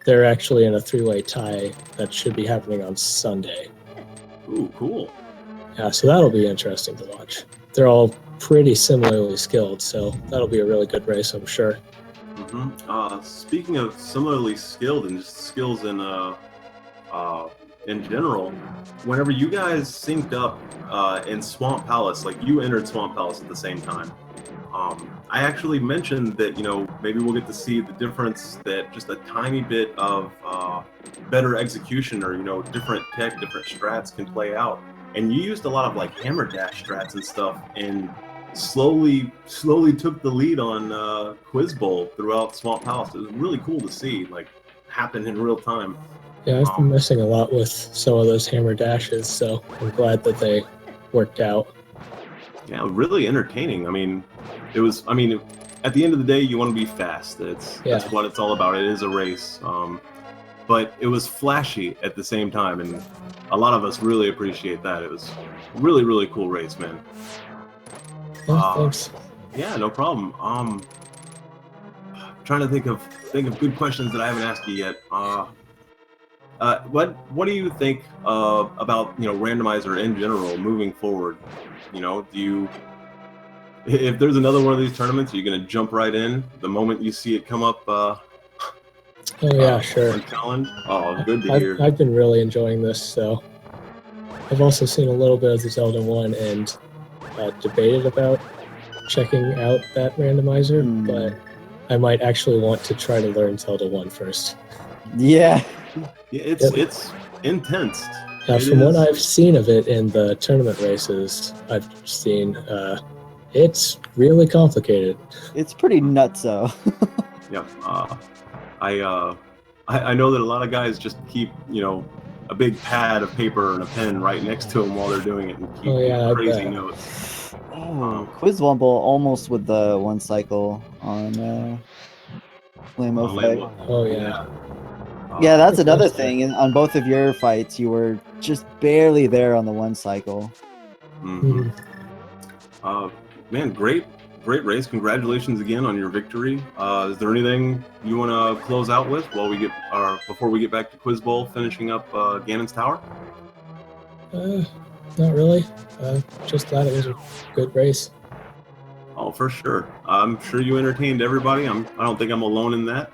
they're actually in a three-way tie that should be happening on Sunday. Ooh, cool. Yeah, so that'll be interesting to watch. They're all pretty similarly skilled, so that'll be a really good race, I'm sure. Speaking of similarly skilled and just skills in general, whenever you guys synced up in Swamp Palace, like you entered Swamp Palace at the same time, I actually mentioned that, you know, maybe we'll get to see the difference that just a tiny bit of better execution or, you know, different tech, different strats can play out. And you used a lot of like hammer dash strats and stuff and slowly took the lead on Quizbowl throughout Swamp Palace. It was really cool to see, like, happen in real time. Yeah, I've been messing a lot with some of those hammer dashes, so I'm glad that they worked out. Yeah, really entertaining. I mean, at the end of the day, you want to be fast. That's what it's all about. It is a race. But it was flashy at the same time, and a lot of us really appreciate that. It was a really, really cool race, man. Yeah, thanks. Yeah, no problem. Trying to think of good questions that I haven't asked you yet. What do you think about, you know, Randomizer in general moving forward? You know, if there's another one of these tournaments, are you going to jump right in the moment you see it come up? Oh yeah, sure. On challenge. Oh, good to hear. I've been really enjoying this. So I've also seen a little bit of the Zelda 1 and debated about checking out that randomizer, but I might actually want to try to learn Zelda 1 first. Yeah. Yeah, it's intense. From what I've seen of it in the tournament races I've seen, it's really complicated. It's pretty nutso. Yeah. I know that a lot of guys just keep, you know, a big pad of paper and a pen right next to them while they're doing it and keep crazy notes. Oh, Quizbowl almost with the one cycle on Flame Effect. Oh yeah. Yeah, that's Good another question. thing. On both of your fights, you were just barely there on the one cycle. Mm-hmm. Man, great race. Congratulations again on your victory. Is there anything you want to close out with before we get back to Quiz Bowl, finishing up Ganon's Tower? Not really. Just glad it was a good race. Oh, for sure. I'm sure you entertained everybody. I don't think I'm alone in that.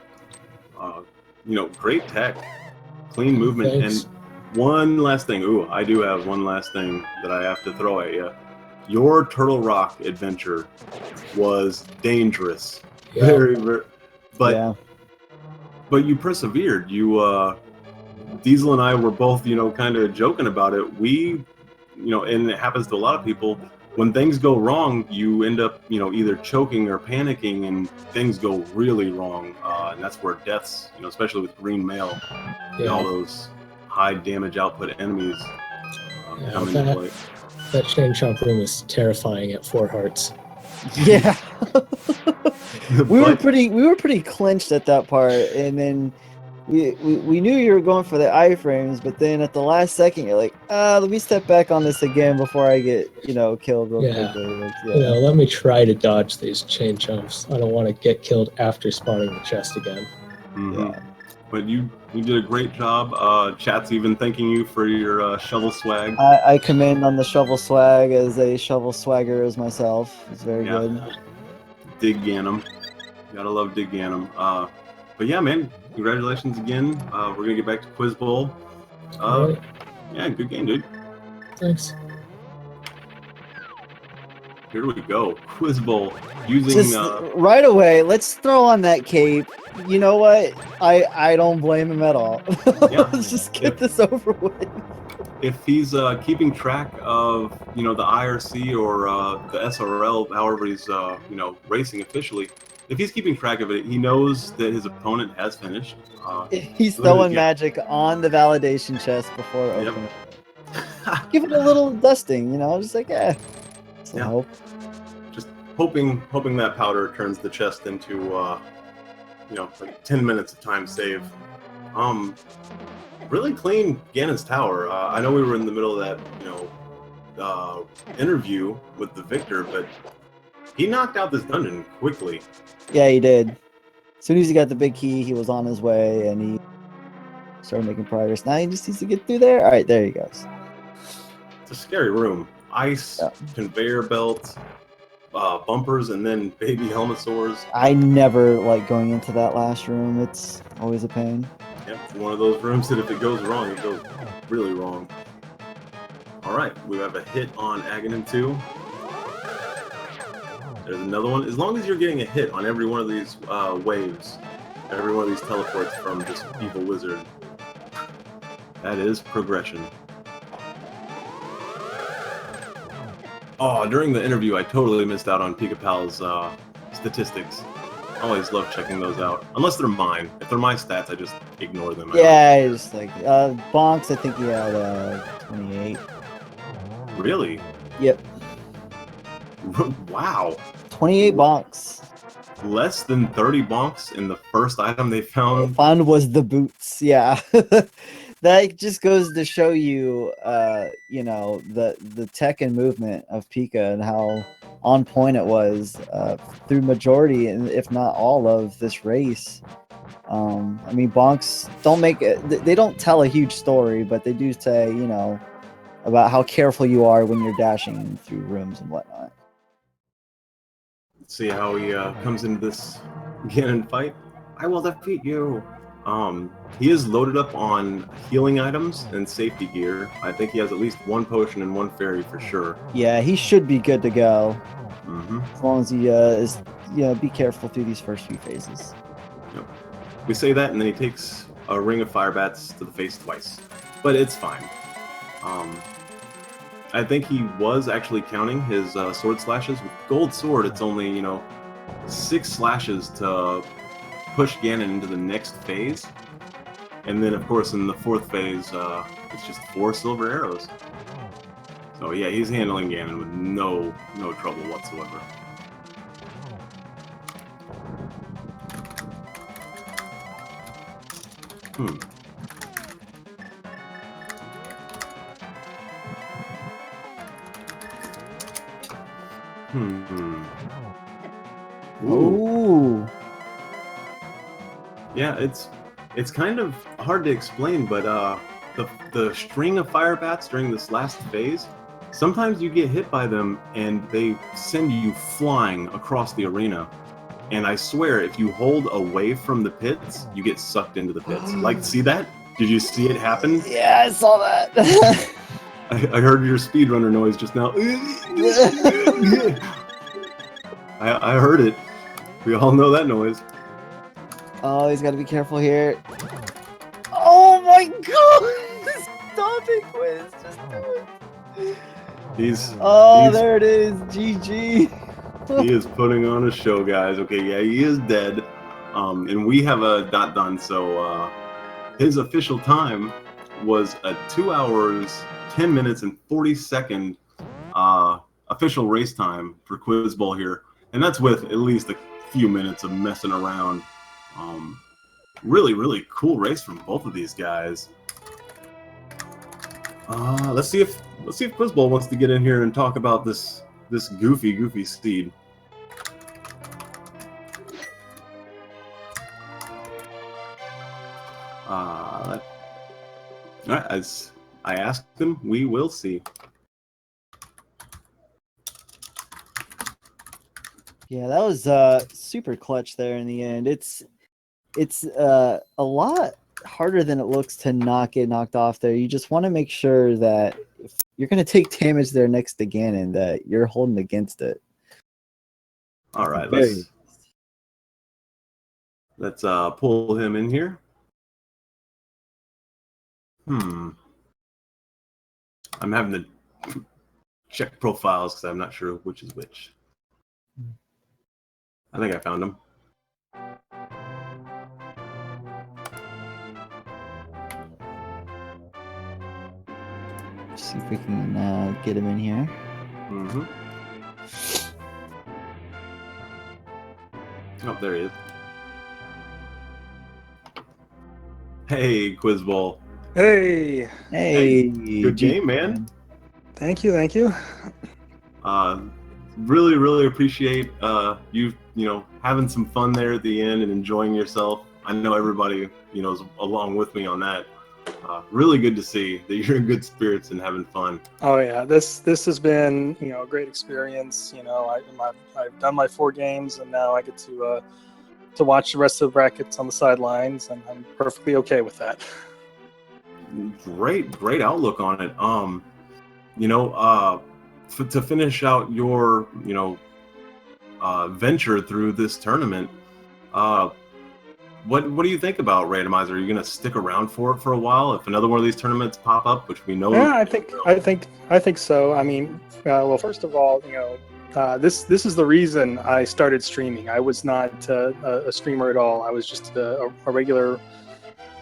Great tech, clean movement, Thanks. and one last thing. Ooh, I do have one last thing that I have to throw at you. Your Turtle Rock adventure was dangerous. Yeah. Very, but Yeah. but you persevered. Diesel and I were both, kind of joking about it. And it happens to a lot of people. When things go wrong, you end up, either choking or panicking, and things go really wrong. And that's where deaths, especially with green mail and all those high damage output enemies come into play. That chain chomp room is terrifying at 4 hearts. Yeah. we were pretty clinched at that part, and then we knew you were going for the iframes, but then at the last second you're like, let me step back on this again before I get killed real quickly. Like, let me try to dodge these chain chomps. I don't want to get killed after spawning the chest again. Mm-hmm. Yeah. But you did a great job. Chat's even thanking you for your shovel swag. I commend on the shovel swag, as a shovel swagger as myself. It's very good. Dig Ganem. Gotta love Dig Ganem. But yeah, man, congratulations again. We're gonna get back to Quiz Bowl. Right. Yeah, good game, dude. Thanks. Here we go. Quiz Bowl. Using Just right away, let's throw on that cape. You know what? I don't blame him at all. Let's just get this over with. If he's keeping track of the IRC or the SRL, however he's racing officially, if he's keeping track of it, he knows that his opponent has finished. He's throwing magic on the validation chest before opening. Give it a little dusting, just like hope. Just hoping that powder turns the chest into like 10 minutes of time save. Really clean Ganon's Tower. I know we were in the middle of that interview with the victor, but he knocked out this dungeon quickly. Yeah, he did. As soon as he got the big key, he was on his way, and he started making progress. Now he just needs to get through there. All right, there he goes. It's a scary room. Ice, conveyor belt, bumpers, and then baby helmetosaurs. I never like going into that last room. It's always a pain. Yep, it's one of those rooms that if it goes wrong, it goes really wrong. All right, we have a hit on Aghanim 2. There's another one. As long as you're getting a hit on every one of these waves, every one of these teleports from this evil wizard, that is progression. Oh, during the interview, I totally missed out on Pikapals' statistics. I always love checking those out. Unless they're mine. If they're my stats, I just ignore them. Yeah, I just like Bonks, I think he had 28. Really? Yep. Wow. 28 bonks. Less than 30 bonks in the first item they found? Was the boots, yeah. That just goes to show you, the tech and movement of Pika and how on point it was through majority, and if not all of this race. I mean, bonks don't make it, they don't tell a huge story, but they do say, about how careful you are when you're dashing through rooms and whatnot. Let's see how he comes into this Ganon fight. I will defeat you. He is loaded up on healing items and safety gear. I think he has at least one potion and one fairy for sure. Yeah, he should be good to go. Mm-hmm. As long as he is, be careful through these first few phases. Yep. We say that, and then he takes a ring of fire bats to the face twice, but it's fine. I think he was actually counting his sword slashes. With Gold Sword, it's only 6 slashes to push Ganon into the next phase, and then of course in the 4th phase, it's just 4 silver arrows. So yeah, he's handling Ganon with no trouble whatsoever. Hmm. Ooh. Ooh. Yeah, it's kind of hard to explain, but the string of fire bats during this last phase, sometimes you get hit by them and they send you flying across the arena. And I swear, if you hold away from the pits, you get sucked into the pits. Like, see that? Did you see it happen? Yeah, I saw that. I heard your speedrunner noise just now. I heard it. We all know that noise. Oh, he's got to be careful here. Oh my god! Stop it, Quiz. Just do it. He's There it is. GG. he is putting on a show, guys. Okay, yeah, he is dead. And we have a dot done, so his official time was a 2 hours, 10 minutes, and 40-second official race time for Quizbowl here. And that's with at least a few minutes of messing around. Really, really cool race from both of these guys. Let's see if Quizbowl wants to get in here and talk about this goofy seed. All right, as I asked him, we will see. Yeah, that was super clutch there in the end. It's a lot harder than it looks to not get knocked off there. You just want to make sure that if you're going to take damage there next to Ganon, that you're holding against it. All right, Very- let's pull him in here. I'm having to check profiles because I'm not sure which is which. I think I found him. See if we can get him in here. Oh, there he is. Hey, Quizbowl. Hey, Hey, Good game, man. thank you. Really, really appreciate you having some fun there at the end and enjoying yourself. I know everybody is along with me on that. Really good to see that you're in good spirits and having fun. Oh yeah, this has been a great experience. I've done my 4 games, and now I get to watch the rest of the brackets on the sidelines, and I'm perfectly okay with that. Great outlook on it. To finish out your venture through this tournament, what do you think about Randomizer? Are you going to stick around for it for a while if another one of these tournaments pop up, which we know? Yeah, I think so. I mean, well, first of all, this is the reason I started streaming. I was not a streamer at all. I was just a regular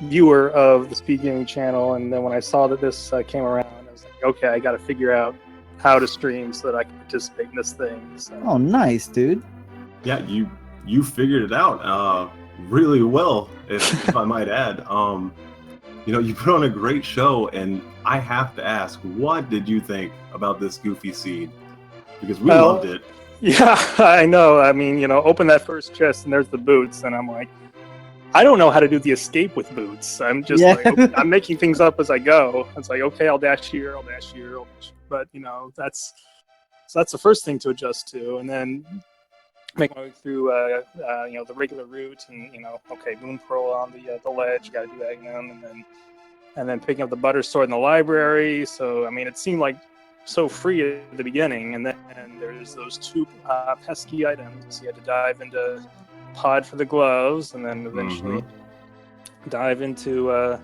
viewer of the Speed Gaming channel, and then when I saw that this came around, I was like, okay, I got to figure out how to stream so that I can participate in this thing. So. Oh, nice, dude. Yeah, you figured it out really well, if I might add. You put on a great show, and I have to ask, what did you think about this goofy seed? Because we loved it. Yeah, I know. I mean, open that first chest, and there's the boots, and I'm like, I don't know how to do the escape with boots. I'm just like, okay, I'm making things up as I go. It's like, okay, I'll dash here, but that's the first thing to adjust to, and then make my way through the regular route, and okay, Moon Pearl on the ledge, got to do that again, and then picking up the butter sword in the library. So I mean, it seemed like so free at the beginning, and then there's those 2 pesky items. You had to dive into pod for the gloves, and then eventually dive into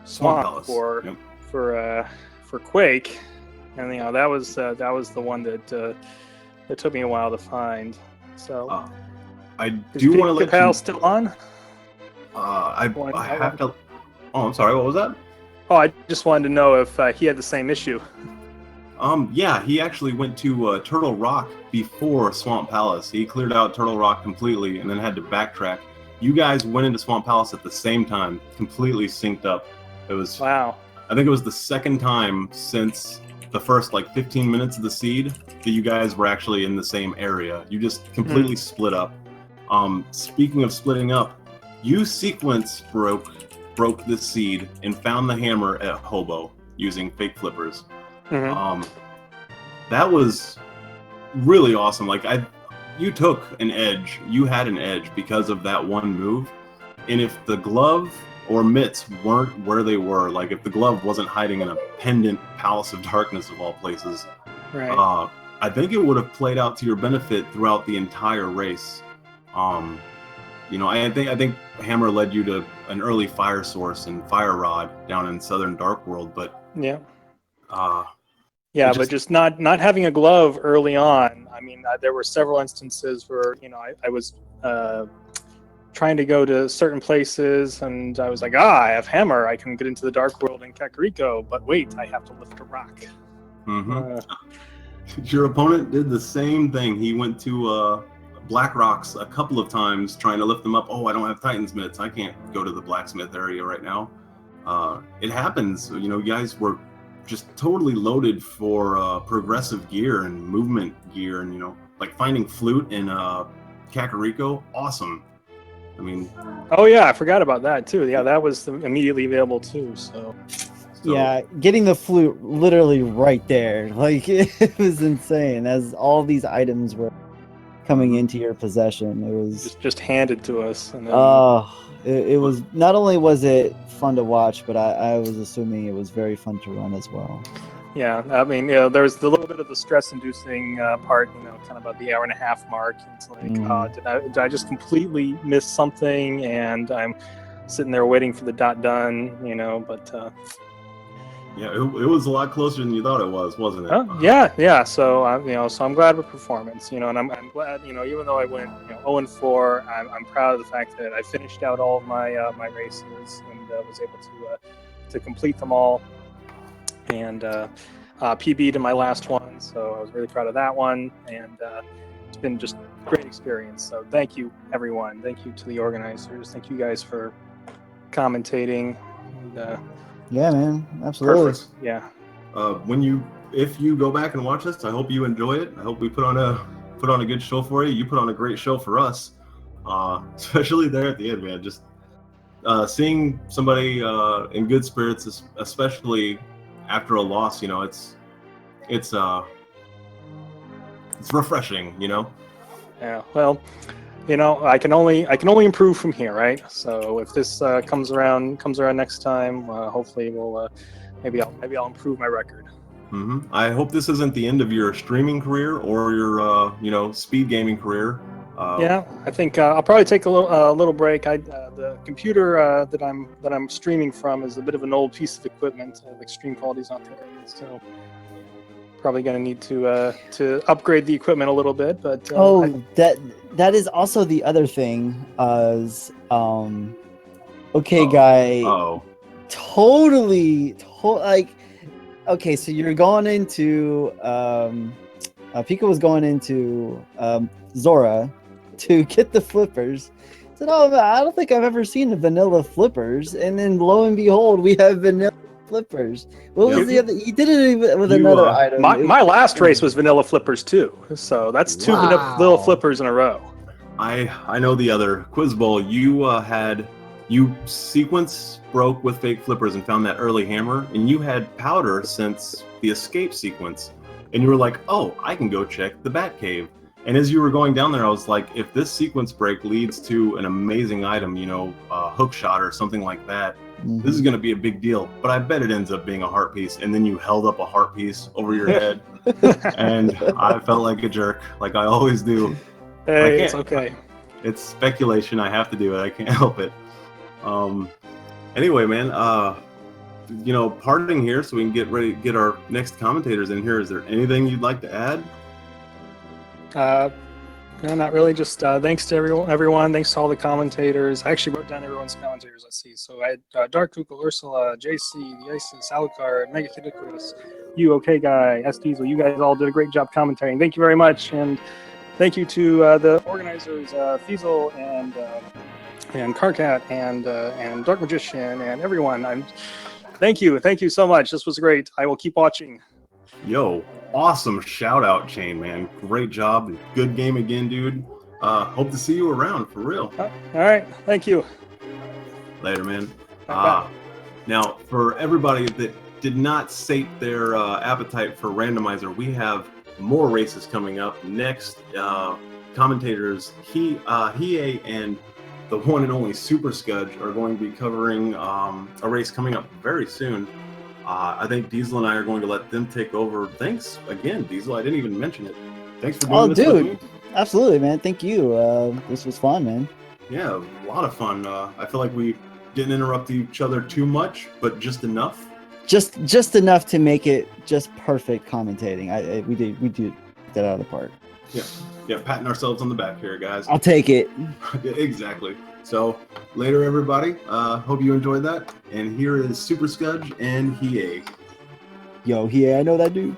swamp for Quake, and that was the one that it took me a while to find. So I do want to let Pikapals still on? I have to. Oh, I'm sorry. What was that? Oh, I just wanted to know if he had the same issue. Yeah, he actually went to Turtle Rock before Swamp Palace. He cleared out Turtle Rock completely and then had to backtrack. You guys went into Swamp Palace at the same time, completely synced up. It was Wow. I think it was the second time since the first like 15 minutes of the seed that you guys were actually in the same area. You just completely split up. Speaking of splitting up, you sequence broke this seed and found the hammer at Hobo using fake flippers. Mm-hmm. That was really awesome. Like you took an edge. You had an edge because of that one move. And if the glove or mitts weren't where they were, like if the glove wasn't hiding in a pendant Palace of Darkness of all places, Right. I think it would have played out to your benefit throughout the entire race. I think Hammer led you to an early fire source and fire rod down in Southern Dark World, but Yeah. It But just not having a glove early on. I mean, there were several instances where I was trying to go to certain places, and I was like, I have hammer. I can get into the Dark World in Kakariko, but wait, I have to lift a rock. Your opponent did the same thing. He went to Black Rocks a couple of times trying to lift them up. Oh, I don't have Titan's mitts. I can't go to the blacksmith area right now. It happens. You guys were just totally loaded for progressive gear and movement gear, and like finding flute in Kakariko, awesome. I mean, oh yeah, I forgot about that too. Yeah, that was immediately available too. So yeah, getting the flute literally right there, like it was insane. As all these items were coming into your possession, it was just handed to us. And then, it was, not only was it fun to watch, but I was assuming it was very fun to run as well. Yeah, I mean, there's the little bit of the stress-inducing part, kind of about the hour and a half mark. It's like, did I just completely miss something? And I'm sitting there waiting for the dot done, but. Yeah, it was a lot closer than you thought it was, wasn't it? Yeah. So, so I'm glad with performance, and I'm glad, even though I went, 0-4, I'm proud of the fact that I finished out all of my my races and was able to complete them all. And PB'd in my last one, so I was really proud of that one, and it's been just a great experience. So thank you, everyone. Thank you to the organizers. Thank you guys for commentating. And, yeah, man, absolutely. Perfect. Yeah. If you go back and watch this, I hope you enjoy it. I hope we put on a good show for you. You put on a great show for us, especially there at the end, man. Just seeing somebody in good spirits, especially after a loss, it's refreshing, Yeah. Well, I can only improve from here, right? So if this comes around next time, hopefully we'll maybe I'll improve my record. I hope this isn't the end of your streaming career or your speed gaming career. Yeah, I think I'll probably take a little break. The computer that I'm streaming from is a bit of an old piece of equipment. The stream quality's not there, so probably going to need to upgrade the equipment a little bit. But that is also the other thing. Guy. Oh. Totally, like. Okay, so you're going into Pika was going into Zora to get the flippers. I said, "Oh, I don't think I've ever seen a vanilla flippers." And then lo and behold, we have vanilla flippers. What was the other? He did it with another item. My last race was vanilla flippers too. So that's two vanilla flippers in a row. I know the other Quizbowl. You sequence broke with fake flippers and found that early hammer, and you had powder since the escape sequence, and you were like, oh, I can go check the Bat Cave. And as you were going down there, I was like, if this sequence break leads to an amazing item, hook shot or something like that, this is going to be a big deal. But I bet it ends up being a heart piece. And then you held up a heart piece over your head, and I felt like a jerk, like I always do. Hey, it's okay. It's speculation. I have to do it. I can't help it. Anyway, man, parting here so we can get ready to get our next commentators in here. Is there anything you'd like to add? No, not really. Just thanks to everyone. Thanks to all the commentators. I actually wrote down everyone's commentators. Let's see. So I had Dark Kukul, Ursula, JC, The Isis, Alucard, Mega Kidicus, you, OK Guy, S Diesel. You guys all did a great job commentating. Thank you very much. And thank you to the organizers, Fiesel and Carcat and Dark Magician and everyone. Thank you so much. This was great. I will keep watching. Yo, awesome shout out, Chain, man. Great job. Good game again, dude. Hope to see you around, for real. All right. Thank you. Later, man. Bye. Now, for everybody that did not sate their appetite for Randomizer, we have more races coming up. Next, commentators Hiei and the one and only Super Scudge are going to be covering a race coming up very soon. I think Diesel and I are going to let them take over. Thanks again, Diesel. I didn't even mention it. Thanks for doing this with me. Absolutely, man. Thank you. This was fun, man. Yeah, a lot of fun. I feel like we didn't interrupt each other too much, but just enough. Just enough to make it just perfect commentating. We did that out of the park. Yeah, patting ourselves on the back here, guys. I'll take it. Yeah, exactly. So later, everybody. Hope you enjoyed that. And here is Super Scudge and Hiei. Yo, Hiei, I know that dude.